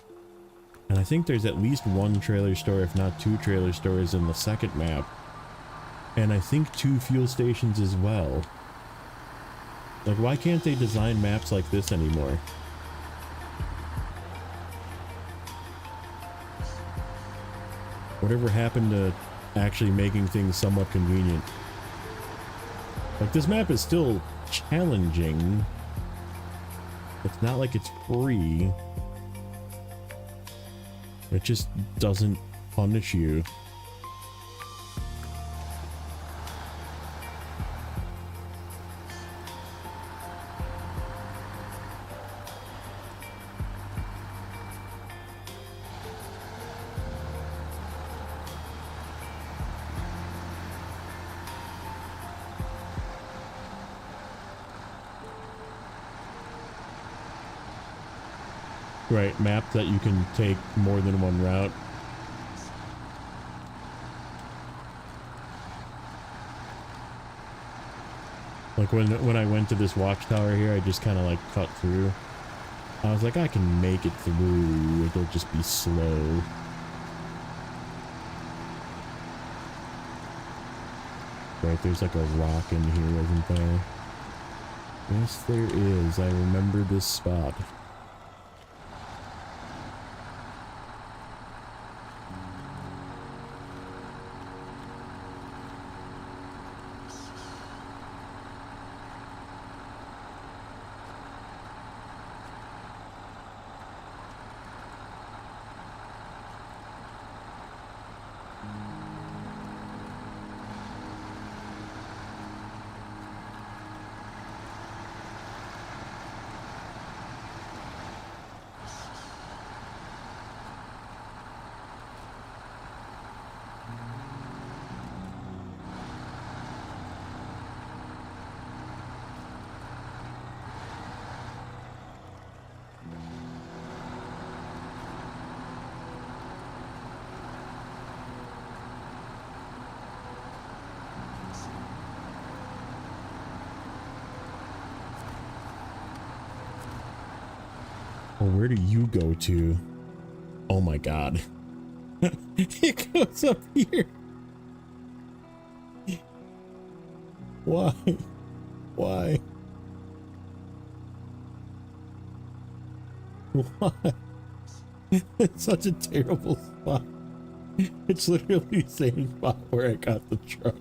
and I think there's at least 1 trailer store, if not 2 trailer stores in the second map, and I think 2 fuel stations as well. Like, why can't they design maps like this anymore? Whatever happened to actually making things somewhat convenient? Like, this map is still challenging. It's not like it's free. It just doesn't punish you. Right, map that you can take more than one route. Like when I went to this watchtower here, I just kind of like cut through. I was like, I can make it through. It'll just be slow. Right, there's like a rock in here, isn't there? Yes, there is. I remember this spot. Oh, where do you go to? Oh my god. It goes up here. Why? Why? Why? It's such a terrible spot. It's literally the same spot where I got the truck.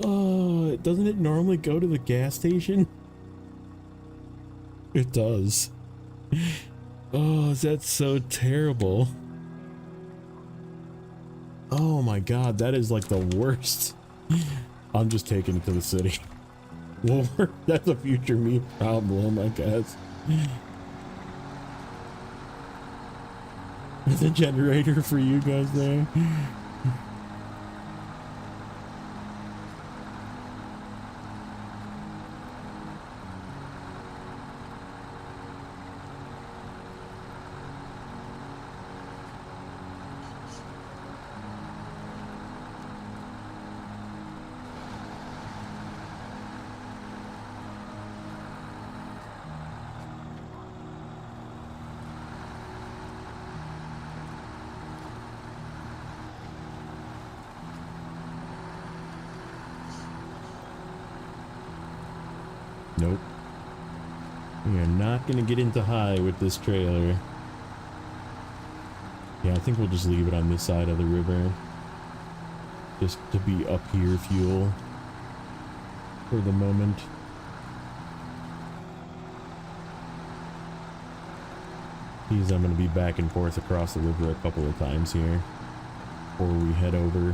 Oh, doesn't it normally go to the gas station? It does. Oh, that's so terrible. Oh my god, that is like the worst. I'm just taking it to the city. Well, that's a future me problem, I guess. There's a generator for you guys there. Nope. We are not gonna get into high with this trailer. Yeah, I think we'll just leave it on this side of the river. Just to be up here fuel for the moment. Because I'm gonna be back and forth across the river a couple of times here before we head over.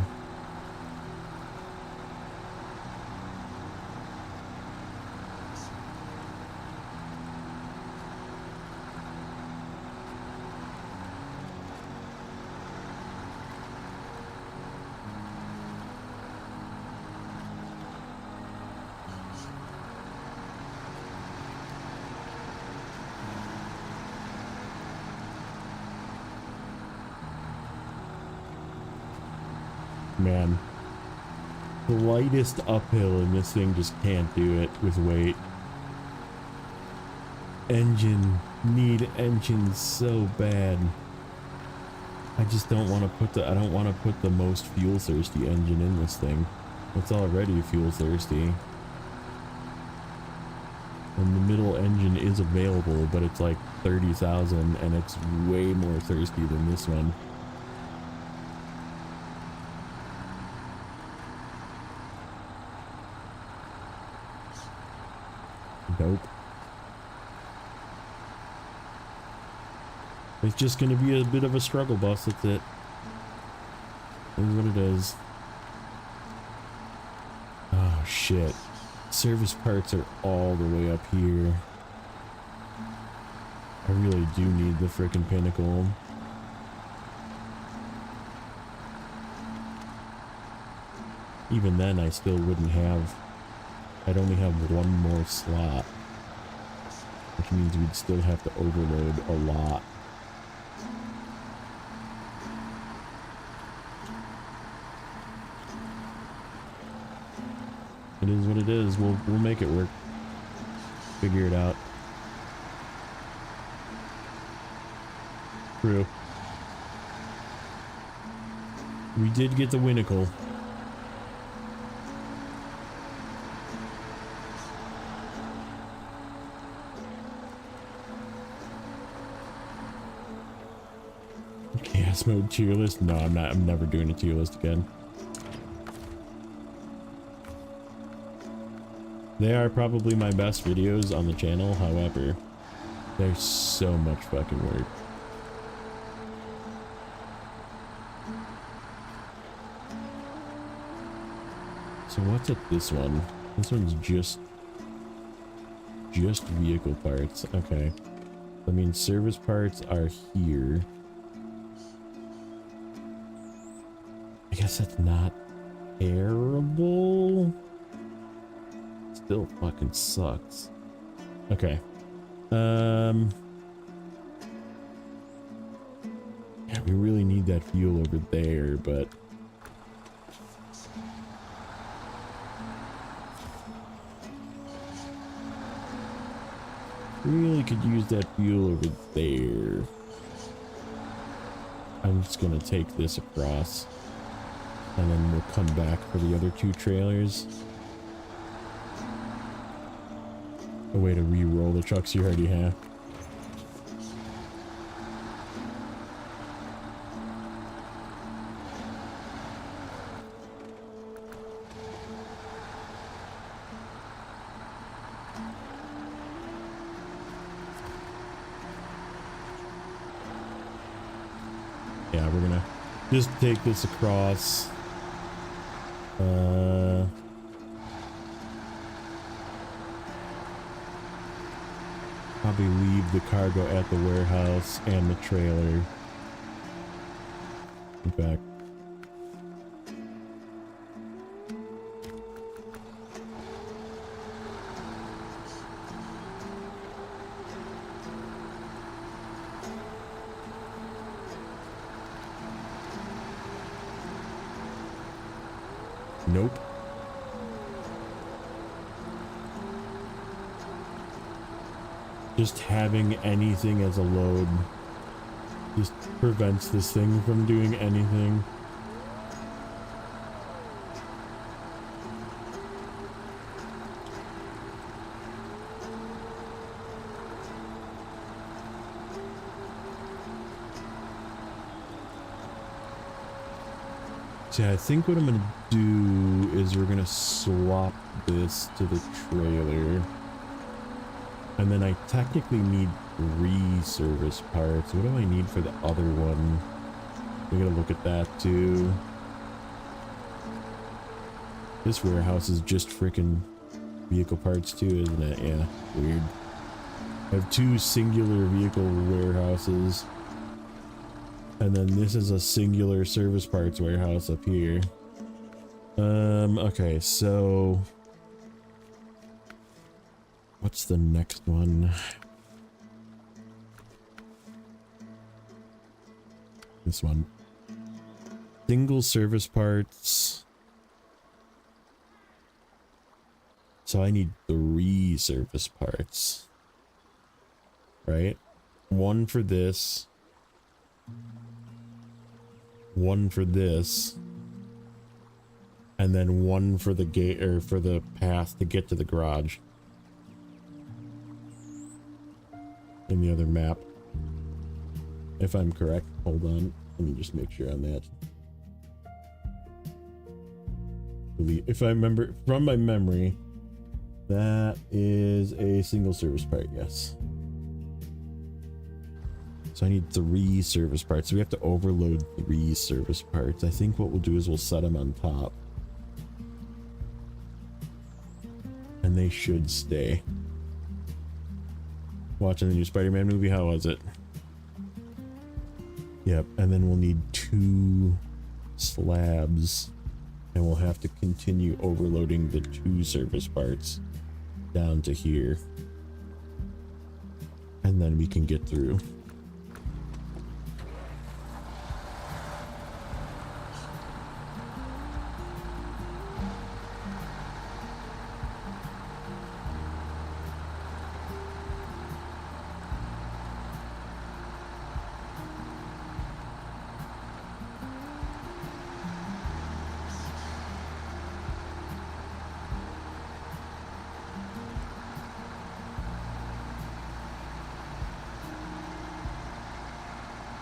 Man, the lightest uphill in this thing just can't do it with weight. Need engine so bad. I just don't want to put I don't want to put the most fuel thirsty engine in this thing. It's already fuel thirsty. And the middle engine is available, but it's like 30,000 and it's way more thirsty than this one. Nope. It's just going to be a bit of a struggle bus, that's it. That's what it is. Oh shit. Service parts are all the way up here. I really do need the frickin' pinnacle. Even then I still wouldn't have... I'd only have one more slot, which means we'd still have to overload a lot. It is what it is. We'll make it work. Figure it out. True. We did get the Winnacle. Chaos mode tier list? No, I'm not. I'm never doing a tier list again. They are probably my best videos on the channel, however, they're so much fucking work. So what's at this one? This one's just vehicle parts. Okay. I mean, service parts are here. I guess that's not terrible. Still fucking sucks. Okay. Yeah, we really need that fuel over there, but Really could use that fuel over there. I'm just gonna take this across, and then we'll come back for the other two trailers. A way to re-roll the trucks you already have. Yeah, we're gonna just take this across. Probably leave the cargo at the warehouse and the trailer. In fact, nope. Just having anything as a load just prevents this thing from doing anything. So yeah, I think what I'm gonna do is we're gonna swap this to the trailer. And then I technically need 3 service parts. What do I need for the other one? We gotta look at that too. This warehouse is just freaking vehicle parts too, isn't it? Yeah, weird. I have 2 singular vehicle warehouses. And then this is a singular service parts warehouse up here. Okay, so what's the next one? This one. Single service parts. So I need 3 service parts. Right? 1 for this. 1 for this. And then 1 for the gate, or for the path to get to the garage. In the other map, if I'm correct. Hold on, let me just make sure on that. If I remember from my memory, that is a single service part. Yes. So I need 3 service parts. So we have to overload 3 service parts. I think what we'll do is we'll set them on top, and they should stay. Watching the new Spider-Man movie, how was it? Yep, and then we'll need 2 slabs, and we'll have to continue overloading the 2 service parts down to here, and then we can get through.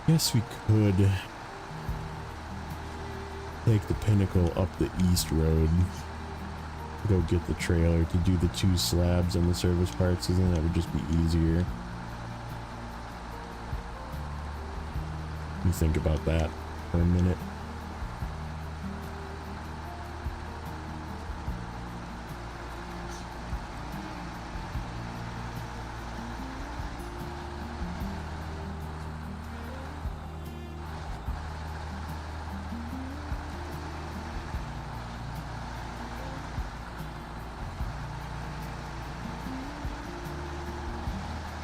Guess we could take the Pinnacle up the east road, go get the trailer to do the 2 slabs and the service parts, and then that would just be easier. You think about that for a minute.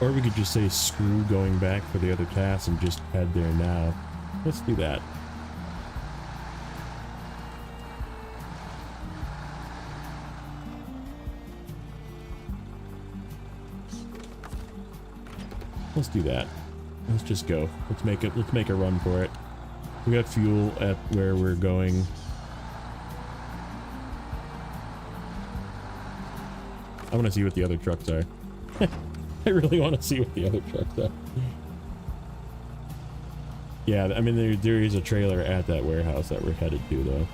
Or we could just say screw going back for the other tasks and just head there now. Let's do that. let's do that. Let's just go. Let's make a run for it. We got fuel at where we're going. I want to see what the other trucks are. I really want to see what the other trucks are. Yeah, I mean, there is a trailer at that warehouse that we're headed to, though.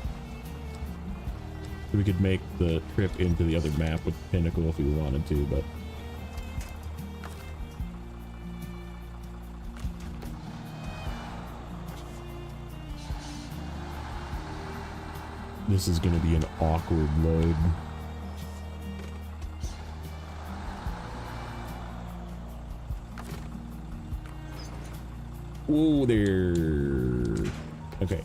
We could make the trip into the other map with Pinnacle if we wanted to, but... This is going to be an awkward load. Whoa there. Okay.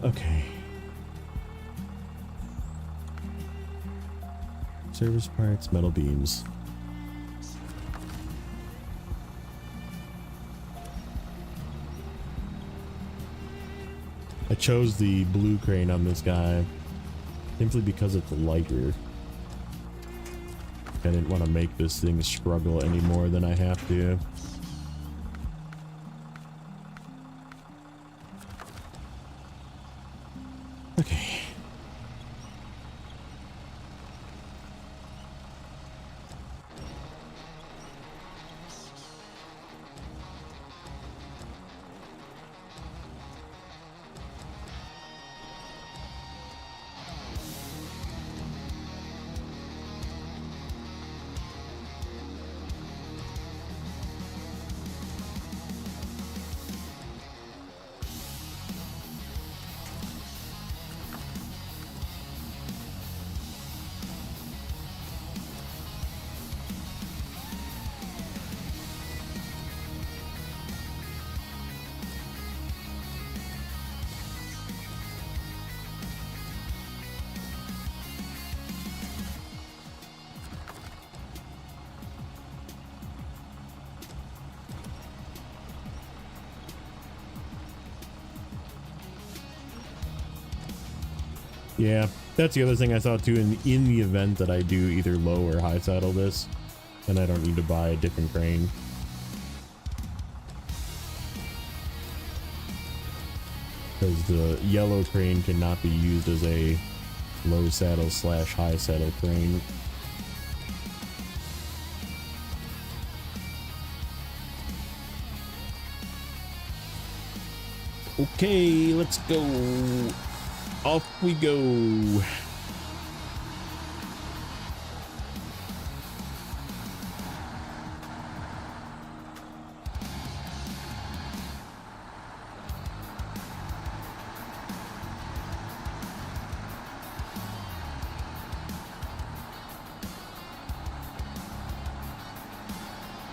Okay. Service parts, metal beams. I chose the blue crane on this guy simply because it's lighter. I didn't want to make this thing struggle any more than I have to. Okay. Yeah, that's the other thing I thought too. In the event that I do either low or high saddle this, then I don't need to buy a different crane. Because the yellow crane cannot be used as a low saddle / high saddle crane. Okay, let's go. Off we go.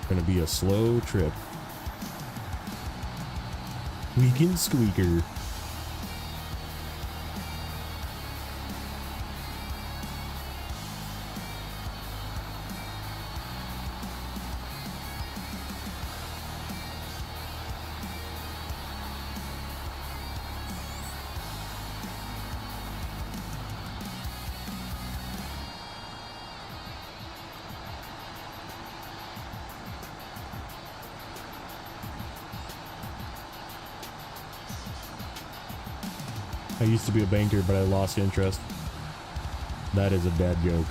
Gonna be a slow trip. Weekend squeaker. I used to be a banker, but I lost interest. That is a bad joke.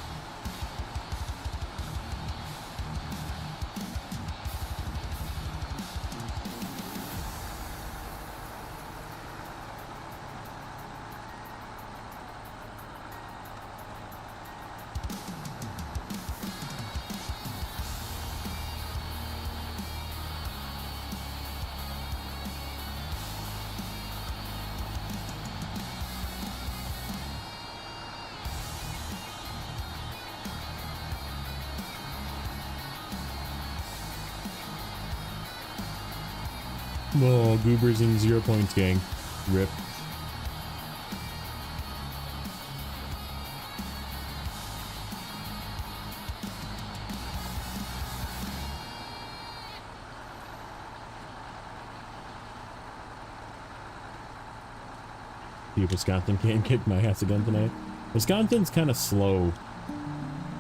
Oh, Goober's in 0 points, gang. Rip. See if Wisconsin can kick my ass again tonight. Wisconsin's kind of slow.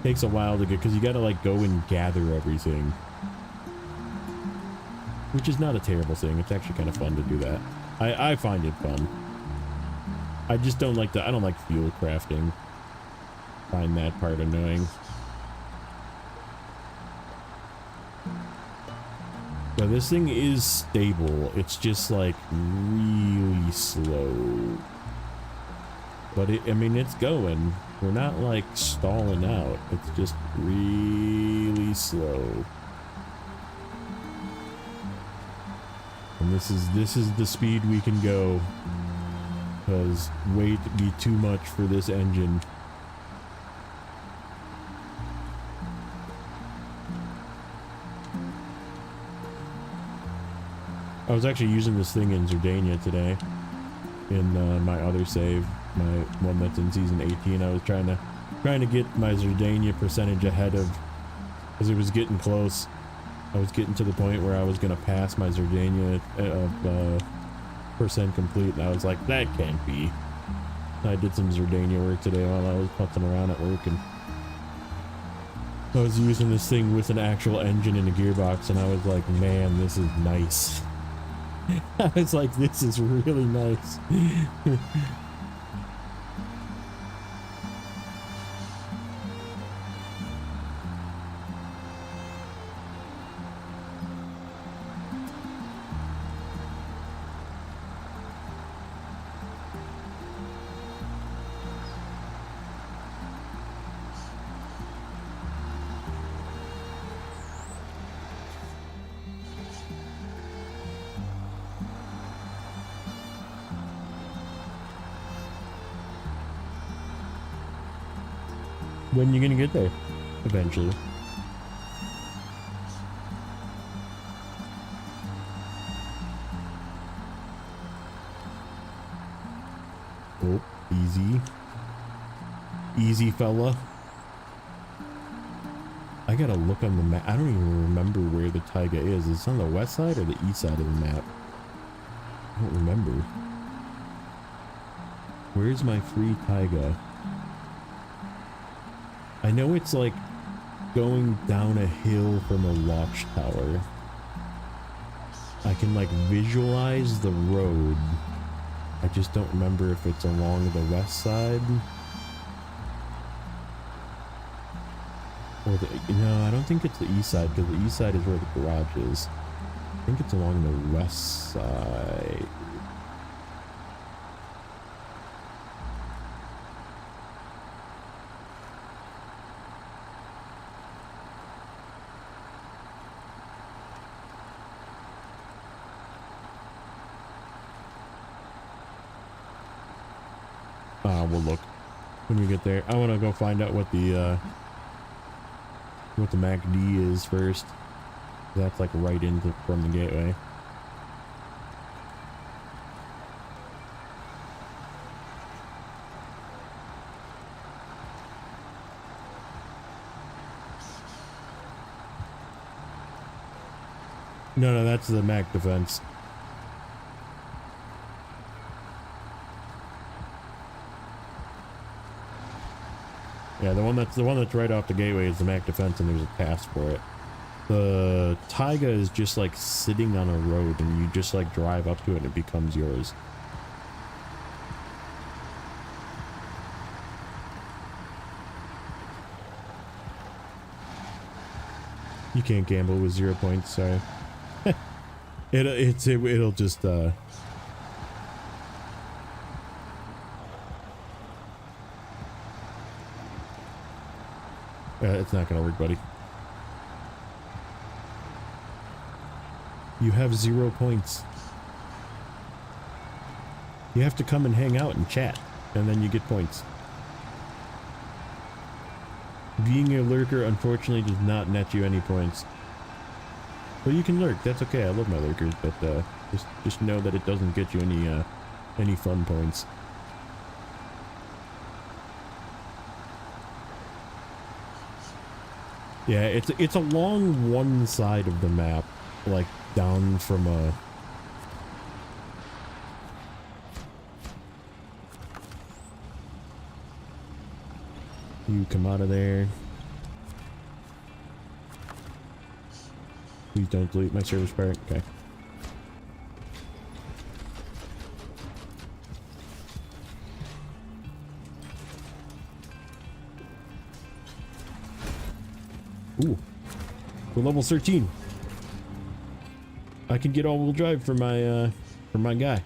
Takes a while to get, because you got to like go and gather everything. Which is not a terrible thing. It's actually kind of fun to do that. I find it fun. I just don't like I don't like fuel crafting. Find that part annoying. But this thing is stable. It's just like really slow. But I mean, it's going. We're not like stalling out. It's just really slow. And this is the speed we can go. Because weight be too much for this engine. I was actually using this thing in Zerdania today. In my other save, my one that's in season 18. I was trying to get my Zerdania percentage ahead of, because it was getting close. I was getting to the point where I was gonna pass my Zerdania percent complete, and I was like, that can't be. I did some Zerdania work today while I was putzing around at work, and I was using this thing with an actual engine and a gearbox, and I was like, man, this is nice. I was like, this is really nice. When you gonna get there? Eventually. Oh, easy. Easy, fella. I gotta look on the map. I don't even remember where the taiga is. Is it on the west side or the east side of the map? I don't remember. Where's my free taiga? I know it's like going down a hill from a watchtower. I can like visualize the road. I just don't remember if it's along the west side. Or no, I don't think it's the east side, because the east side is where the garage is. I think it's along the west side. We'll look when we get there. I want to go find out what the MACD is first. That's like right into from the gateway. No, that's the MAC defense. Yeah, the one that's right off the gateway is the MAC defense, and there's a pass for it. The taiga is just like sitting on a road, and you just like drive up to it and it becomes yours. You can't gamble with 0 points, sorry. It'll just it's not gonna work, buddy. You have 0 points. You have to come and hang out and chat, and then you get points. Being a lurker, unfortunately, does not net you any points. But you can lurk, that's okay. I love my lurkers, but just know that it doesn't get you any fun points. Yeah, it's along one side of the map, like down from a You come out of there. Please don't delete my service part. Okay. Ooh. We're level 13. I can get all-wheel drive for my guy.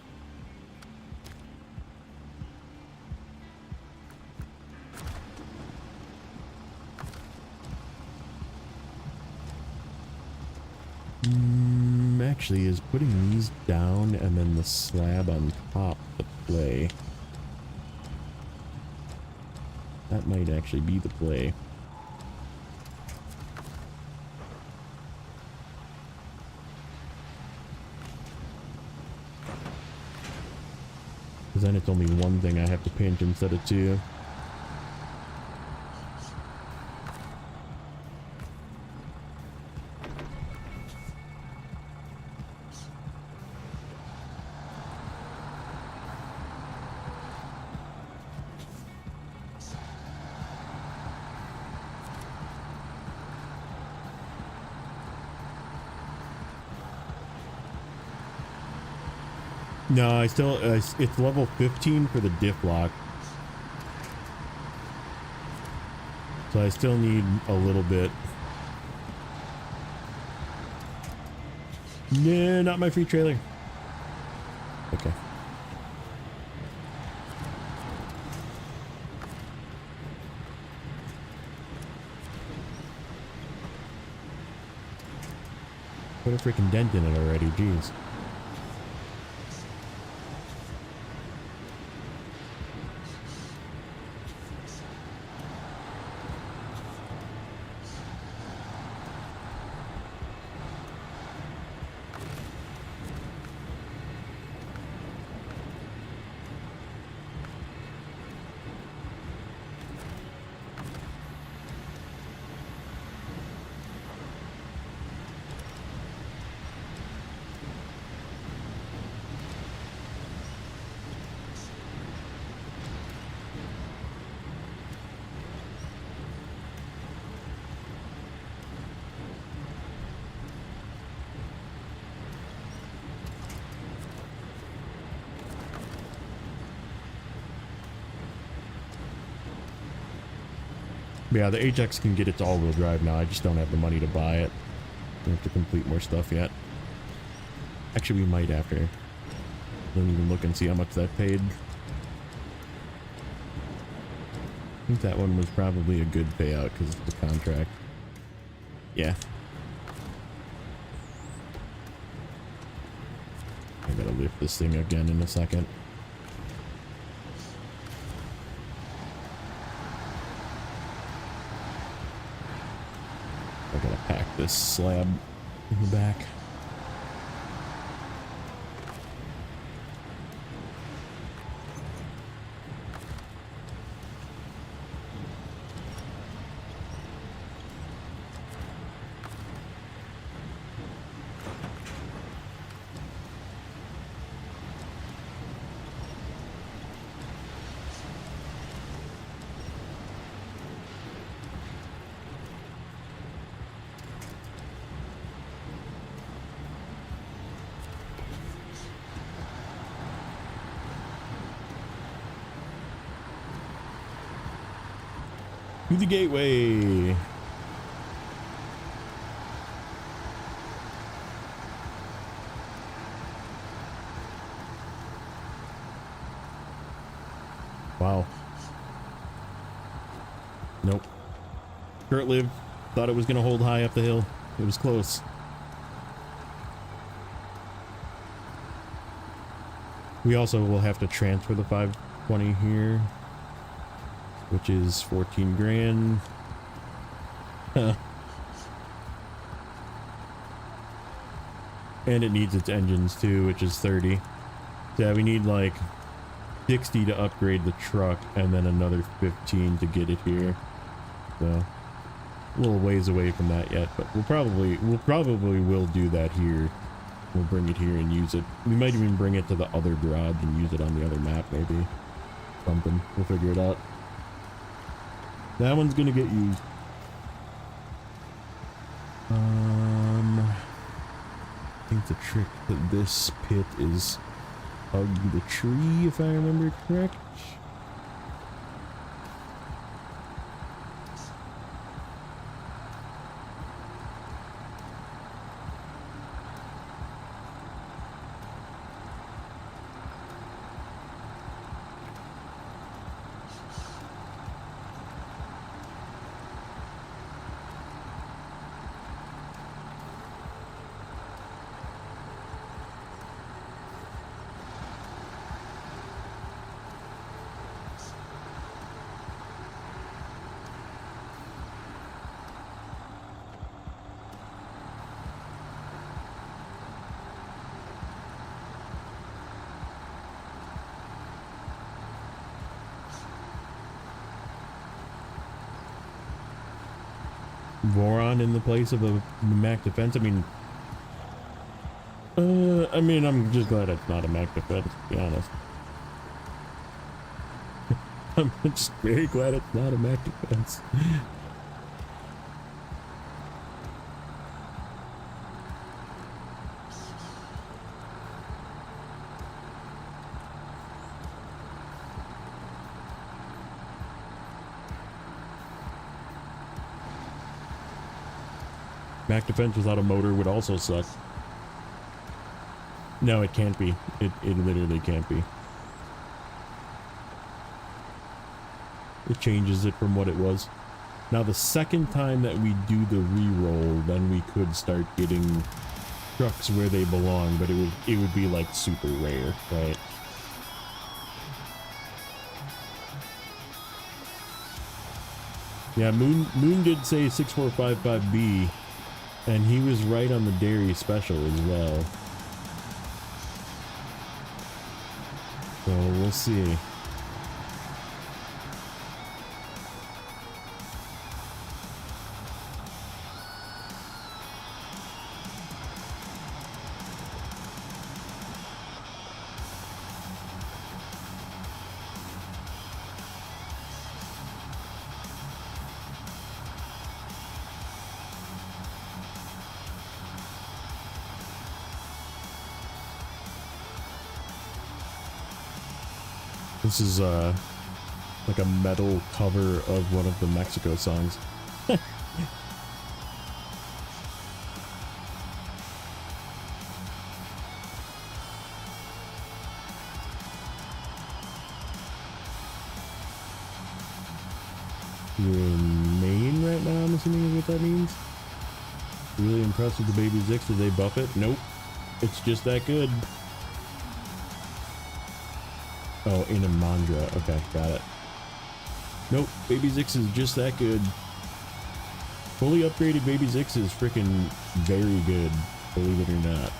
Actually, is putting these down and then the slab on top the play. That might actually be the play. Because then it's only one thing I have to paint instead of two. No, I still, it's level 15 for the diff lock. So I still need a little bit. Nah, not my free trailer. Okay. Put a freaking dent in it already, jeez. Yeah, the HX can get its all-wheel drive now. I just don't have the money to buy it. We have to complete more stuff yet. Actually, we might after. Don't even look and see how much that paid. I think that one was probably a good payout because it's the contract. Yeah. I gotta lift this thing again in a second. I gotta pack this slab in the back. To the gateway. Wow. Nope. Short-lived. Thought it was going to hold high up the hill. It was close. We also will have to transfer the 520 here, which is 14 grand. Huh. And it needs its engines too, which is 30. So yeah, we need like 60 to upgrade the truck and then another 15 to get it here. So a little ways away from that yet, but we'll probably will do that here. We'll bring it here and use it. We might even bring it to the other garage and use it on the other map maybe. Something. We'll figure it out. That one's gonna get used. I think the trick to this pit is hug the tree, if I remember correct. Voron in the place of a Mac defense. I mean, I'm just glad it's not a Mac defense, to be honest. I'm just very glad it's not a Mac defense. Mac defense without a motor would also suck. No, it can't be. It literally can't be. It changes it from what it was. Now the second time that we do the re-roll, then we could start getting trucks where they belong, but it would be like super rare, right? Yeah, Moon did say 6455B, and he was right on the dairy special as well. So we'll see. This is like a metal cover of one of the Mexico songs. You're in Maine right now, I'm assuming is what that means. Really impressed with the Baby Zix. Did they buff it? Nope. It's just that good. Oh, in a Mandra. Okay, got it. Nope, Baby Zix is just that good. Fully upgraded Baby Zix is freaking very good, believe it or not.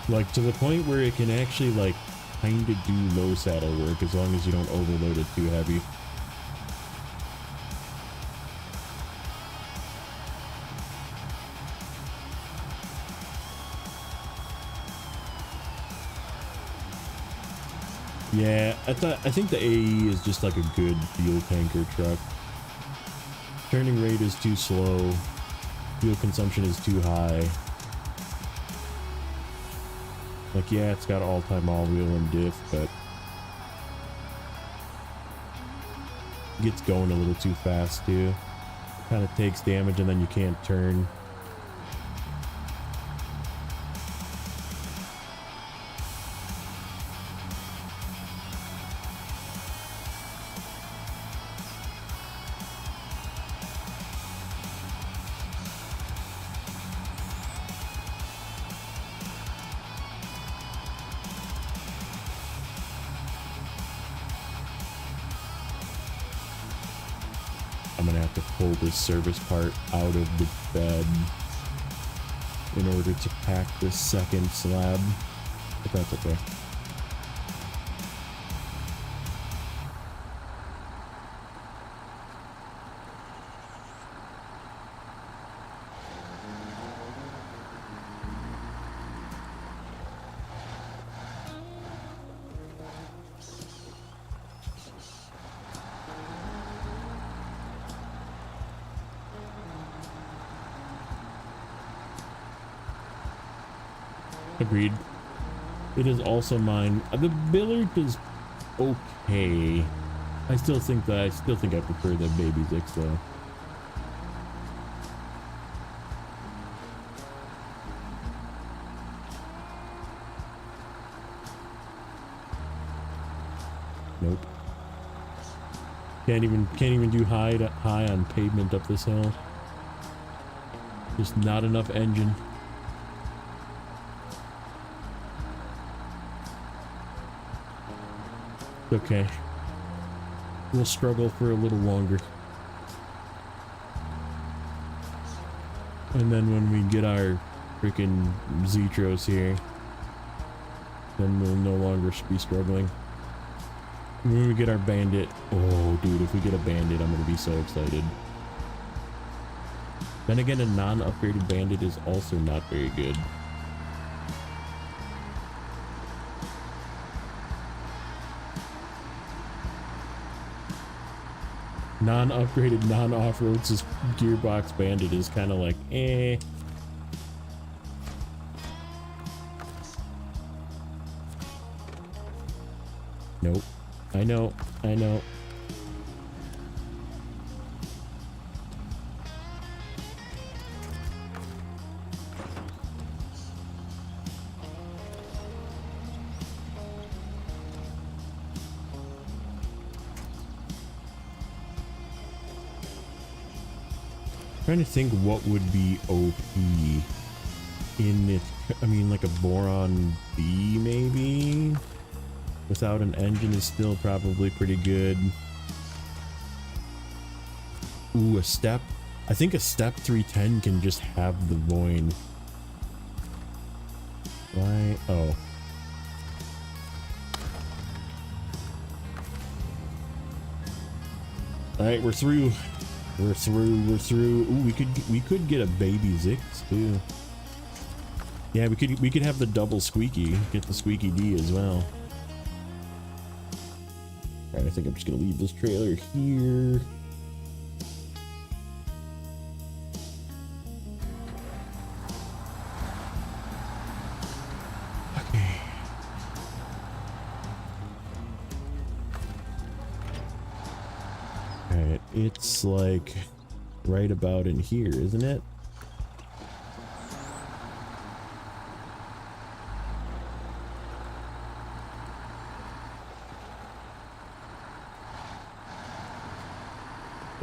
Like, to the point where it can actually, like, kinda do low saddle work as long as you don't overload it too heavy. Yeah, I think the AE is just like a good fuel tanker truck. Turning rate is too slow. Fuel consumption is too high. Like, yeah, it's got all-time all-wheel and diff, but gets going a little too fast too. Kind of takes damage and then you can't turn. I'm gonna have to pull this service part out of the bed in order to pack this second slab, but that's okay. Agreed. It is also mine. The Billard is okay. I still think I prefer the Baby Zix though. Nope. Can't even do high on pavement up this hill. Just not enough engine. It's okay. We'll struggle for a little longer. And then when we get our freaking Zetros here, then we'll no longer be struggling. When we get our Bandit, oh dude, if we get a Bandit, I'm gonna be so excited. Then again, a non-upgraded Bandit is also not very good. Non-upgraded, non-off-road gearbox Bandit is kind of like, eh. Nope. I know. Trying to think what would be OP in it. I mean, like a Boron B maybe? Without an engine is still probably pretty good. Ooh, a step. I think a step 310 can just have the Voin. Why? Oh. Alright, we're through. We're through. Ooh, we could get a Baby Zix too. Yeah, we could have the double squeaky. Get the squeaky D as well. Alright, I think I'm just gonna leave this trailer here. Okay. Alright, it's like right about in here, isn't it?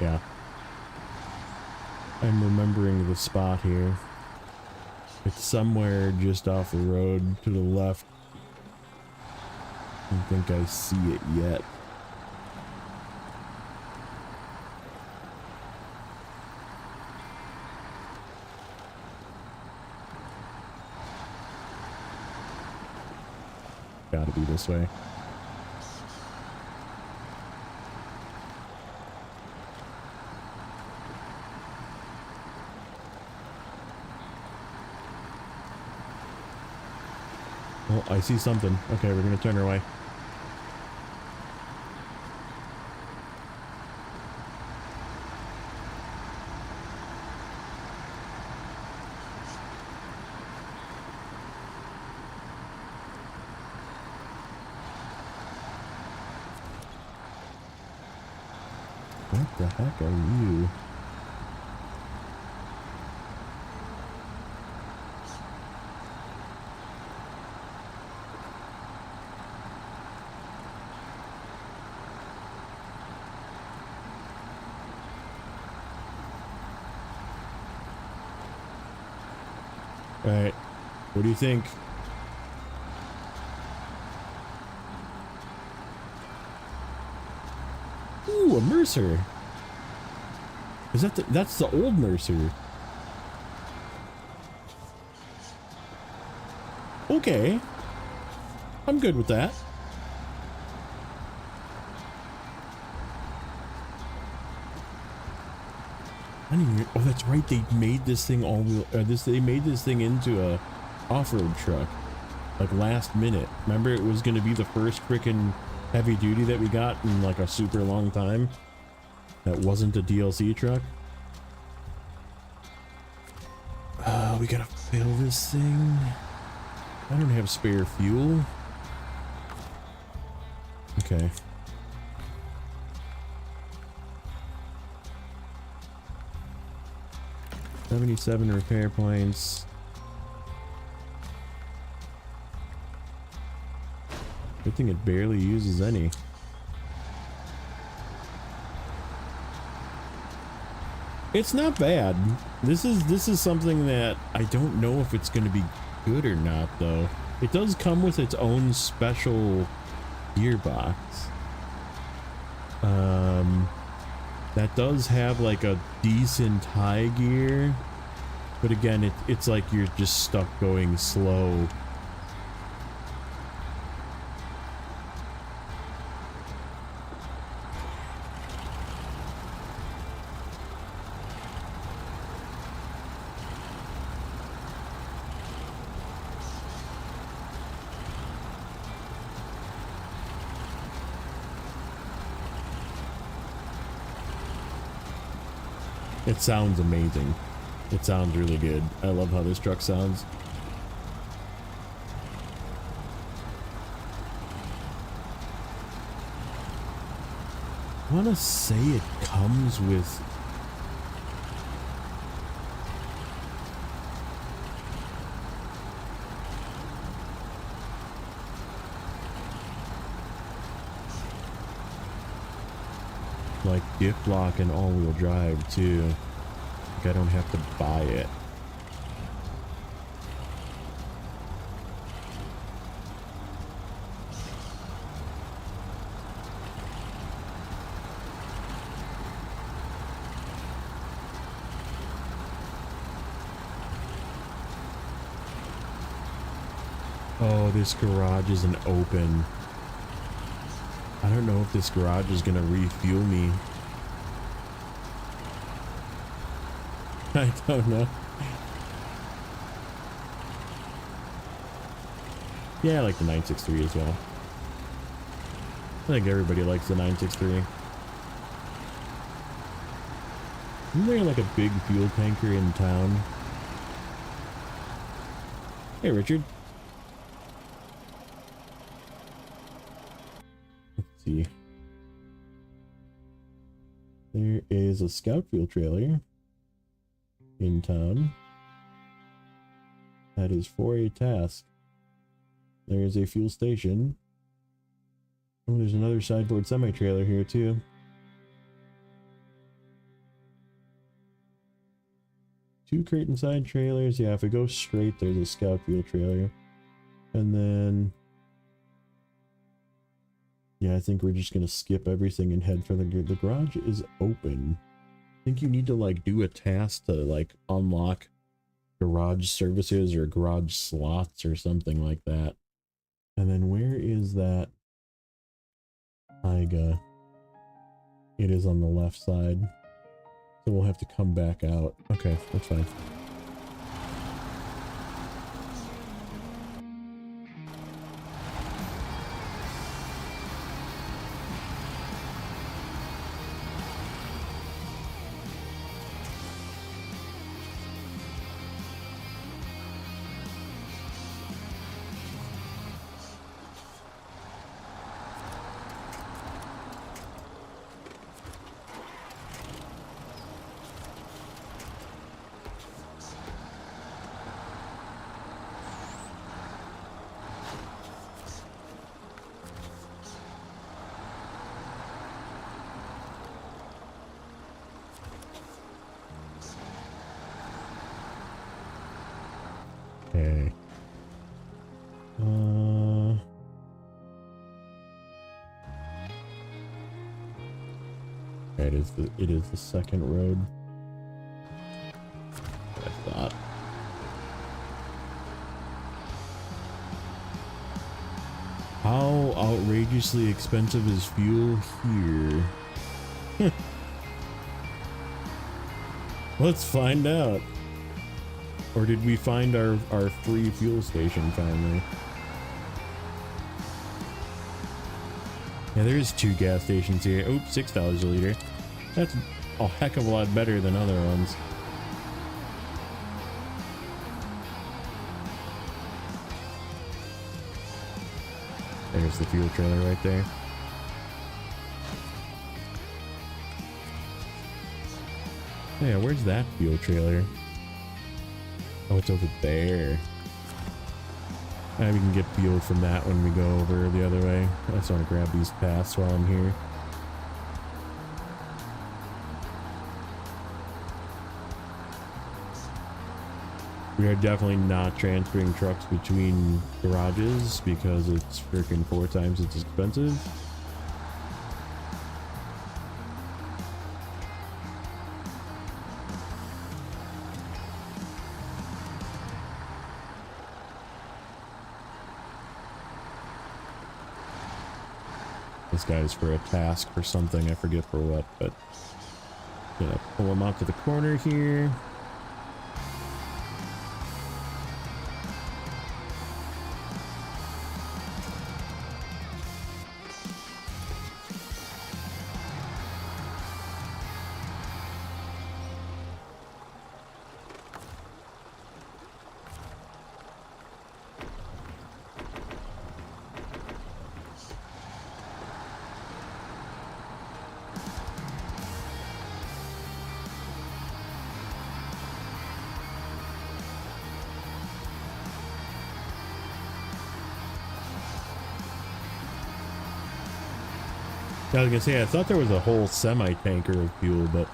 Yeah. I'm remembering the spot here. It's somewhere just off the road to the left. I don't think I see it yet. Gotta be this way. Oh, I see something. Okay, we're gonna turn our way. What the heck are you? Alright, what do you think? Ooh, a Mercer. Is that that's the old Mercer. Okay. I'm good with that. I didn't even, oh, that's right. They made this thing all-wheel. They made this thing into a off-road truck, like last minute. Remember, it was going to be the first freaking heavy duty that we got in like a super long time. That wasn't a DLC truck. We gotta fill this thing. I don't have spare fuel. Okay. $77 repair points. Good thing it barely uses any. It's not bad. This is something that I don't know if it's going to be good or not, though. It does come with its own special gearbox. That does have like a decent high gear, but again, it's like you're just stuck going slow. It sounds amazing. It sounds really good. I love how this truck sounds. I want to say it comes with... like diff lock and all-wheel drive too. Like I don't have to buy it. Oh, this garage isn't open. I don't know if this garage is gonna refuel me. I don't know. Yeah, I like the 963 as well. I think everybody likes the 963. Isn't there like a big fuel tanker in town? Hey, Richard. See, there is a scout fuel trailer in town that is for a task. There is a fuel station. Oh, there's another sideboard semi-trailer here too. Two crate and side trailers. Yeah, if we go straight, there's a scout fuel trailer, and then yeah, I think we're just gonna skip everything and head for the garage is open. I think you need to like do a task to like unlock garage services or garage slots or something like that. And then where is that Tyga? It is on the left side. So we'll have to come back out. Okay, that's fine. Okay. Okay, it is the second road. I thought. How outrageously expensive is fuel here? Let's find out. Or did we find our free fuel station finally? Yeah, there's two gas stations here. Oops, $6 a liter. That's a heck of a lot better than other ones. There's the fuel trailer right there. Yeah, where's that fuel trailer? Oh, it's over there. We can get fuel from that when we go over the other way. I just want to grab these paths while I'm here. We are definitely not transferring trucks between garages because it's freaking 4 times as expensive. This guy's for a task or something, I forget for what, but gonna pull him out to the corner here. I was gonna say, I thought there was a whole semi-tanker of fuel, but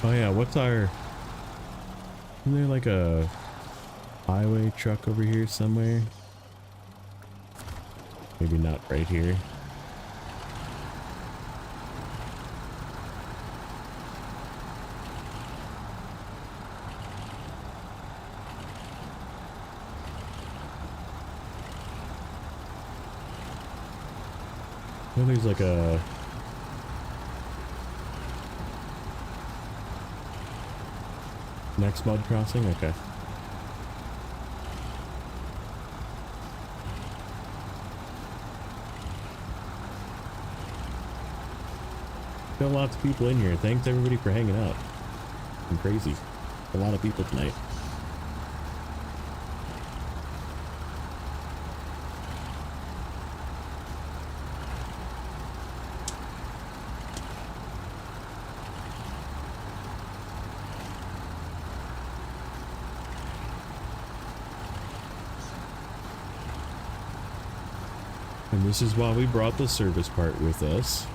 oh yeah, what's our... Isn't there like a highway truck over here somewhere? Maybe not right here. Oh, there's like a... Next mud crossing? Okay. Got lots of people in here. Thanks everybody for hanging out. I'm crazy. A lot of people tonight. And this is why we brought the service part with us.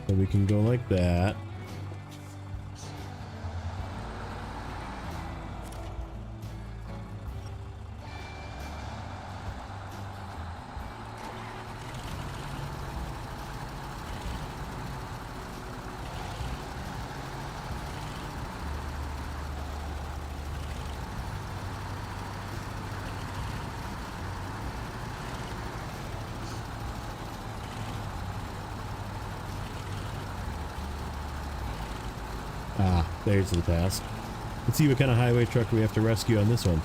So we can go like that. Ah, there's the task. Let's see what kind of highway truck we have to rescue on this one.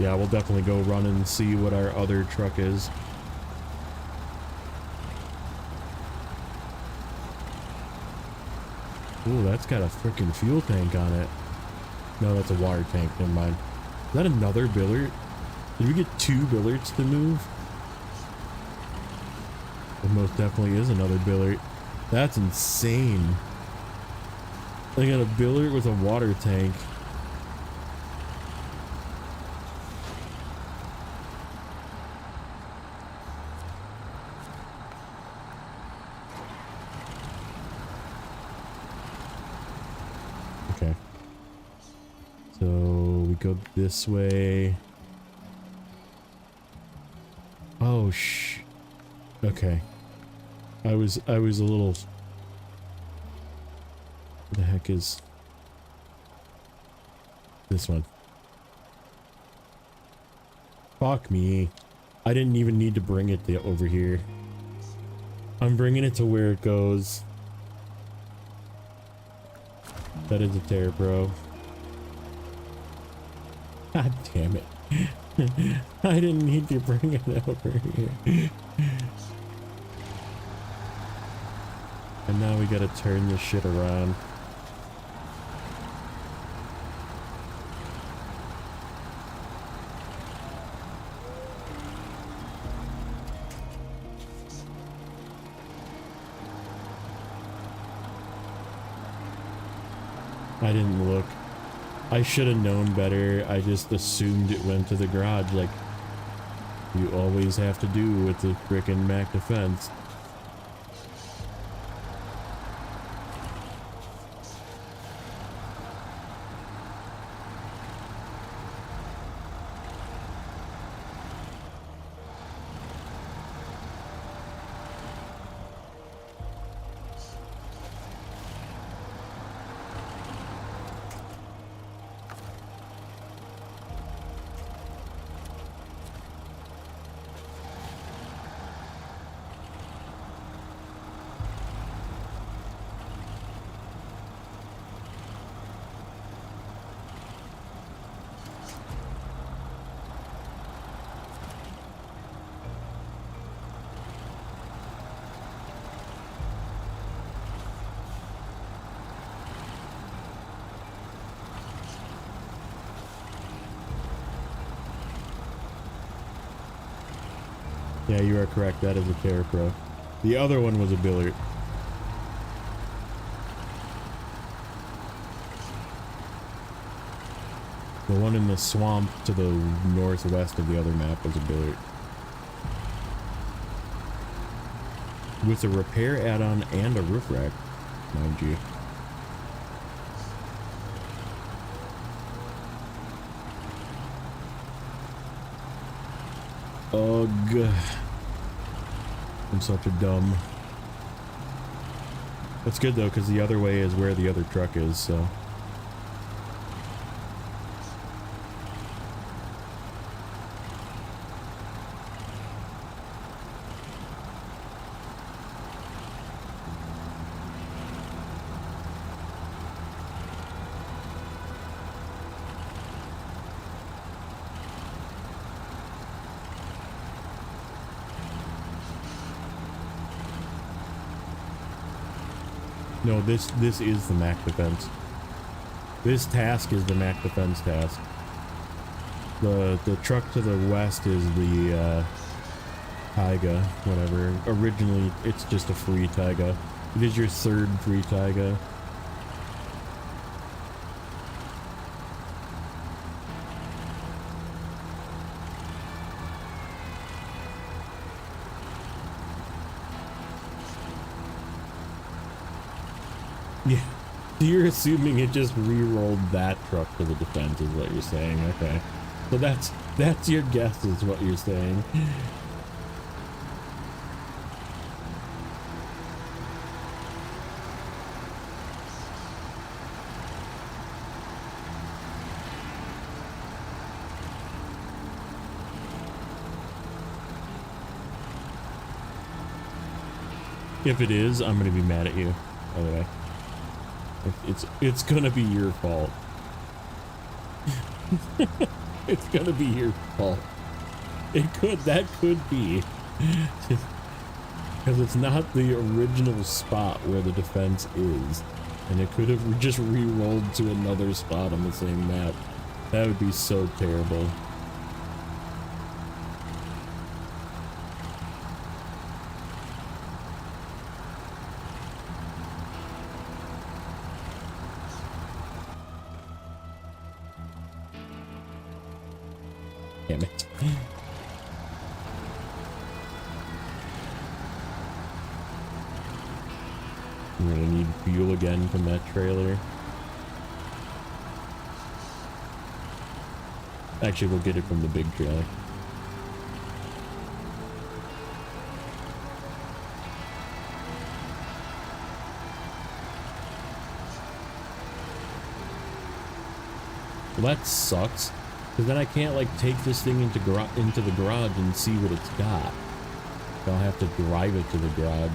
Yeah, we'll definitely go run and see what our other truck is. Ooh, that's got a freaking fuel tank on it. No, that's a water tank. Never mind. Is that another billet? Did we get 2 billets to move? It most definitely is another billet. That's insane. They got a billet with a water tank. Okay. So we go this way. Oh okay. I was a little. What the heck is this one? Fuck me. I didn't even need to bring it over here. I'm bringing it to where it goes. That is a tear, bro. God damn it. I didn't need to bring it over here. And now we gotta turn this shit around. I didn't look. I should have known better. I just assumed it went to the garage like you always have to do with the frickin' Mac Defense. Yeah, you are correct. That is a Terra Pro. The other one was a billet. The one in the swamp to the northwest of the other map was a billet. With a repair add-on and a roof rack, mind you. Ugh. I'm such a dumb. That's good though, because the other way is where the other truck is, so. No, this is the Mac Defense. This task is the Mac Defense task. The truck to the west is the Taiga, whatever. Originally, it's just a free Taiga. It is your third free Taiga. Yeah, you're assuming it just re-rolled that truck to the defense is what you're saying. Okay, so that's your guess is what you're saying. If it is, I'm gonna be mad at you, by the way. It's gonna be your fault. It's gonna be your fault. That could be. Because it's not the original spot where the defense is. And it could have just re-rolled to another spot on the same map. That would be so terrible. Damn it. I'm gonna need fuel again from that trailer. Actually, we'll get it from the big trailer. Well, that sucks. Because then I can't, like, take this thing into the garage and see what it's got. I'll have to drive it to the garage.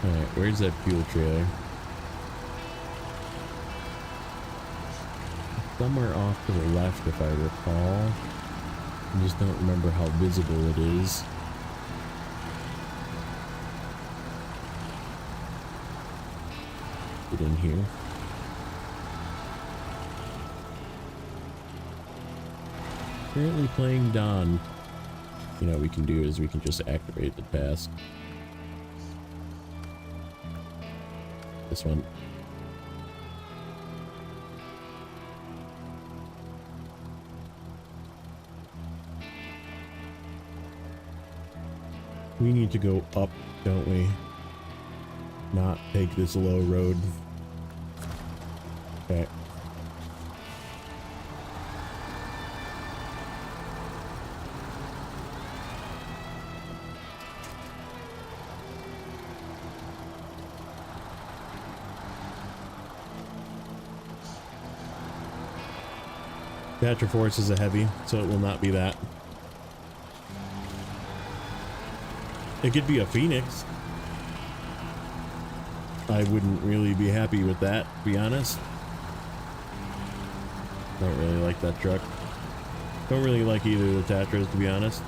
Alright, where's that fuel trailer? Somewhere off to the left, if I recall. I just don't remember how visible it is. Get in here. Currently playing Dawn. You know what we can do is we can just activate the task. This one. We need to go up, don't we? Not take this low road. Okay. Catcher Force is a heavy, so it will not be that. It could be a Phoenix. I wouldn't really be happy with that, to be honest. Don't really like that truck. Don't really like either of the Tatras, to be honest.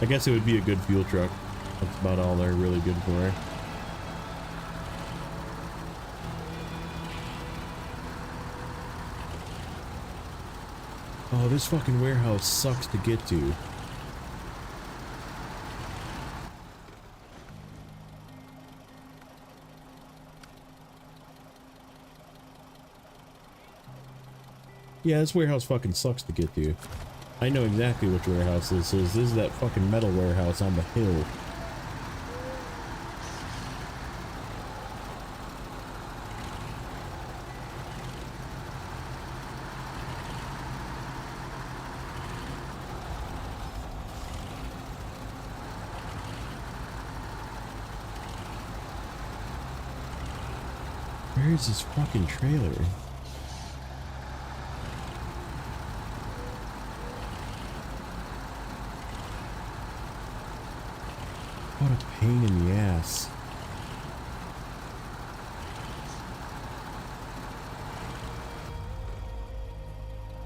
I guess it would be a good fuel truck. That's about all they're really good for. Oh, this fucking warehouse sucks to get to. Yeah, this warehouse fucking sucks to get to. I know exactly which warehouse this is. This is that fucking metal warehouse on the hill. Where is this fucking trailer? What a pain in the ass.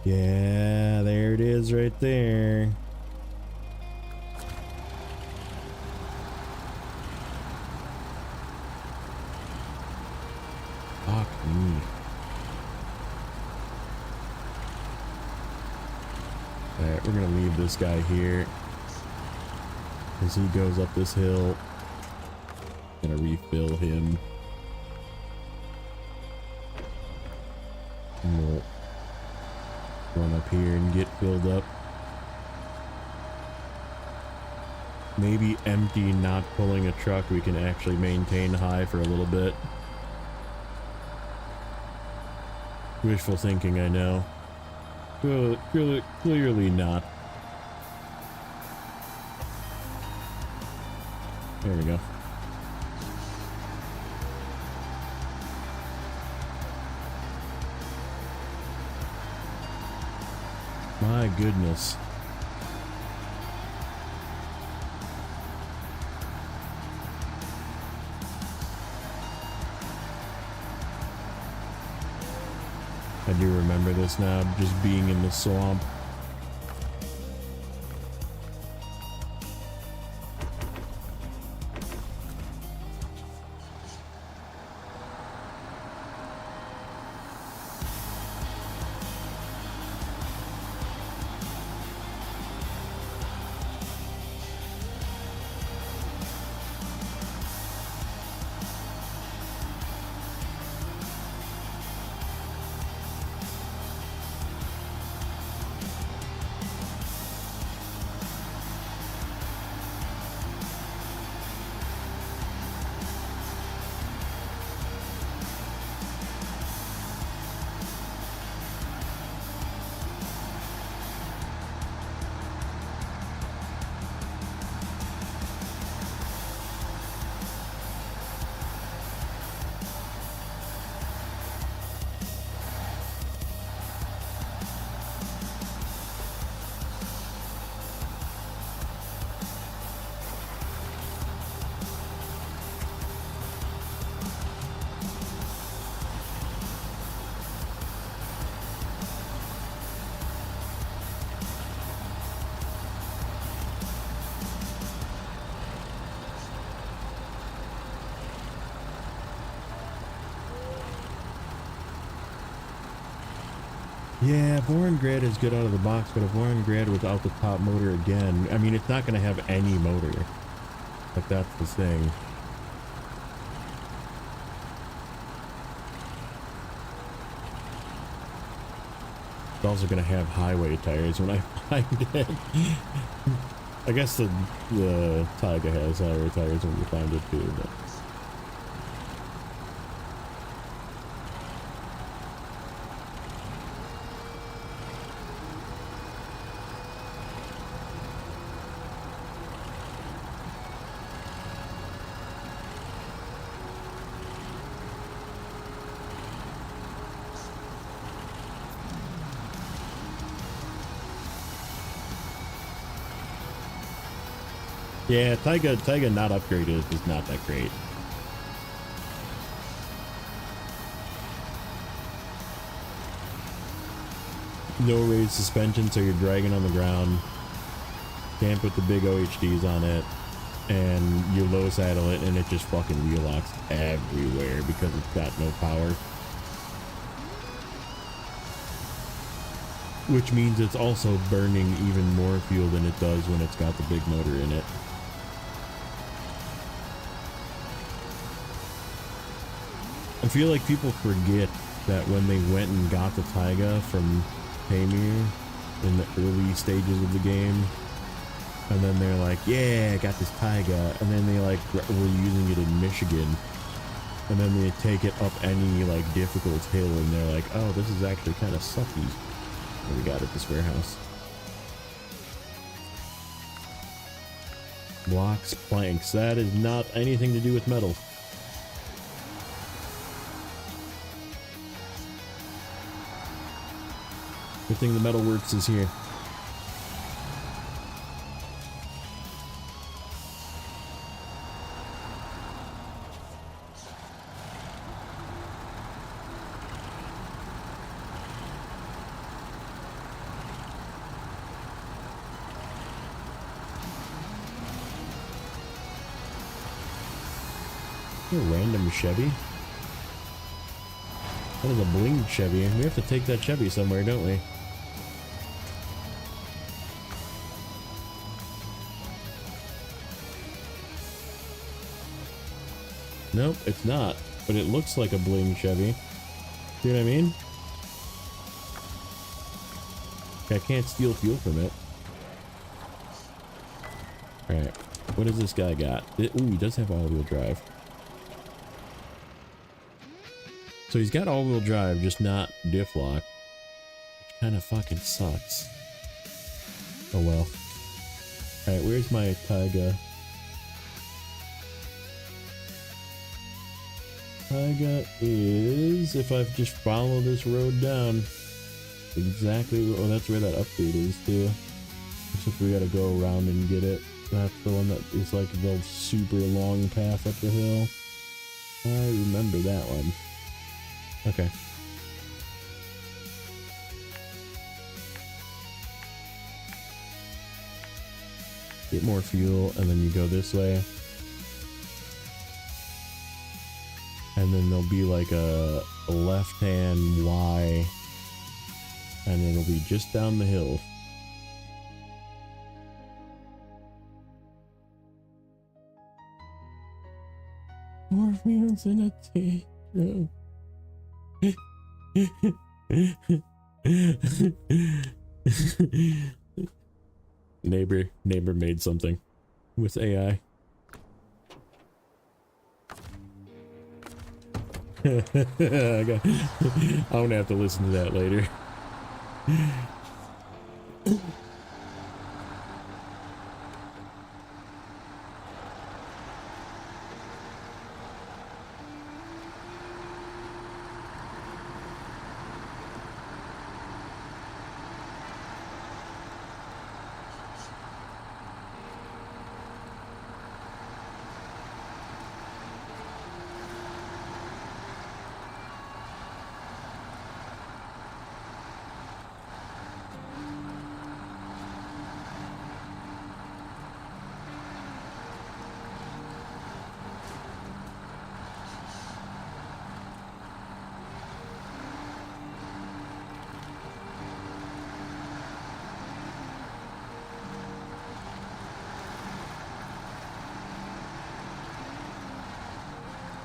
Yeah, there it is right there. Fuck me. Alright, we're gonna leave this guy here. As he goes up this hill, gonna refill him. No. Run up here and get filled up. Maybe empty, not pulling a truck, we can actually maintain high for a little bit. Wishful thinking, I know. Clearly not. There we go. My goodness. I do remember this now, just being in the swamp. Yeah, Vorongrad is good out of the box, but a Vorongrad without the top motor again, I mean, it's not going to have any motor. Like, that's the thing. It's also going to have highway tires when I find it. I guess the Taiga has highway tires when you find it too, but... Yeah, Taiga not upgraded is not that great. No raised suspension, so you're dragging on the ground. Can't put the big OHDs on it, and you low saddle it, and it just fucking wheel locks everywhere because it's got no power. Which means it's also burning even more fuel than it does when it's got the big motor in it. I feel like people forget that when they went and got the Taiga from Paymir in the early stages of the game, and then they're like, yeah, I got this Taiga, and then they like were using it in Michigan, and then they take it up any like difficult hill, and they're like, oh, this is actually kind of sucky. What we got at this warehouse? Blocks, planks. That is not anything to do with metal. Good thing the metal works is here. A random Chevy? That is a blinged Chevy. We have to take that Chevy somewhere, don't we? Nope, it's not. But it looks like a bling Chevy. See what I mean? I can't steal fuel from it. Alright. What does this guy got? Ooh, he does have all-wheel drive. So he's got all-wheel drive, just not diff lock. Which kind of fucking sucks. Oh well. Alright, where's my Taiga? Taiga is, if I just follow this road down, exactly, oh, that's where that update is too. Except we gotta go around and get it. That's the one that is like the super long path up the hill. I remember that one. Okay. Get more fuel, and then you go this way. And then there'll be like a left-hand Y, and it'll be just down the hill. More wheels in a tail. Neighbor made something with AI. I'm gonna have to listen to that later.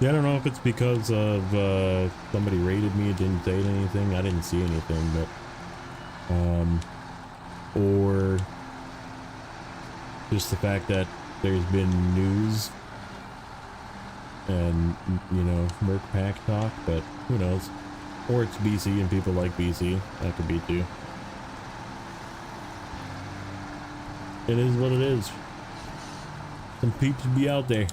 Yeah, I don't know if it's because of somebody raided me, it didn't say anything, I didn't see anything, but or just the fact that there's been news and, you know, Merc Pack talk, but who knows. Or it's BC and people like BC, that could be too. It is what it is. Some peeps be out there.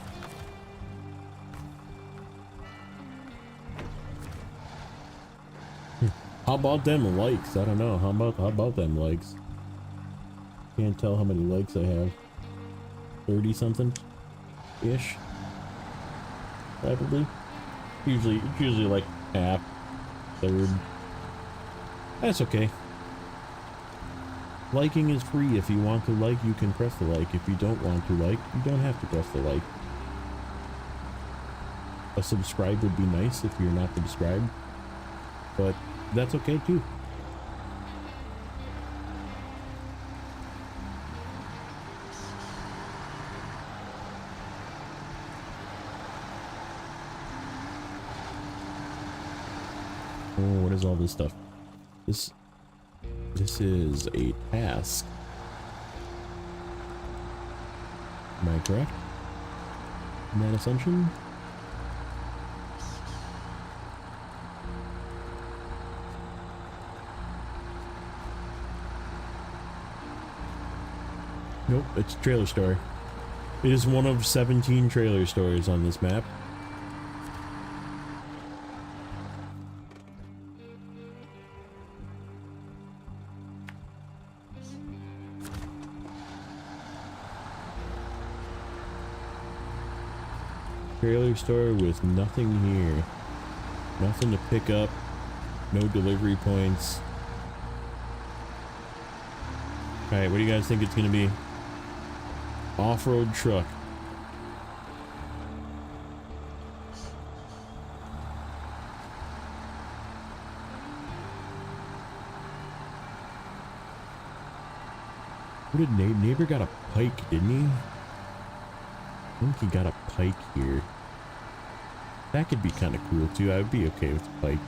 How about them likes? I don't know. How about them likes? Can't tell how many likes I have. 30 something ish. Probably. It's usually like half, third. That's okay. Liking is free. If you want to like, you can press the like. If you don't want to like, you don't have to press the like. A subscribe would be nice if you're not subscribed, but that's okay too. Oh, what is all this stuff? This is a task. Am I correct in that assumption? Nope, it's a trailer store. It is one of 17 trailer stores on this map. Trailer store with nothing here. Nothing to pick up. No delivery points. Alright, what do you guys think it's gonna be? Off-road truck. What did neighbor got a pike, didn't he? I think he got a pike here. That could be kind of cool too. I would be okay with the pike.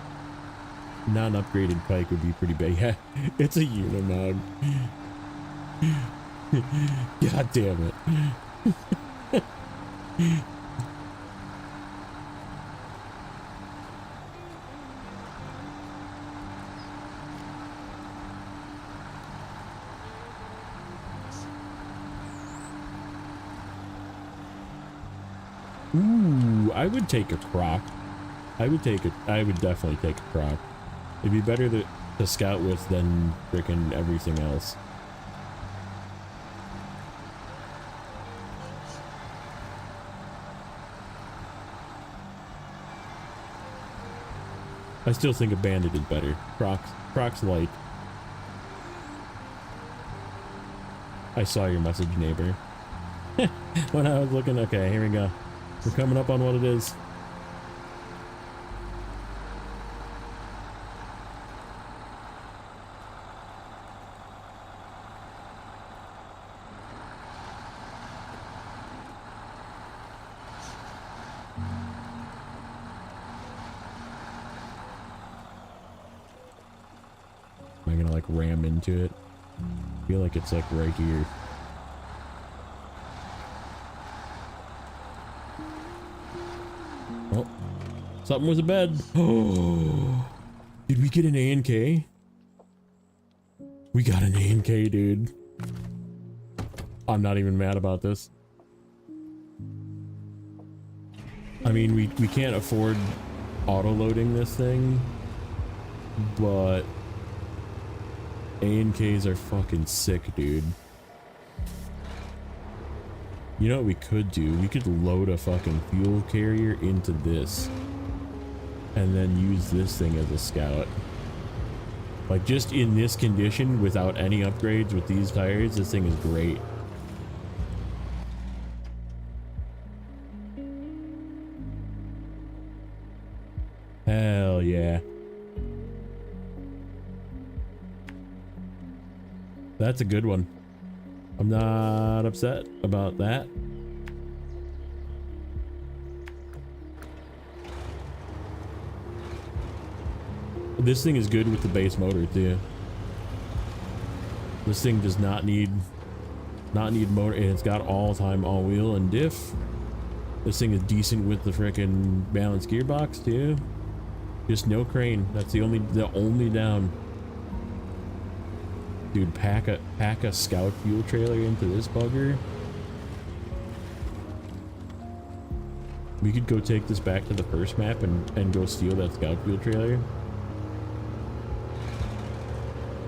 non-upgraded pike would be pretty big. Yeah, it's a Unimog. God damn it. Ooh, I would take a croc. I would definitely take a croc. It'd be better to scout with than frickin' everything else. I still think a bandit is better. Croc's light. I saw your message, neighbor. When I was looking, okay, here we go. We're coming up on what it is. Am I gonna like ram into it? I feel like it's like right here. Oh, something was a bed. Oh, did we get an A&K? We got an A&K, dude. I'm not even mad about this. I mean, we can't afford auto-loading this thing, but A&Ks are fucking sick, dude. You know what we could do? We could load a fucking fuel carrier into this and then use this thing as a scout. Like, just in this condition without any upgrades with these tires, this thing is great. Hell yeah. That's a good one. I'm not upset about that. This thing is good with the base motor too. This thing does not need motor, and it's got all-time all-wheel and diff. This thing is decent with the frickin' balanced gearbox too. Just no crane. That's the only down. Dude, pack a scout fuel trailer into this bugger. We could go take this back to the first map and go steal that scout fuel trailer.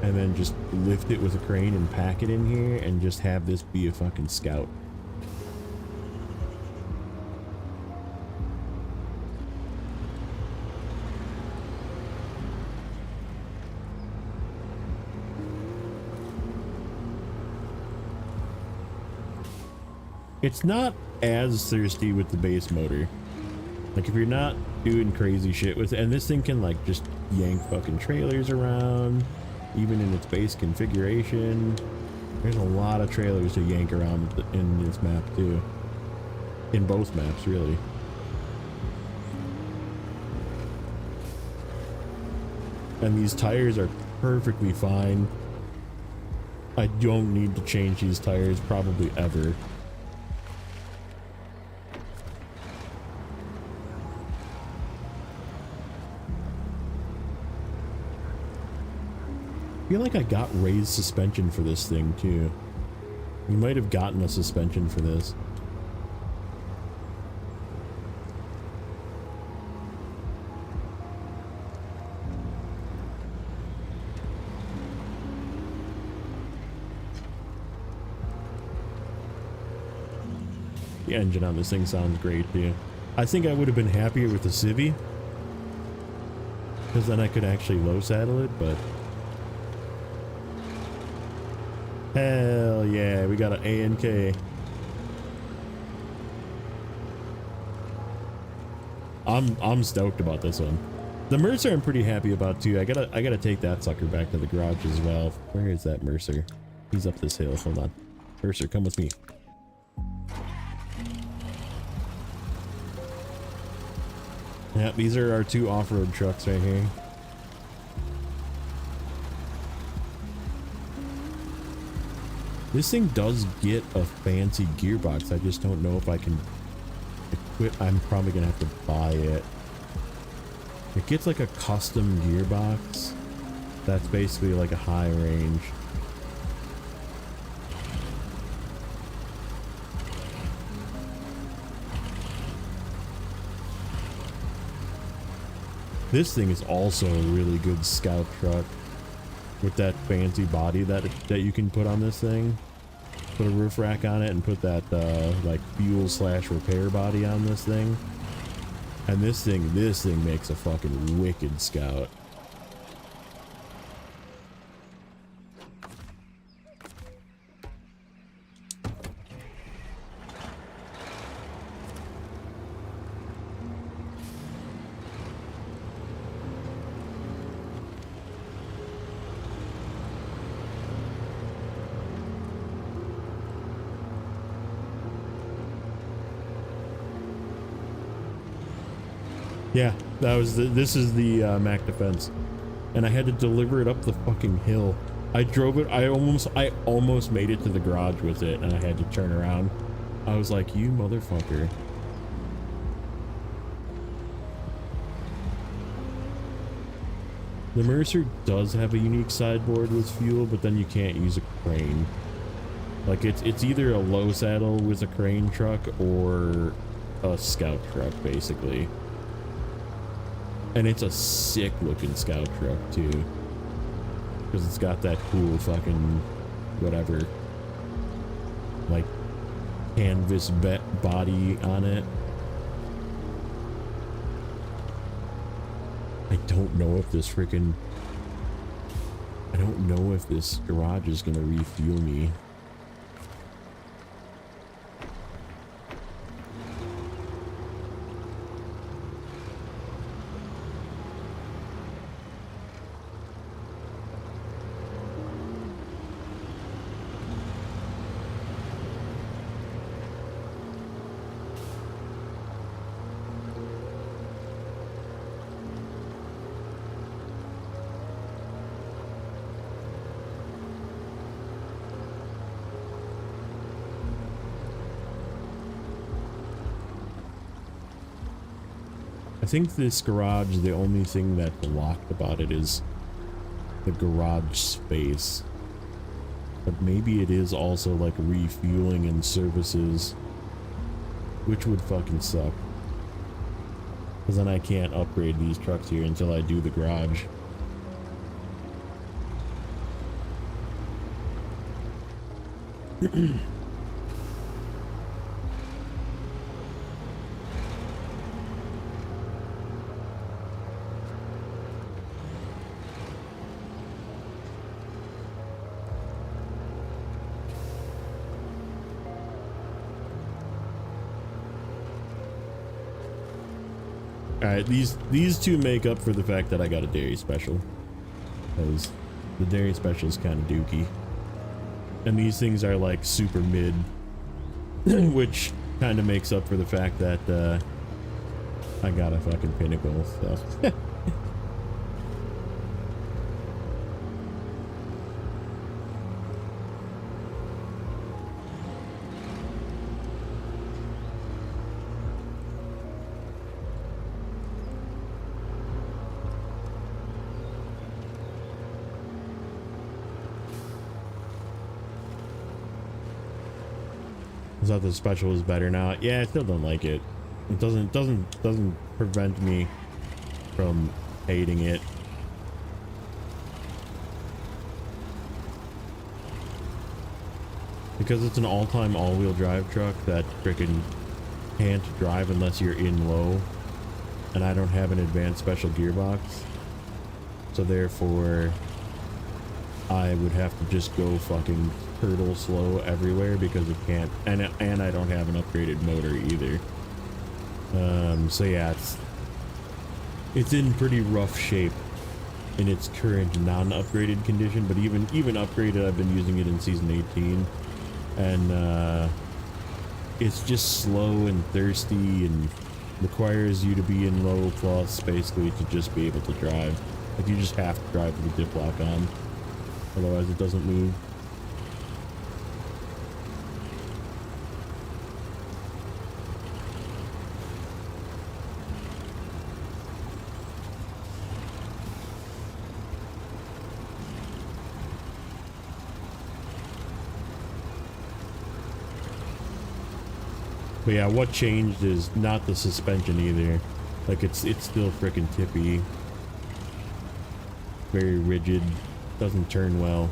And then just lift it with a crane and pack it in here and just have this be a fucking scout. It's not as thirsty with the base motor. Like, if you're not doing crazy shit with it, and this thing can like just yank fucking trailers around, even in its base configuration. There's a lot of trailers to yank around in this map too. In both maps, really. And these tires are perfectly fine. I don't need to change these tires probably ever. I feel like I got raised suspension for this thing too. We might have gotten a suspension for this. The engine on this thing sounds great too. I think I would have been happier with the Civi, because then I could actually low saddle it, but hell yeah, we got an A&K. I'm stoked about this one. The Mercer I'm pretty happy about too. I gotta take that sucker back to the garage as well. Where is that Mercer? He's up this hill. Hold on. Mercer, come with me. Yeah, these are our two off-road trucks right here. This thing does get a fancy gearbox. I just don't know if I can equip. I'm probably gonna have to buy it. It gets like a custom gearbox. That's basically like a high range. This thing is also a really good scout truck with that fancy body that you can put on this thing. Put a roof rack on it and put that like fuel / repair body on this thing. And this thing makes a fucking wicked scout. Yeah, that was this is the Mac Defense, and I had to deliver it up the fucking hill. I drove it. I almost made it to the garage with it, and I had to turn around. I was like, "You motherfucker!" The Mercer does have a unique sideboard with fuel, but then you can't use a crane. Like it's either a low saddle with a crane truck or a scout truck, basically. And it's a sick looking scout truck too, because it's got that cool fucking whatever, like canvas body on it. I don't know if this garage is gonna refuel me. I think this garage, the only thing that's locked about it is the garage space. But maybe it is also like refueling and services, which would fucking suck. Because then I can't upgrade these trucks here until I do the garage. Alright, these two make up for the fact that I got a dairy special. Because the dairy special is kind of dookie. And these things are like super mid. Which kind of makes up for the fact that I got a fucking pinnacle, so. I thought the special was better now. Yeah, I still don't like it. It doesn't prevent me from hating it. Because it's an all-time all-wheel drive truck that frickin' can't drive unless you're in low. And I don't have an advanced special gearbox. So therefore, I would have to just go fucking turtle slow everywhere because it can't, and I don't have an upgraded motor either. So yeah, it's in pretty rough shape in its current non-upgraded condition, but even upgraded, I've been using it in season 18, and it's just slow and thirsty and requires you to be in low plus basically to just be able to drive. Like you just have to drive with the dip lock on, otherwise it doesn't move. But yeah, what changed is not the suspension either. Like it's still freaking tippy. Very rigid. Doesn't turn well.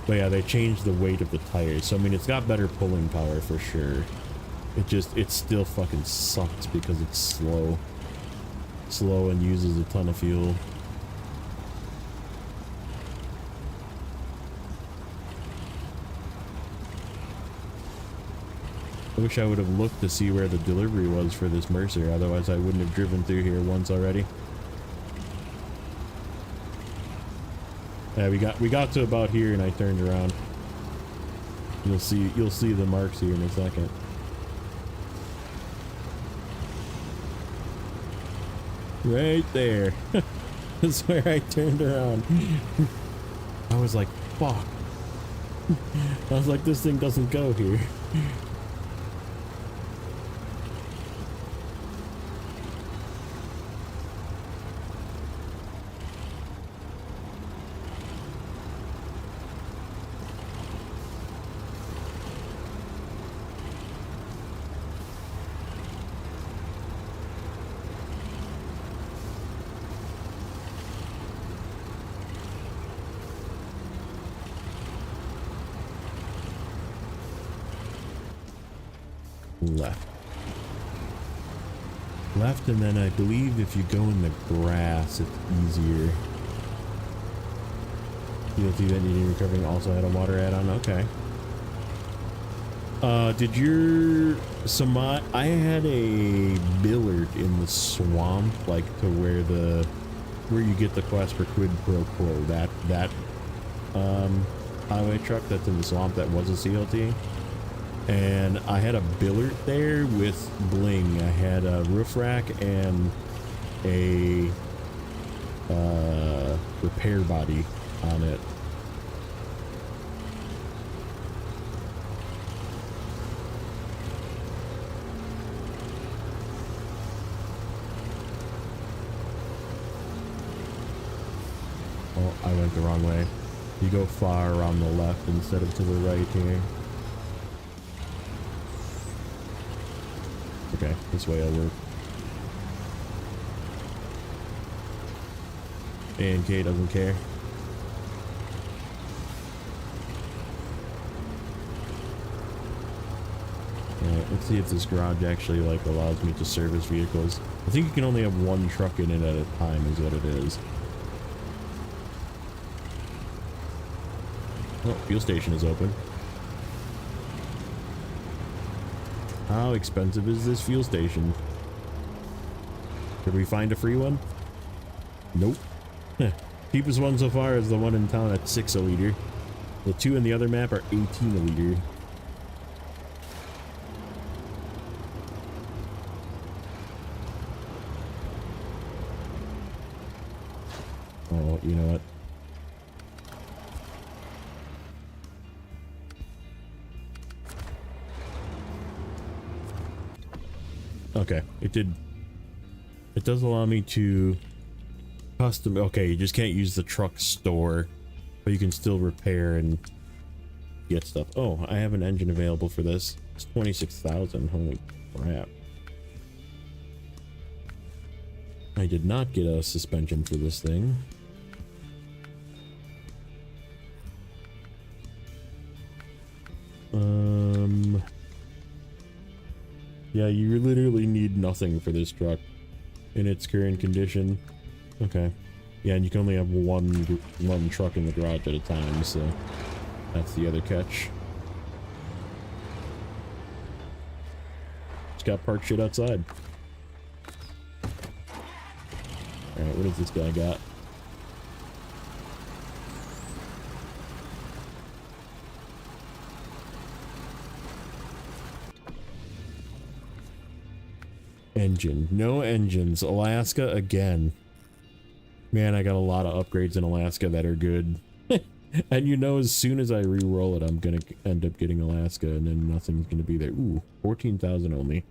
But yeah, they changed the weight of the tires. So I mean, it's got better pulling power for sure. It still fucking sucks because it's slow. Slow and uses a ton of fuel. I wish I would have looked to see where the delivery was for this Mercer, otherwise I wouldn't have driven through here once already. Yeah, we got to about here and I turned around. You'll see the marks here in a second. Right there. That's where I turned around. I was like, fuck. I was like, this thing doesn't go here. Left, and then I believe if you go in the grass, it's easier. DLT that needing recovering also had a water add-on. Okay. Did your I had a billard in the swamp, like to where you get the quest for quid pro quo. That highway truck that's in the swamp that was a CLT. And I had a billard there with bling. I had a roof rack and a repair body on it. Oh, I went the wrong way. You go far around the left instead of to the right here. Okay, this way will work. And K doesn't care. Alright, let's see if this garage actually like allows me to service vehicles. I think you can only have one truck in it at a time is what it is. Oh, fuel station is open. How expensive is this fuel station? Did we find a free one? Nope. Cheapest one so far is the one in town at 6 a liter. The two in the other map are 18 a liter. Oh, you know what? Okay, it does allow me to custom. Okay, you just can't use the truck store, but you can still repair and get stuff. Oh, I have an engine available for this. It's 26,000. Holy crap. I did not get a suspension for this thing. Yeah, you literally need nothing for this truck in its current condition. Okay. Yeah, and you can only have one truck in the garage at a time, so that's the other catch. Just got parked shit outside. Alright, what does this guy got? Engine. No engines. Alaska again. Man, I got a lot of upgrades in Alaska that are good. And you know, as soon as I re-roll it, I'm gonna end up getting Alaska, and then nothing's gonna be there. Ooh, 14,000 only.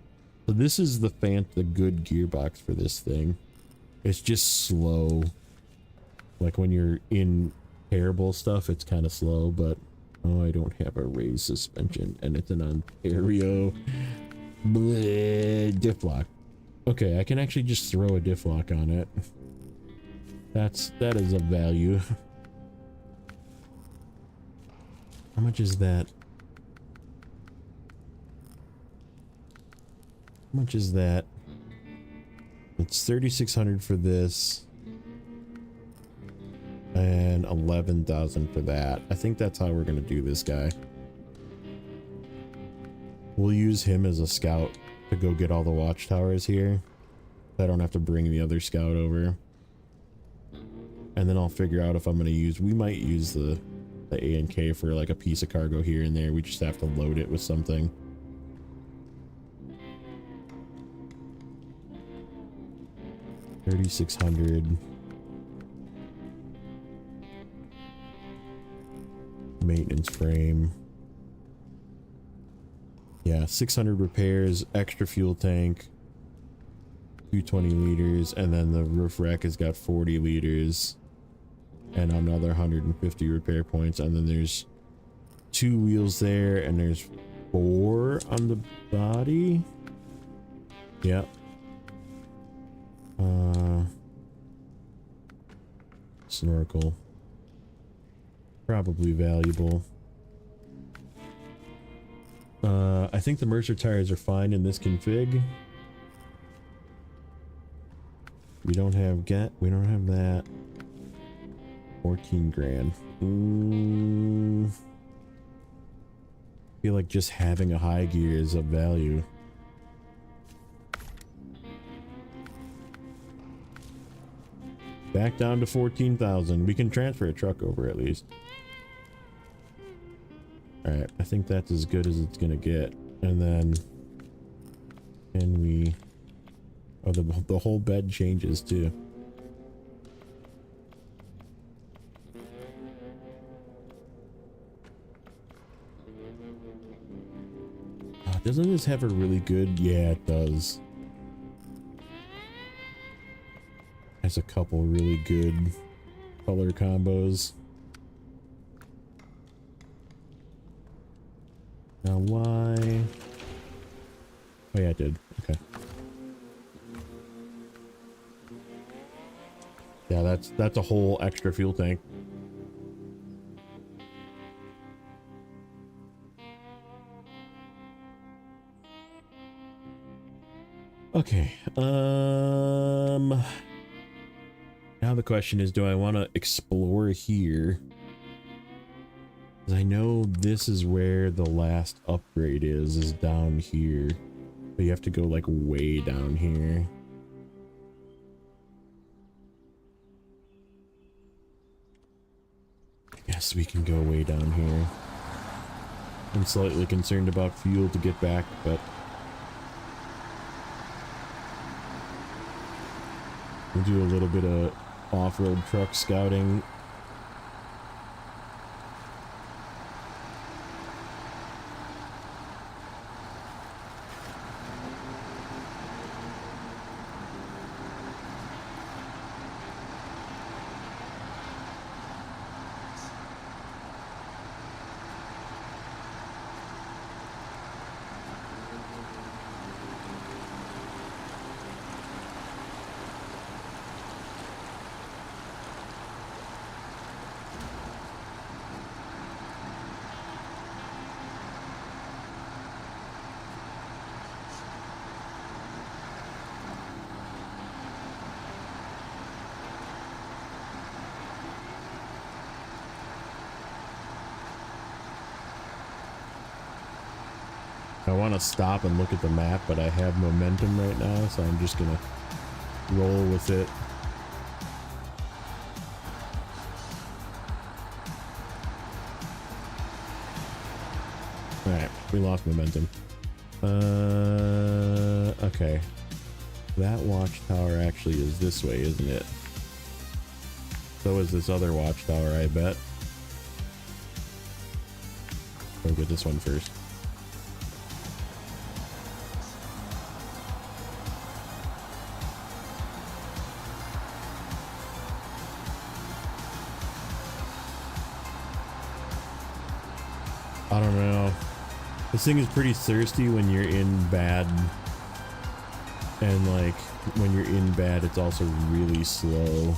So this is the good gearbox for this thing. It's just slow. Like when you're in terrible stuff, it's kind of slow, but Oh, I don't have a raised suspension, and it's an Ontario diff lock. Okay, I can actually just throw a diff lock on it. That is of value. How much is that? How much is that? It's 3,600 for this. And 11,000 for that. I think that's how we're gonna do this guy. We'll use him as a scout to go get all the watchtowers here. I don't have to bring the other scout over. And then I'll figure out if I'm gonna use, we might use the A and K for like a piece of cargo here and there. We just have to load it with something. $3,600. Maintenance frame. Yeah, 600 repairs, extra fuel tank, 220 liters, and then the roof rack has got 40 liters and another 150 repair points, and then there's 2 wheels there, and there's 4 on the body. Yep. Snorkel. Probably valuable. I think the Mercer tires are fine in this config. We don't have that. 14 grand. Feel like just having a high gear is of value. Back down to 14,000. We can transfer a truck over at least. Alright, I think that's as good as it's gonna get. And then can we, oh, the whole bed changes too. Oh, doesn't this have a really good, yeah, it does. Has a couple really good color combos. Now why? Oh yeah, I did. Okay. Yeah, that's a whole extra fuel tank. Okay. Now the question is, do I want to explore here? Because I know this is where the last upgrade is down here. But you have to go like way down here. Yes, we can go way down here. I'm slightly concerned about fuel to get back, but we'll do a little bit of off-road truck scouting. I want to stop and look at the map, but I have momentum right now, so I'm just gonna roll with it. Alright, we lost momentum. Okay. That watchtower actually is this way, isn't it? So is this other watchtower, I bet. Go get this one first. I don't know. This thing is pretty thirsty when you're in bad. And like, when you're in bad, it's also really slow.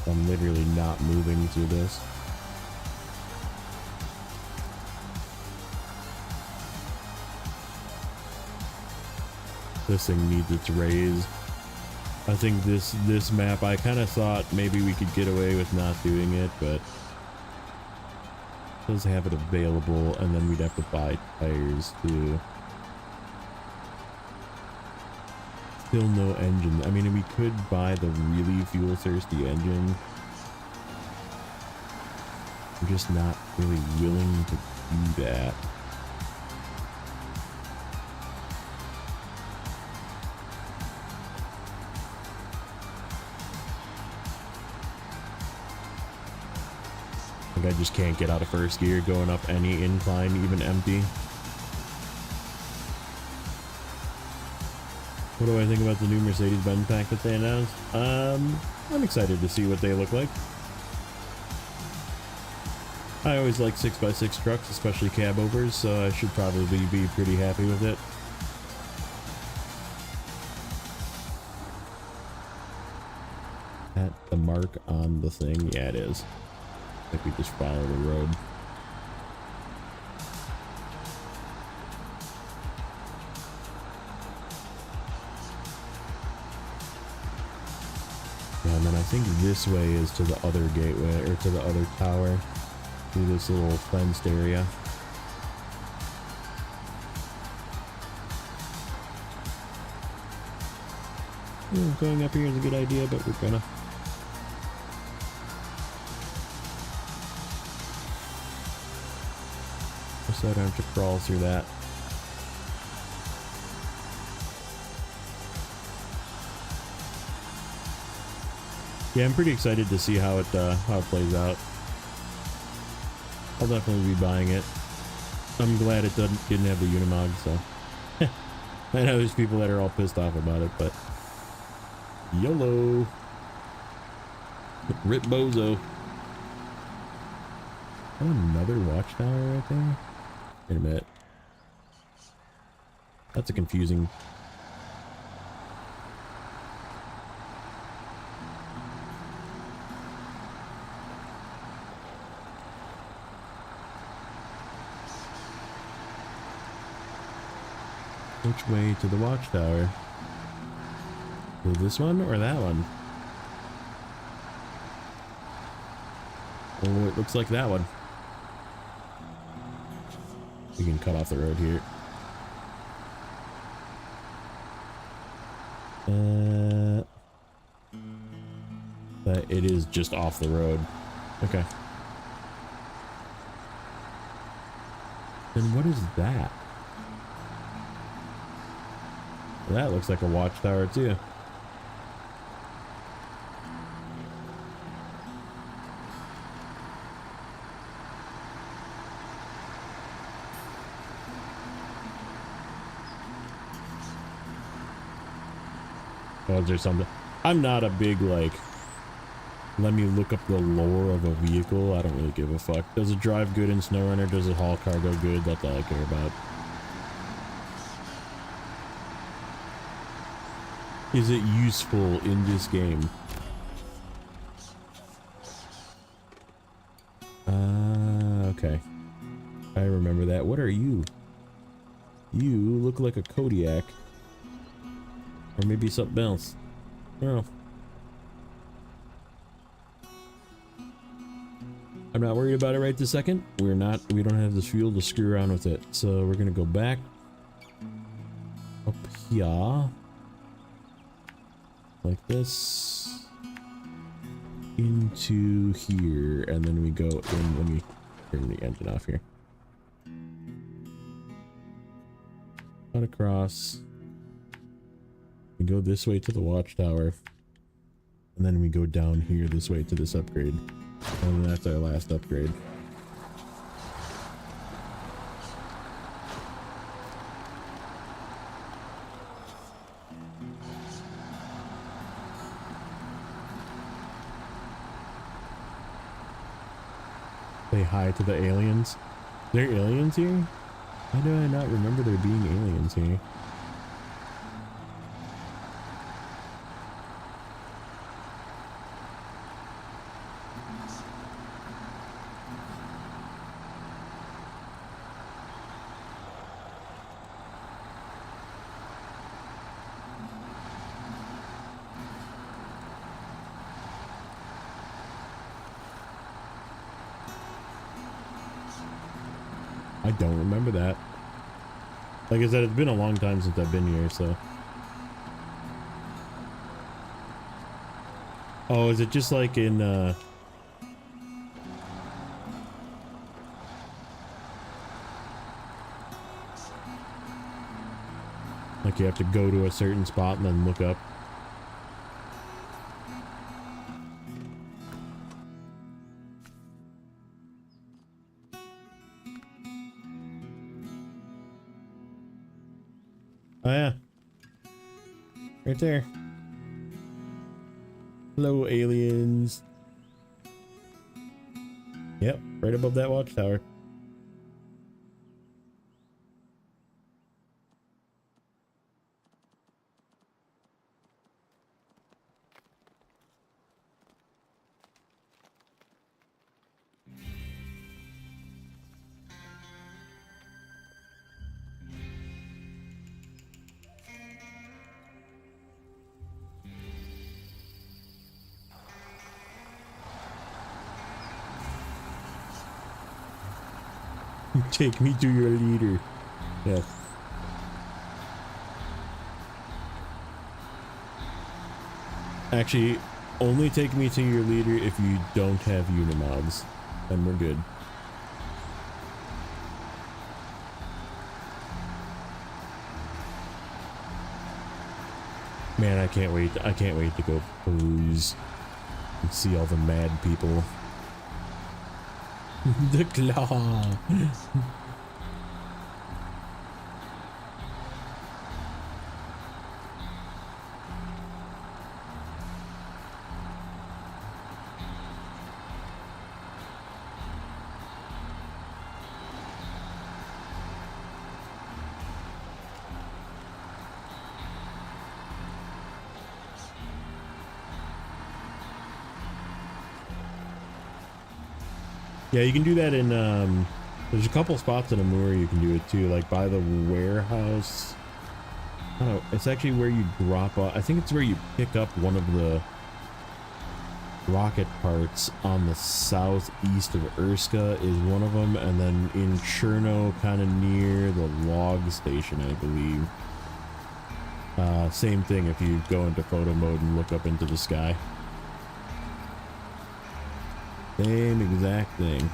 I'm literally not moving through this. This thing needs its raise. I think this map, I kind of thought maybe we could get away with not doing it, but it does have it available, and then we'd have to buy tires too. Still no engine. I mean, we could buy the really fuel thirsty engine. I'm just not really willing to do that. Like, I just can't get out of first gear going up any incline, even empty. What do I think about the new Mercedes-Benz pack that they announced? I'm excited to see what they look like. I always like 6x6 trucks, especially cab overs, so I should probably be pretty happy with it. At the mark on the thing? Yeah, it is. I think we just follow the road. Yeah, and then I think this way is to the other gateway, or to the other tower. Through this little fenced area. Going up here is a good idea, but we're gonna. So I don't have to crawl through that. Yeah, I'm pretty excited to see how it plays out. I'll definitely be buying it. I'm glad it didn't have the Unimog, so. I know there's people that are all pissed off about it, but YOLO. Rip Bozo. Oh, another watchtower right there? Wait a minute. That's a confusing. Which way to the watchtower? Is this one or that one? Oh, it looks like that one. We can cut off the road here. But it is just off the road. Okay. Then what is that? That looks like a watchtower too. Oh, is there something? I'm not a big, like, let me look up the lore of a vehicle. I don't really give a fuck. Does it drive good in Snowrunner? Does it haul cargo good? That's all I care about. Is it useful in this game? Okay. I remember that. What are you? You look like a Kodiak. Or maybe something else. I don't know. I'm not worried about it right this second. We don't have the fuel to screw around with it. So we're gonna go back up here. Like this. Into here. And then we go in when we turn the engine off here. Cut across. We go this way to the watchtower. And then we go down here this way to this upgrade. And that's our last upgrade. Say hi to the aliens. There are aliens here? Why do I not remember there being aliens here? I don't remember that. Like I said, it's been a long time since I've been here, so. Oh, is it just like in, like you have to go to a certain spot and then look up? Oh yeah. Right there. Hello, aliens. Yep, right above that watchtower. Take me to your leader. Yes. Actually, only take me to your leader if you don't have unimods. And we're good. Man, I can't wait. I can't wait to go peruse and see all the mad people. The claw. Yeah, you can do that in, there's a couple spots in Amur you can do it too, like by the warehouse. I don't know, it's actually where you drop off. I think it's where you pick up one of the rocket parts on the southeast of Urska is one of them, and then in Cherno, kind of near the log station, I believe. Same thing if you go into photo mode and look up into the sky. Same exact thing.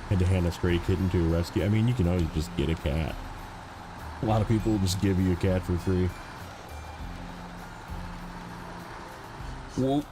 Had to hand a stray kitten to a rescue. I mean, you can always just get a cat. A lot of people just give you a cat for free. Whoa.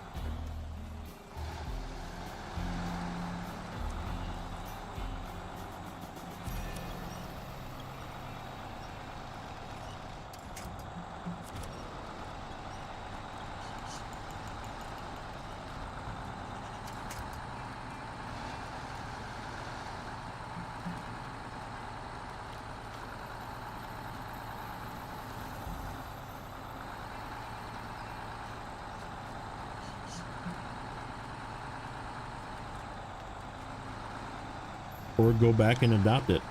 or go back and adopt it.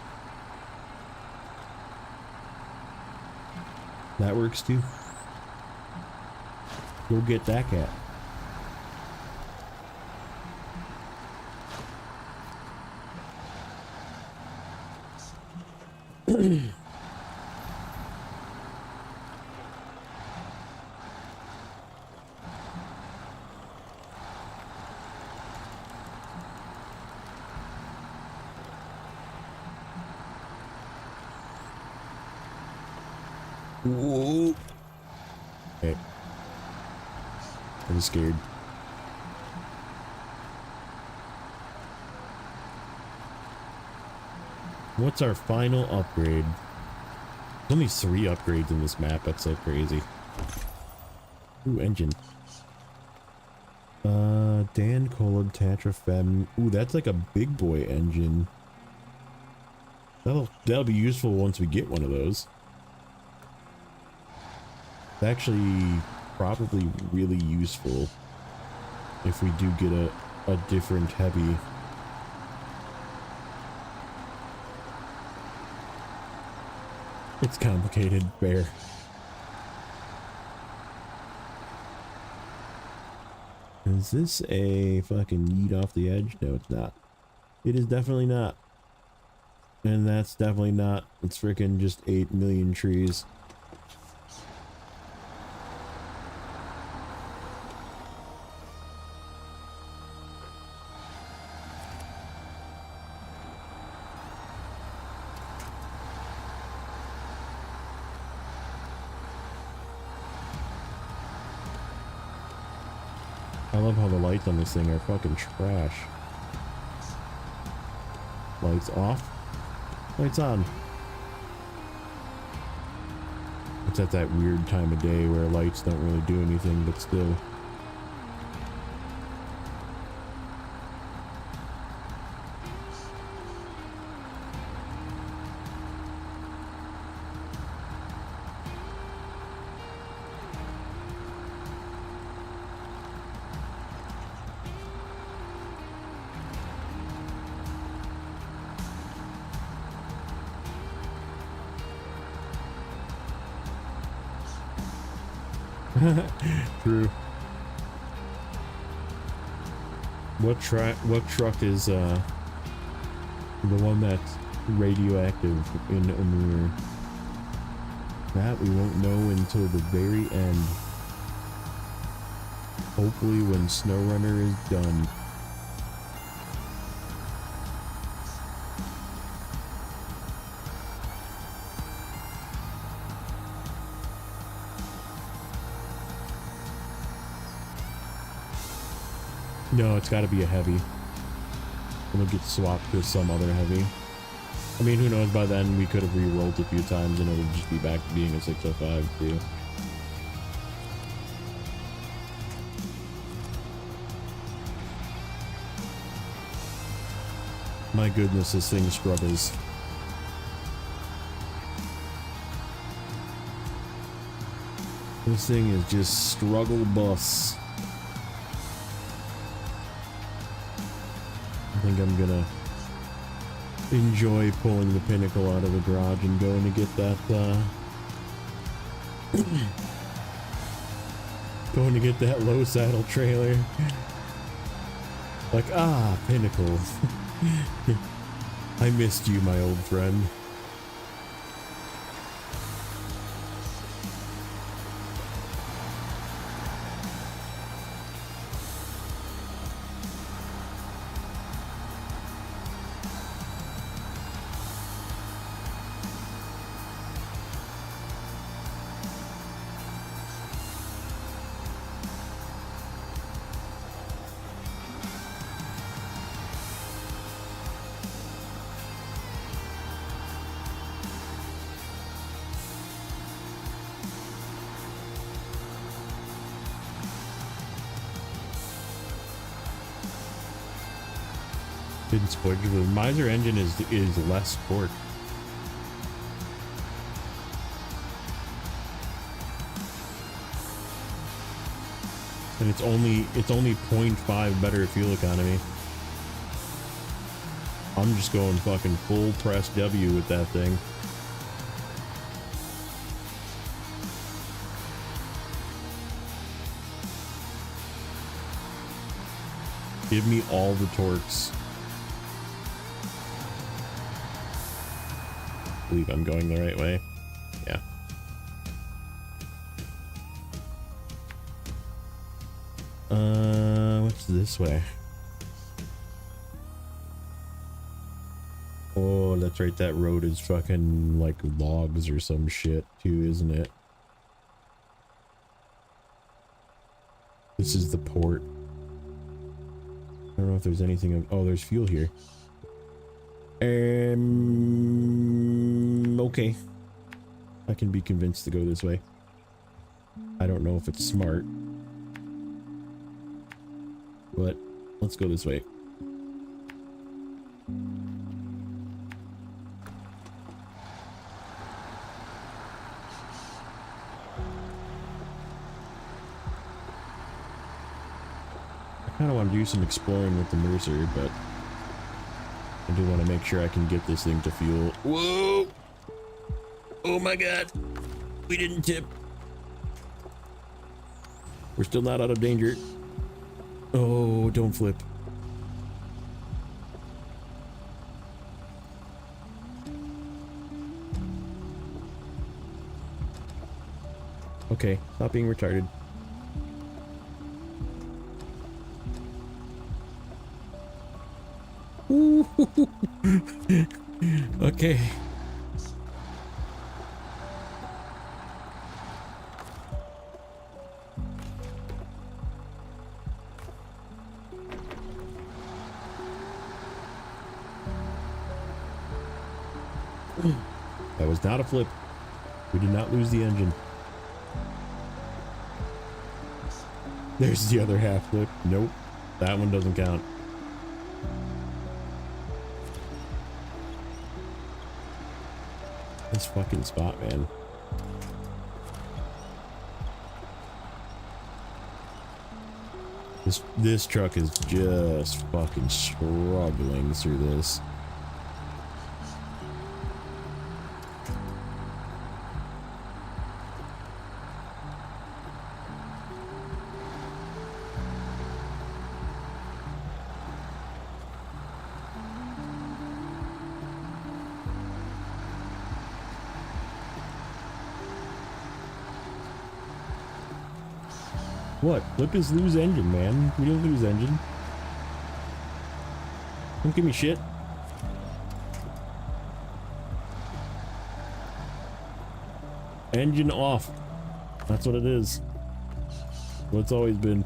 That works too. Go get that cat. Whoa. Okay. I'm scared. What's our final upgrade? There's only 3 upgrades in this map. That's so crazy. Ooh, engine. Dan Colab Tatra Fem. Ooh, that's like a big boy engine. That'll be useful once we get one of those. It's actually probably really useful if we do get a different heavy. It's complicated, bear. Is this a fucking yeet off the edge? No, it's not. It is definitely not. And that's definitely not. It's freaking just 8 million trees. I love how the lights on this thing are fucking trash. Lights off. Lights on. It's at that weird time of day where lights don't really do anything, but still. True. What truck is the one that's radioactive in Amur? That we won't know until the very end. Hopefully when Snowrunner is done. No, it's got to be a heavy. It'll get swapped to some other heavy. I mean, who knows, by then we could have re-rolled a few times and it'll just be back to being a 605 too. My goodness, this thing struggles. This thing is just struggle bus. I think I'm gonna enjoy pulling the Pinnacle out of the garage and going to get that going to get that low saddle trailer. Like, ah, Pinnacle. I missed you, my old friend. Didn't spoil you. The Miser engine is less torque. And it's only 0.5 better fuel economy. I'm just going fucking full press W with that thing. Give me all the torques. I believe I'm going the right way. Yeah. What's this way? Oh, that's right. That road is fucking like logs or some shit too, isn't it? This is the port. I don't know if there's anything of, oh, there's fuel here. Okay. I can be convinced to go this way. I don't know if it's smart, but let's go this way. I kind of want to do some exploring with the Mercer, but I do want to make sure I can get this thing to fuel. Whoa! Oh my god! We didn't tip. We're still not out of danger. Oh, don't flip. Okay, stop being retarded. Ooh. Okay. That was not a flip. We did not lose the engine. There's the other half flip. Nope. That one doesn't count. This fucking spot, man. This truck is just fucking struggling through this. What? Flip is lose engine, man. We don't lose engine. Don't give me shit. Engine off. That's what it is. What it's always been.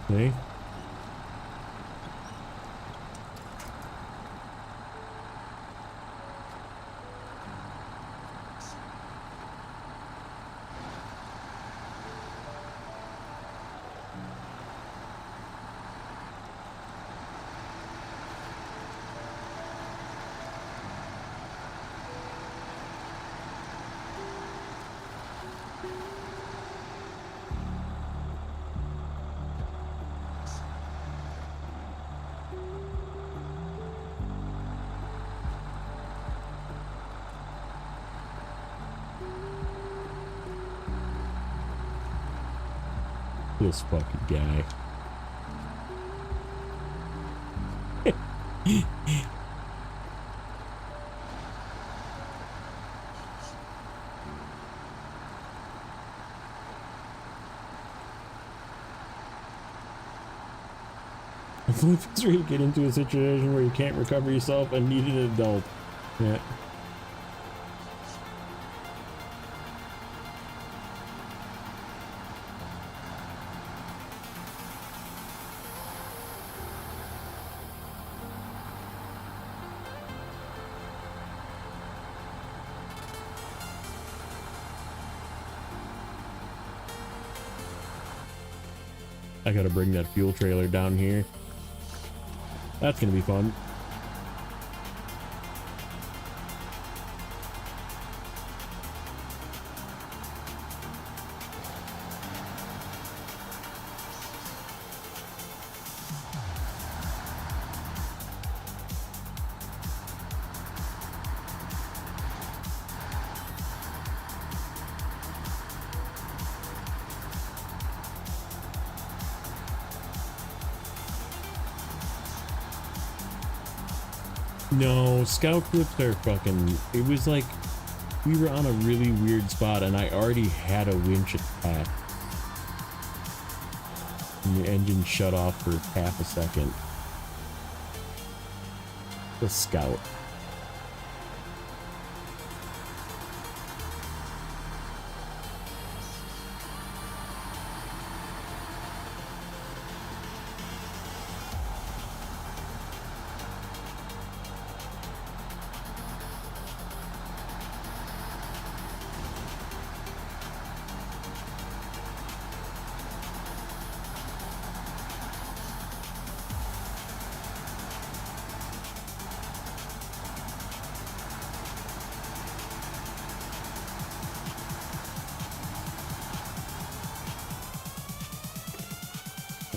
Okay. This fucking guy. Flip is where you get into a situation where you can't recover yourself and need an adult. Yeah. I gotta bring that fuel trailer down here. That's gonna be fun. No, scout clips are fucking... It was like we were on a really weird spot and I already had a winch attached. And the engine shut off for half a second. The scout.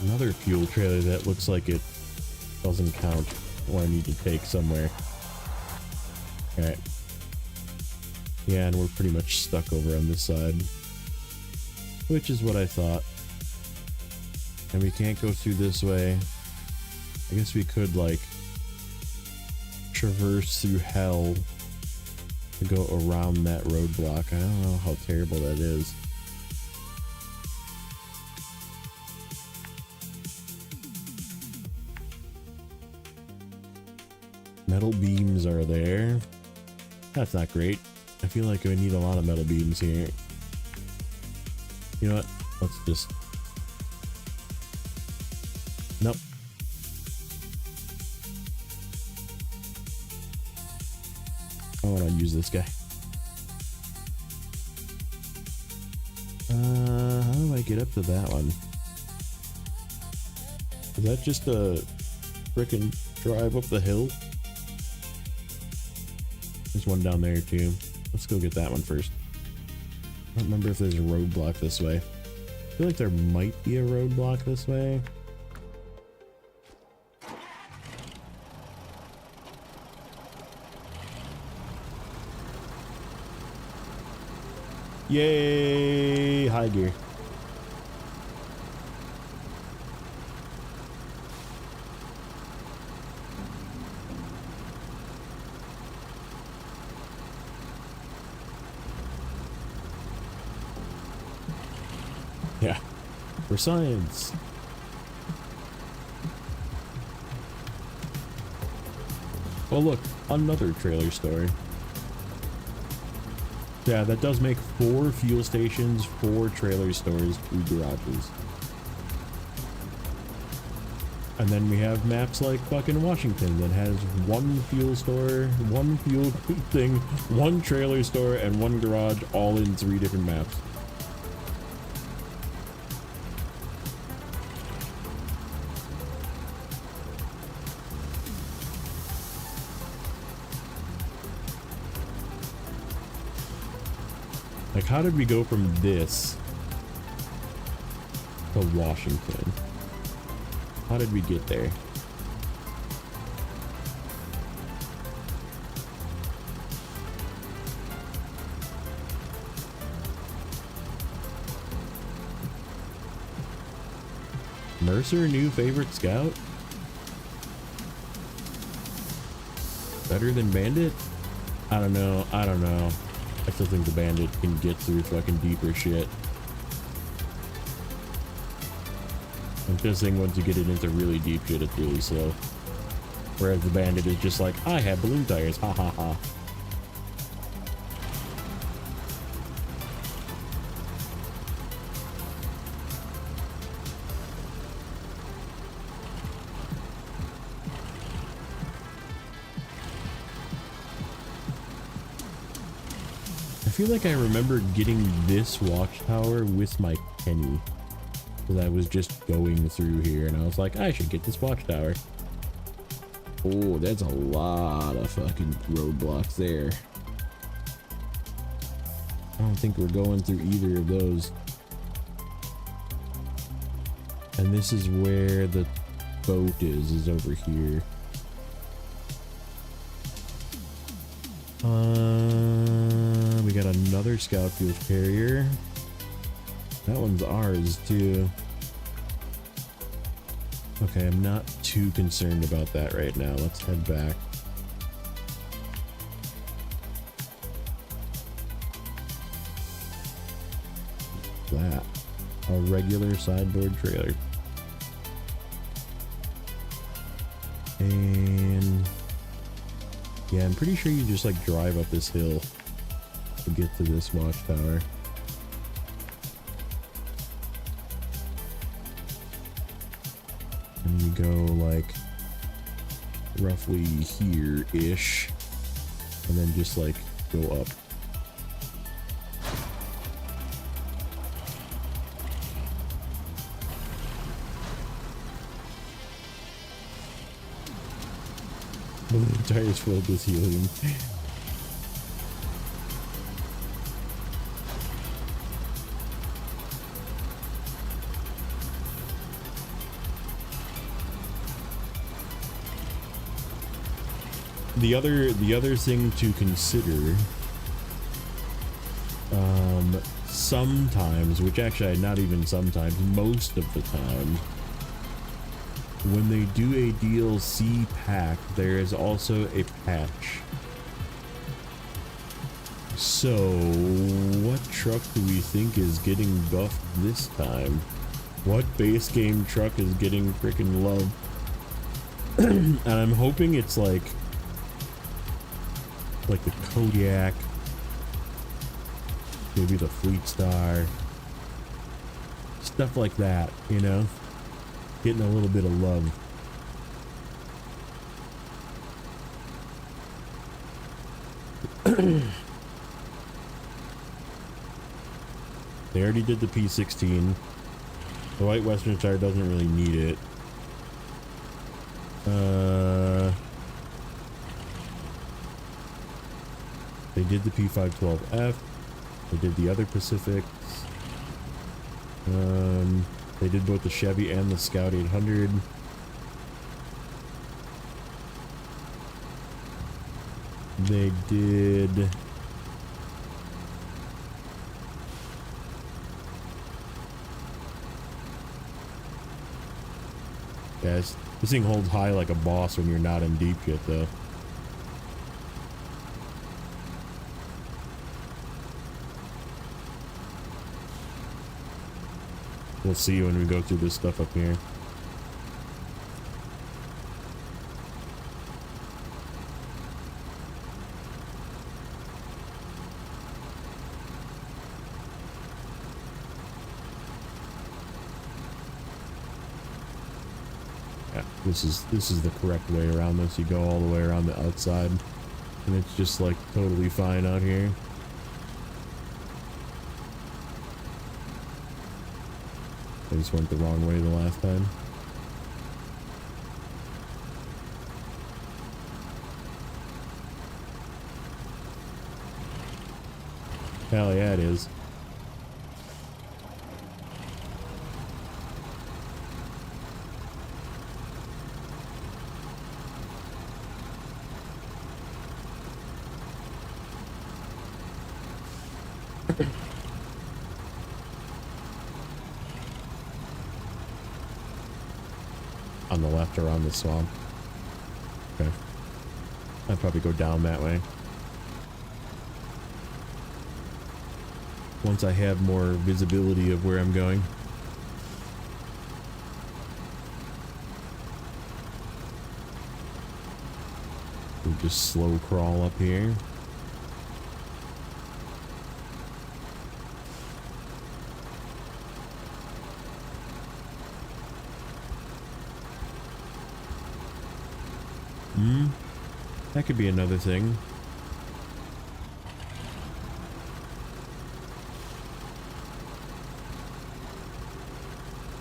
Another fuel trailer that looks like it doesn't count or I need to take somewhere. Alright. Yeah, and we're pretty much stuck over on this side. Which is what I thought. And we can't go through this way. I guess we could, like, traverse through hell to go around that roadblock. I don't know how terrible that is. Metal beams are there. That's not great. I feel like we need a lot of metal beams here. You know what? Let's just... Nope. I want to use this guy. How do I get up to that one? Is that just a frickin' drive up the hill? There's one down there too. Let's go get that one first. I don't remember if there's a roadblock this way. I feel like there might be a roadblock this way. Yay! High gear. Yeah, for science. Oh look, another trailer story. Yeah, that does make 4 fuel stations, 4 trailer stores, 2 garages. And then we have maps like fucking Washington that has 1 fuel store, 1 fuel thing, 1 trailer store, and 1 garage, all in 3 different maps. Like, how did we go from this to Washington? How did we get there? Mercer, new favorite scout? Better than Bandit? I don't know. I don't know. I still think the Bandit can get through fucking deeper shit. I'm just saying once you get it into really deep shit, it's really slow. Whereas the Bandit is just like, I have balloon tires, ha ha ha. I feel like I remember getting this watchtower with my penny. Because I was just going through here and I was like, I should get this watchtower. Oh, that's a lot of fucking roadblocks there. I don't think we're going through either of those. And this is where the boat is over here. We got another scout fuel carrier. That one's ours too. Okay, I'm not too concerned about that right now. Let's head back. that? A regular sideboard trailer. And yeah, I'm pretty sure you just like drive up this hill to get to this watchtower. And you go like roughly here-ish, and then just like go up. The tires filled with helium. The other thing to consider, sometimes, which actually not even sometimes, most of the time, when they do a DLC pack, there is also a patch. So, what truck do we think is getting buffed this time? What base game truck is getting freaking love? And I'm hoping it's like the Kodiak, maybe the Fleet Star, stuff like that, you know? Getting a little bit of love. They already did the P16. The White Western Star doesn't really need it. They did the P512F. They did the other Pacifics. They did both the Chevy and the Scout 800. They did... Guys, this thing holds high like a boss when you're not in deep yet, though. We'll see when we go through this stuff up here. Yeah, this is the correct way around this. You go all the way around the outside, and it's just like totally fine out here. I just went the wrong way the last time. Hell yeah, it is. On the left around the swamp. Okay. I'd probably go down that way. Once I have more visibility of where I'm going. We'll just slow crawl up here. That could be another thing.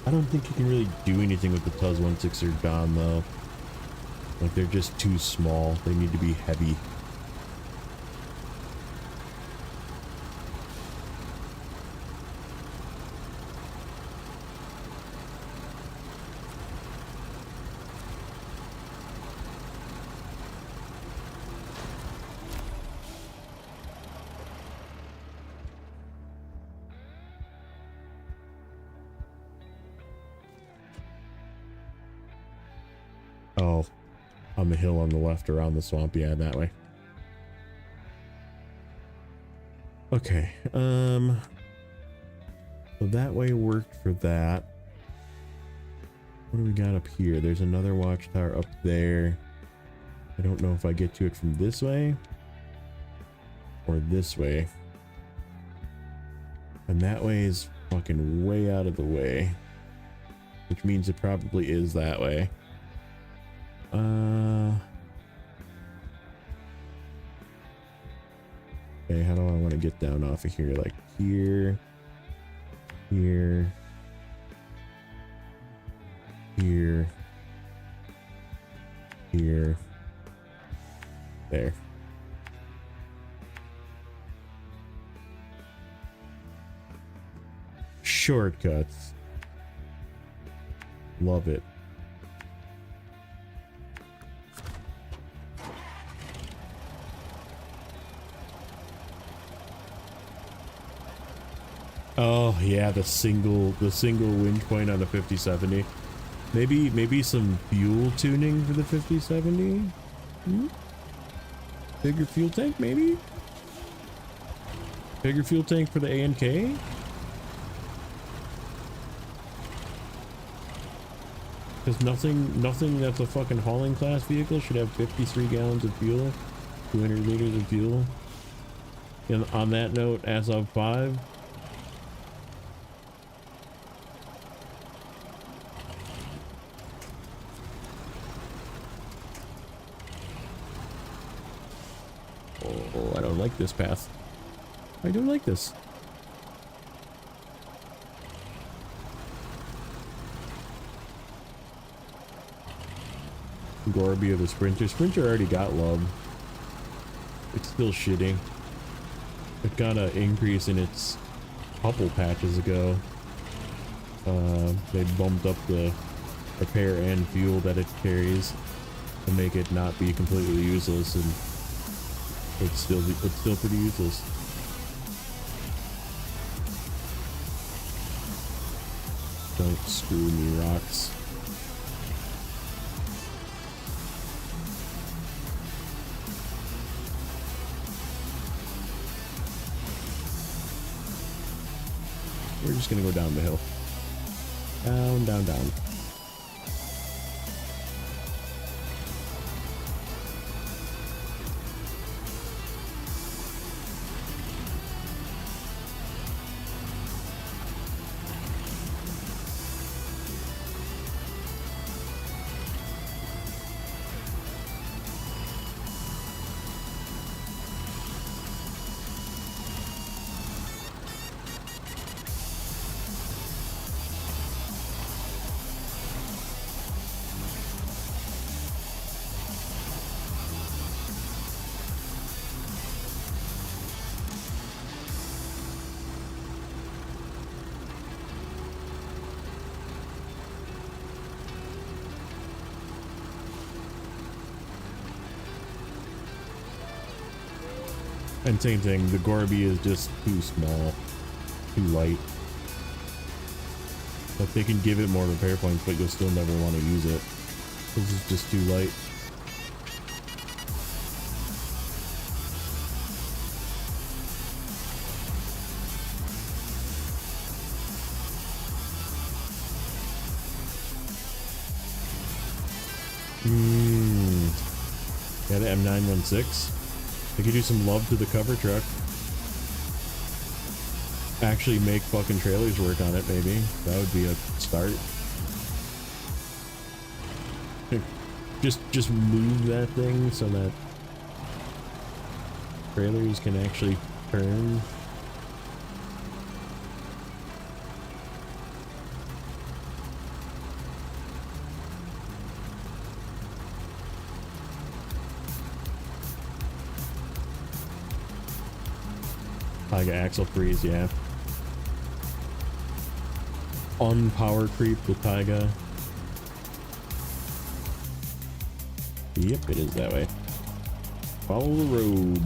I don't think you can really do anything with the Tuz-16 or Don though. Like, they're just too small. They need to be heavy. Oh, on the hill on the left around the swamp. Yeah, that way. Okay, So that way worked for that. What do we got up here? There's another watchtower up there. I don't know if I get to it from this way or this way. And that way is fucking way out of the way, which means it probably is that way. Okay, how do I want to get down off of here? Like here, here, here, here, there. Shortcuts. Love it. Oh yeah, the single wind point on the 5070. Maybe some fuel tuning for the 5070. Bigger fuel tank, maybe. Bigger fuel tank for the A&K. Because nothing that's a fucking hauling class vehicle should have 53 gallons of fuel, 200 liters of fuel. And on that note, as of 5. Oh, I don't like this path. I don't like this. Gorby of the Sprinter. Sprinter already got love. It's still shitty. It got an increase in its couple patches ago. They bumped up the repair and fuel that it carries to make it not be completely useless, and it's still pretty useless. Don't screw me, rocks. We're just gonna go down the hill. Down, down, down. And same thing, the Gorby is just too small, too light. Like, they can give it more repair points, but you'll still never want to use it. This is just too light. Yeah, the M916. They could do some love to the cover truck. Actually make fucking trailers work on it, maybe. That would be a start. Just move that thing so that trailers can actually turn. Like axle freeze, yeah. Unpower creep with Taiga. Yep, it is that way. Follow the road.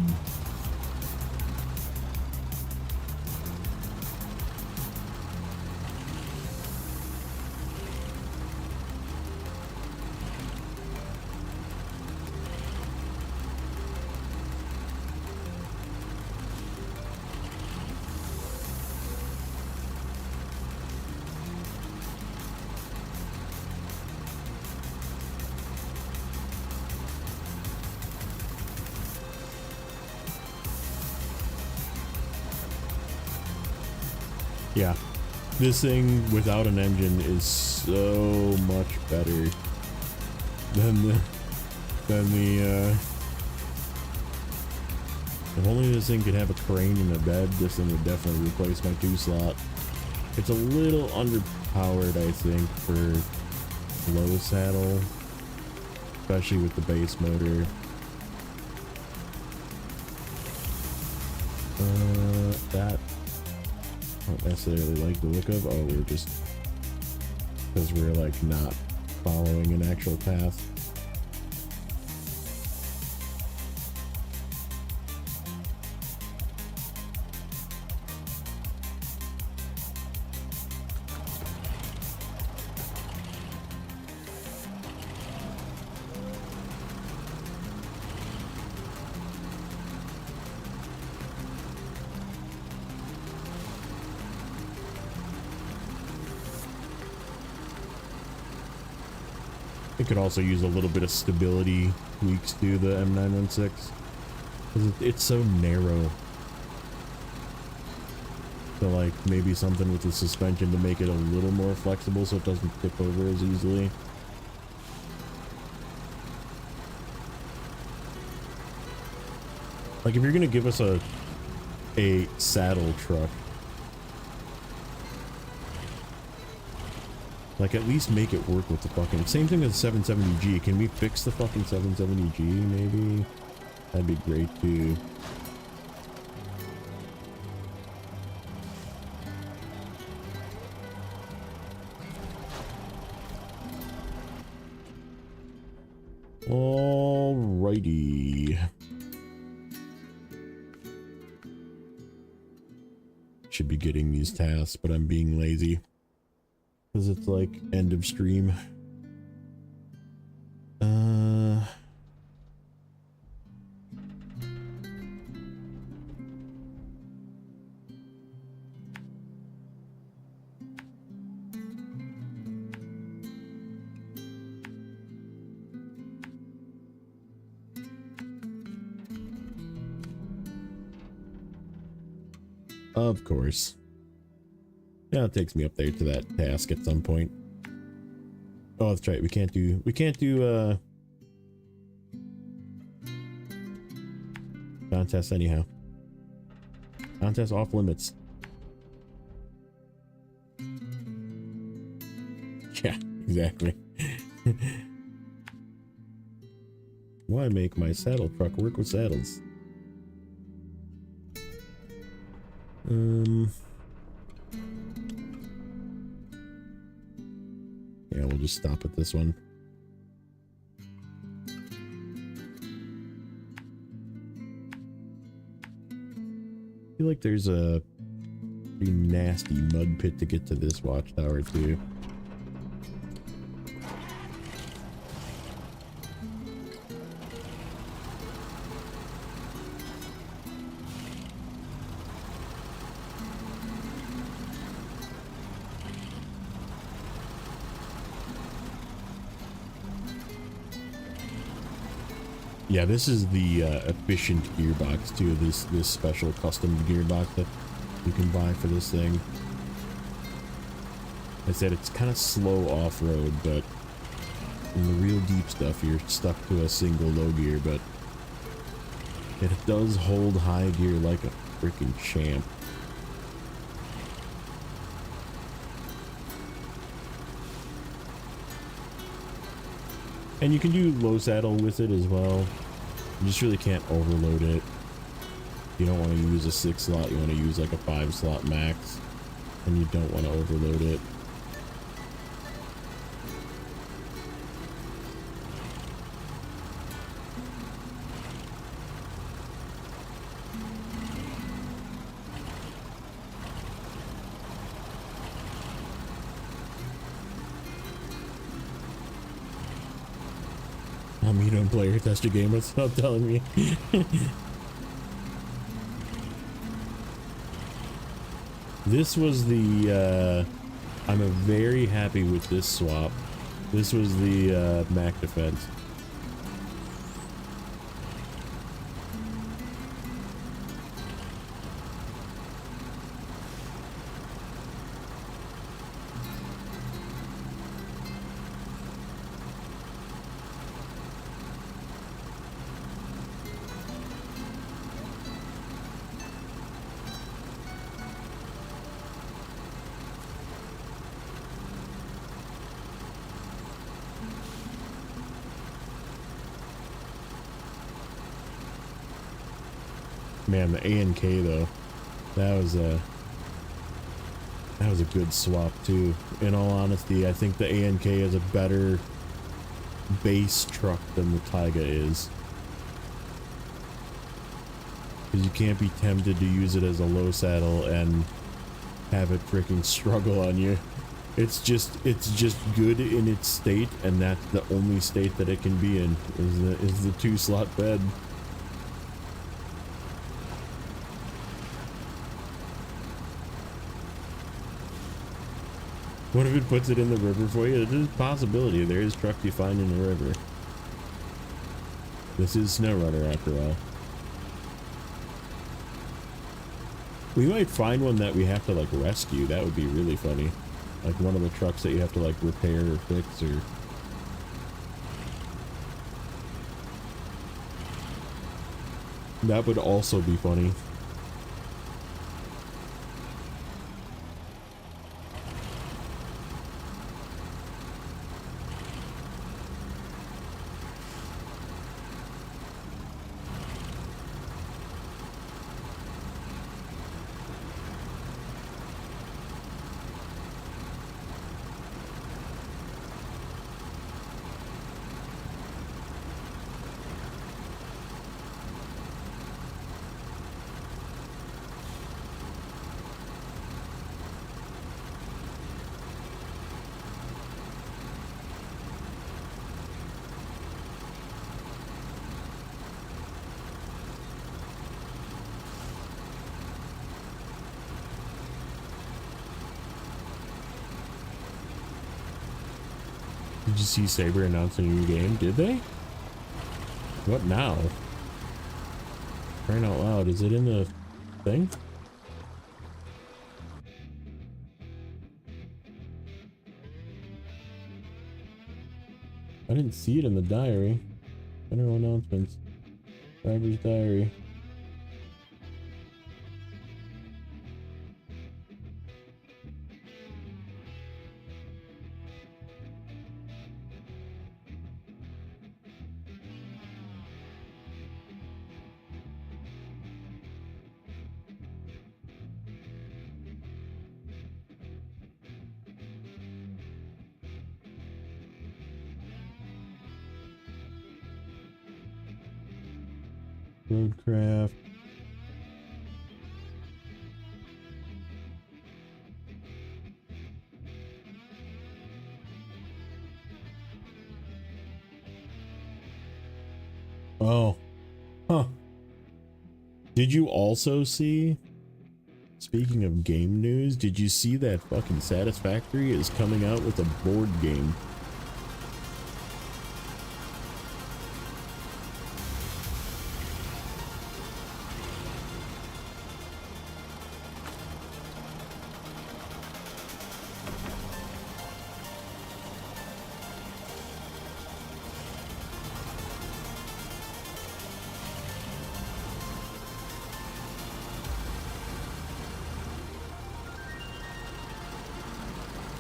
This thing without an engine is so much better than the if only this thing could have a crane and a bed, this thing would definitely replace my 2-slot. It's a little underpowered, I think, for low saddle, especially with the base motor. That I don't necessarily like the look of. Oh, we're just because we're like not following an actual path. It could also use a little bit of stability tweaks to the M916 because it's so narrow. So like maybe something with the suspension to make it a little more flexible so it doesn't tip over as easily. Like if you're gonna give us a saddle truck, like at least make it work with the fucking same thing as the 770G. Can we fix the fucking 770G maybe? That'd be great too. Alrighty. Should be getting these tasks, but I'm being lazy. Because it's like end of stream. Of course. Yeah, it takes me up there to that task at some point. Oh, that's right. We can't do contests anyhow. Contests off limits. Yeah, exactly. Why make my saddle truck work with saddles? Yeah, we'll just stop at this one. I feel like there's a pretty nasty mud pit to get to this watchtower too. Yeah, this is the efficient gearbox too. This special custom gearbox that you can buy for this thing. I said it's kind of slow off-road, but in the real deep stuff, you're stuck to a single low gear. But it does hold high gear like a freaking champ. And you can do low saddle with it as well. You just really can't overload it. You don't want to use a 6-slot, you want to use like a 5-slot max. And you don't want to overload it. You don't play or test your game, stop telling me. This was the I'm very happy with this swap. This was the Mac Defense. Man, the A&K though, that was a good swap too. In all honesty, I think the A&K is a better base truck than the Taiga is. Because you can't be tempted to use it as a low saddle and have it freaking struggle on you. It's just good in its state, and that's the only state that it can be in, is the 2-slot bed. What if it puts it in the river for you? There's a possibility. There is trucks you find in the river. This is Snowrunner after all. We might find one that we have to like rescue. That would be really funny. Like one of the trucks that you have to like repair or fix or... That would also be funny. Did you see Saber announce a new game? Did they? What now? Crying out loud, is it in the thing? I didn't see it in the diary. General announcements. Driver's diary. Roadcraft. Oh. Huh. Did you also see, speaking of game news, did you see that fucking Satisfactory is coming out with a board game?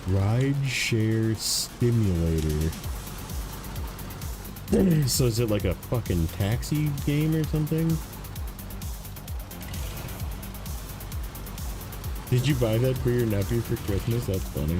Rideshare simulator. So is it like a fucking taxi game or something? Did you buy that for your nephew for Christmas? That's funny.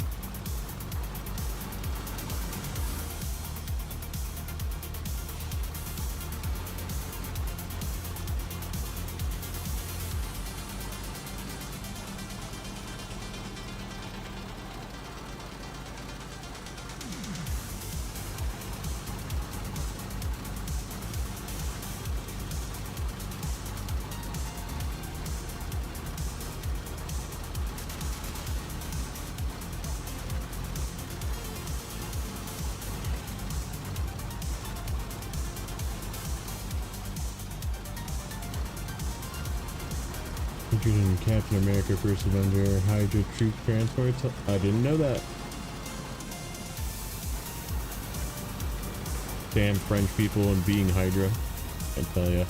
Featured in Captain America First Avenger Hydra troop transports. I didn't know that. Damn French people and being Hydra, I tell ya.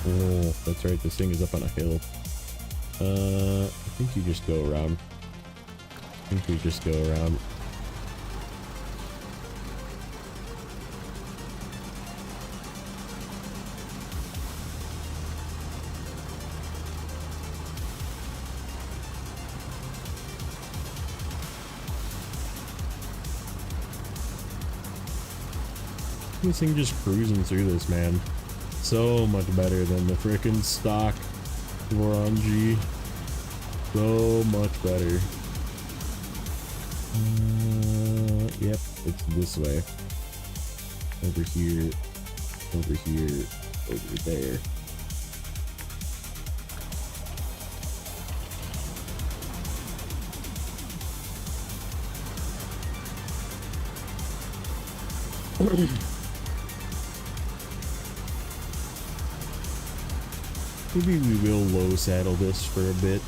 Oh, that's right. This thing is up on a hill. I think you just go around. I think we just go around. This thing just cruising through this, man. So much better than the frickin' stock Voron G. So much better. Yep, it's this way. Over here, over here, over there. Maybe we will low saddle this for a bit.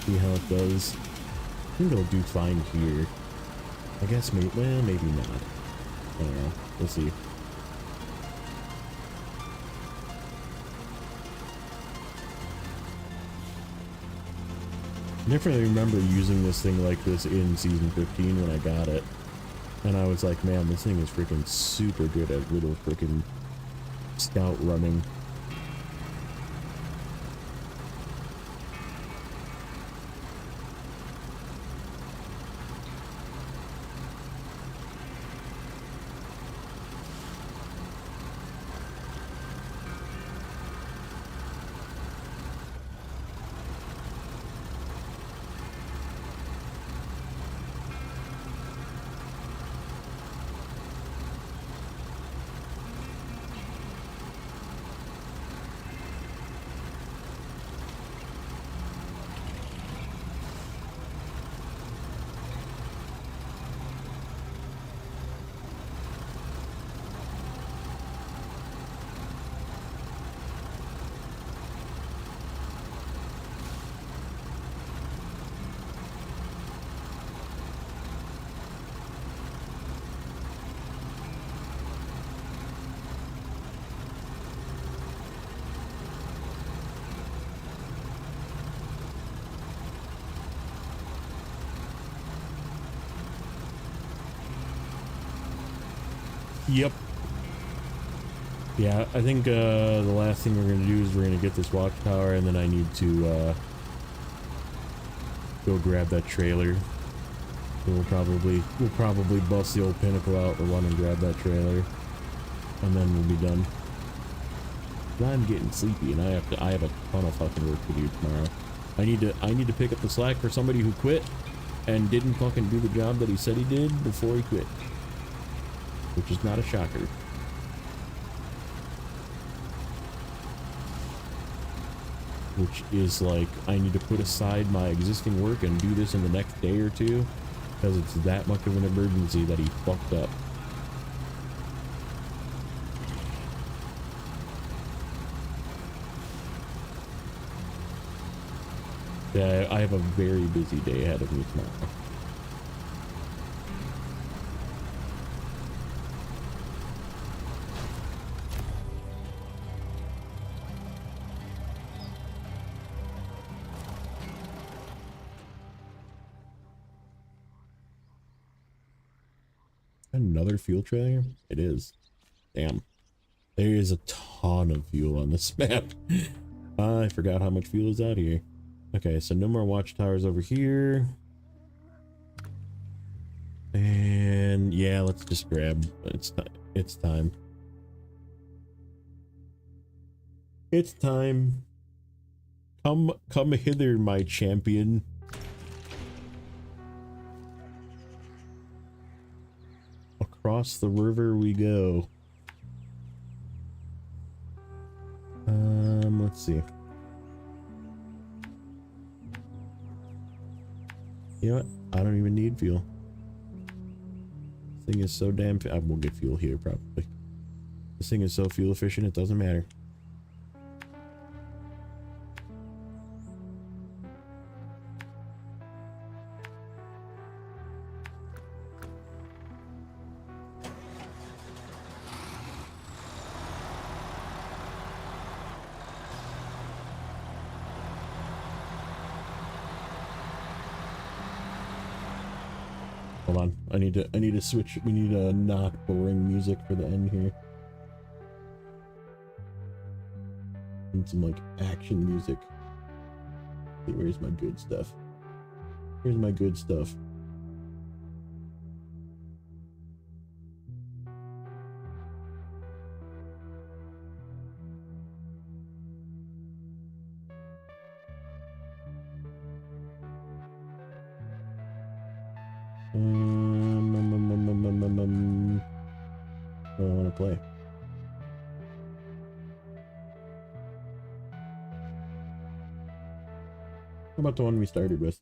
See how it does. I think it'll do fine here. I guess maybe, well, maybe not. I don't know. We'll see. I definitely remember using this thing like this in season 15 when I got it. And I was like, man, this thing is freaking super good at little freaking scout running. Yep. Yeah, I think the last thing we're going to do is we're going to get this watchtower, and then I need to go grab that trailer. We'll probably bust the old pinnacle out and run and grab that trailer, and then we'll be done. I'm getting sleepy, and I have a ton of fucking work to do tomorrow. I need to pick up the slack for somebody who quit and didn't fucking do the job that he said he did before he quit. Which is not a shocker. Which is like, I need to put aside my existing work and do this in the next day or two, because it's that much of an emergency that he fucked up. Yeah, I have a very busy day ahead of me tomorrow. Another fuel trailer? It is. Damn. There is a ton of fuel on this map. I forgot how much fuel is out here. Okay, so no more watchtowers over here. And yeah, let's just grab. It's time. It's time. It's time. Come hither, my champion. Across the river we go. Let's see. You know what? I don't even need fuel. This thing is so damn. I will get fuel here probably. This thing is so fuel efficient, it doesn't matter. I need to switch. We need a not boring music for the end here. Need some like action music. Okay, where's my good stuff? Here's my good stuff. I want to play. How about the one we started with?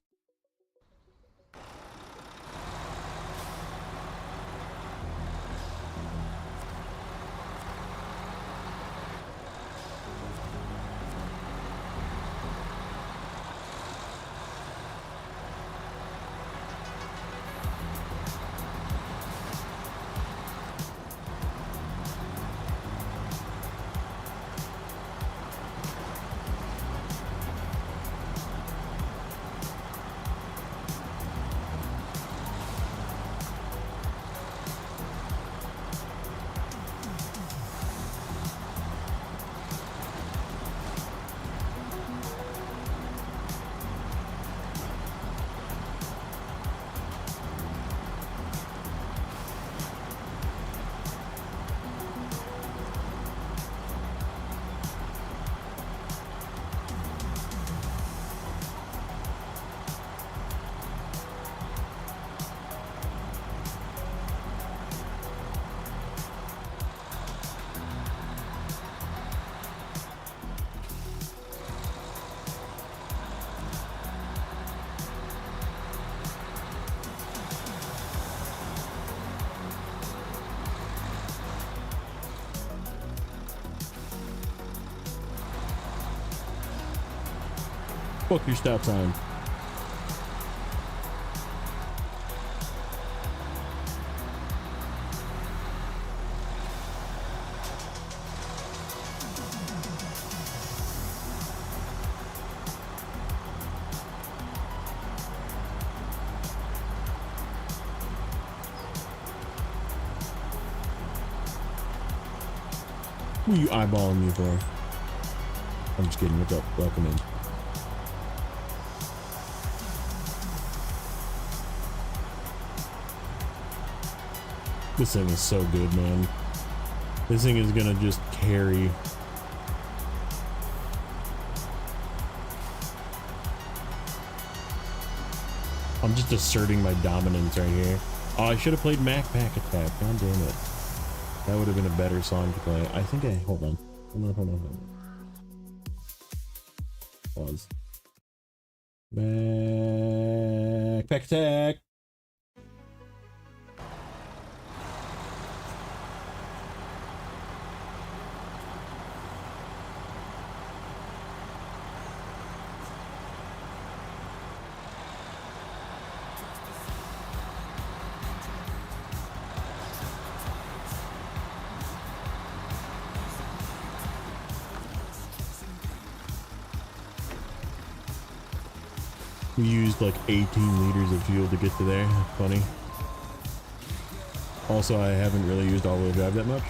Fuck your stop sign. Who are you eyeballing me for? I'm just kidding. What's up? Welcome in. This thing is so good, man. This thing is gonna just carry. I'm just asserting my dominance right here. Oh, I should have played Mac Pack Attack. God damn it. That would have been a better song to play. I think hold on. Hold on. Pause. Mac Pack Attack. We used like 18 liters of fuel to get to there. Funny. Also, I haven't really used all-wheel drive that much.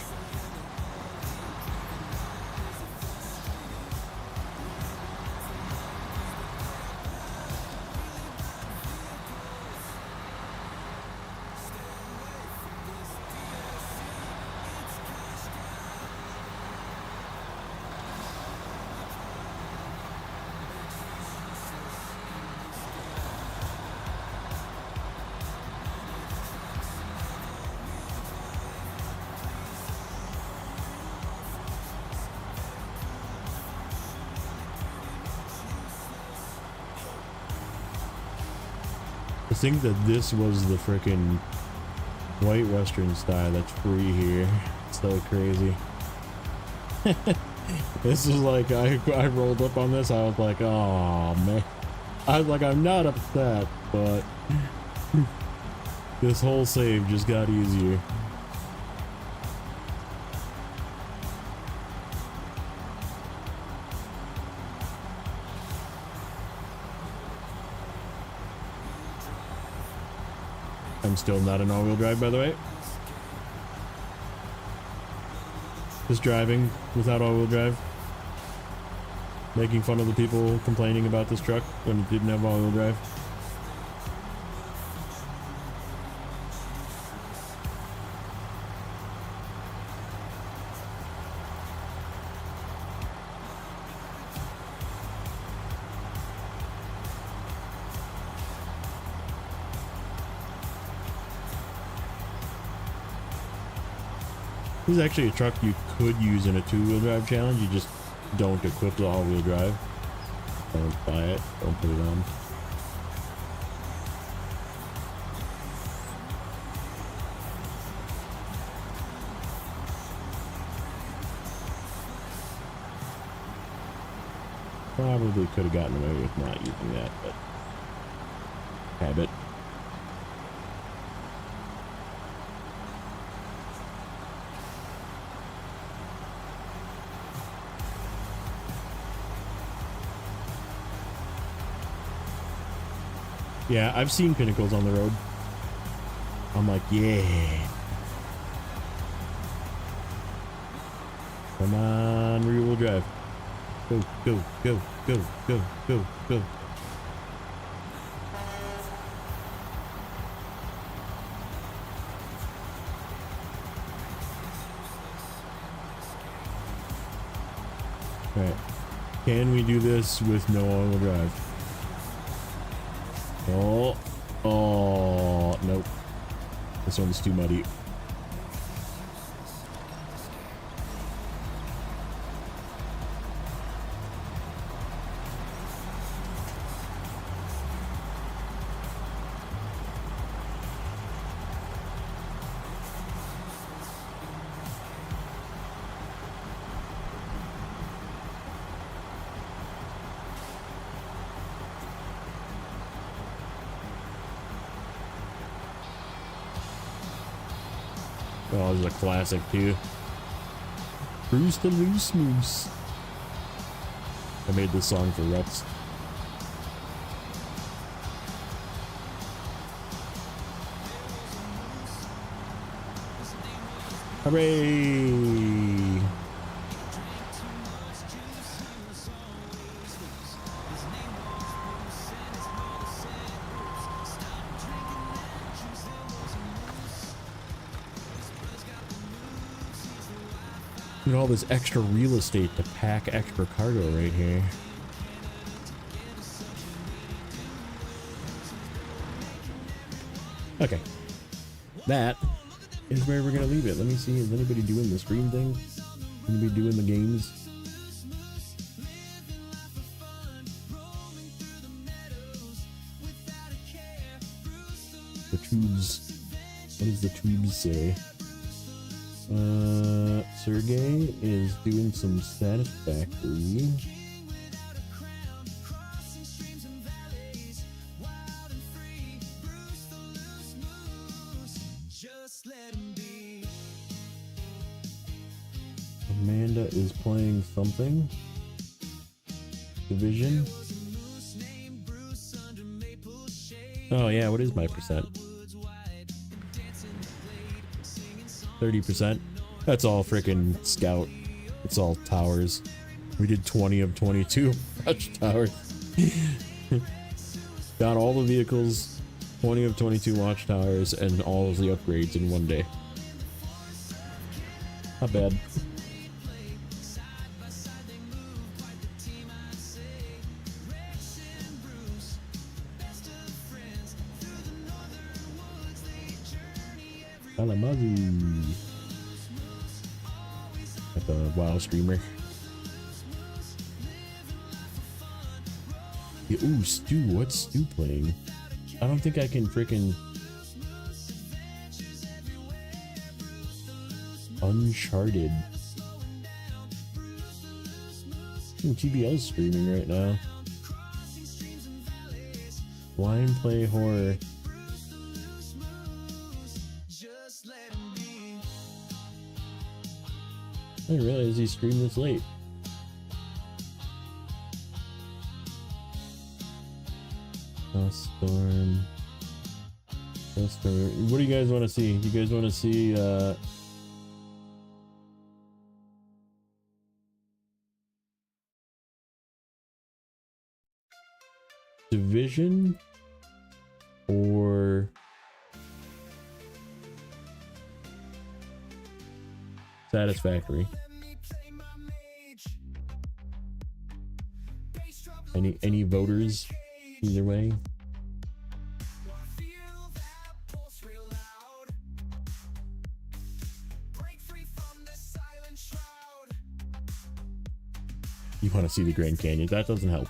I think that this was the frickin' white western style that's free here. It's so crazy. This is like, I rolled up on this, I was like, oh man. I was like, I'm not upset, but this whole save just got easier. I I'm still not in all-wheel drive, by the way. Just driving without all-wheel drive. Making fun of the people complaining about this truck when it didn't have all-wheel drive. This is actually a truck you could use in a two-wheel drive challenge. You just don't equip the all-wheel drive. Don't buy it. Don't put it on. Probably could have gotten away with not using that, but habit. Yeah, I've seen Pinnacles on the road. I'm like, yeah. Come on, rear-wheel drive. Go, go, go, go, go, go, go. Alright. Can we do this with no all-wheel drive? Oh, nope. This one's too muddy. Oh, this is a classic too. Bruce the Loose Moose. I made this song for reps. Hooray! Look at all this extra real estate to pack extra cargo right here. Okay. That is where we're gonna leave it. Let me see, is anybody doing the stream thing? Anybody doing the games? The tubes. What does the tubes say? Sergey is doing some Satisfactory. Amanda is playing something. Division. Oh yeah, what is my percent? 30%. That's all freaking scout. It's all towers. We did 20 of 22 watchtowers. Got all the vehicles, 20 of 22 watchtowers, and all of the upgrades in one day. Not bad. Kalamazoo. At the WoW streamer. Yeah, ooh, Stu. What's Stu playing? I don't think I can freaking Uncharted. TBL's streaming right now. Blind play horror. I didn't realize he streamed this late. Storm. What do you guys want to see? You guys want to see Division or Satisfactory? Any voters either way? You want to see the Grand Canyon? That doesn't help.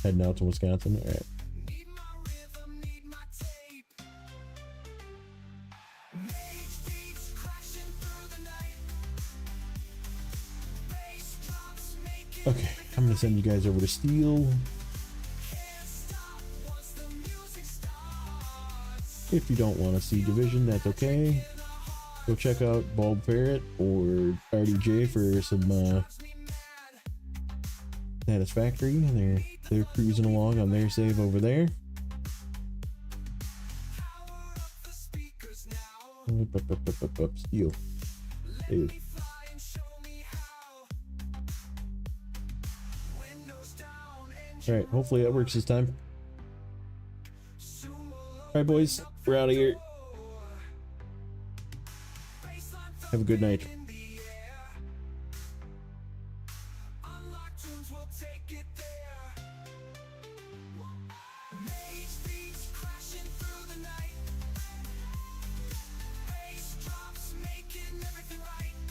Heading out to Wisconsin. All right. Okay, I'm gonna send you guys over to Steel. If you don't want to see Division, that's okay. Go check out Bulb Ferret or RDJ for some Satisfactory. They're cruising along on their save over there. Steel. Dude. All right, hopefully that works this time. All right, boys, we're out of here. Have a good night.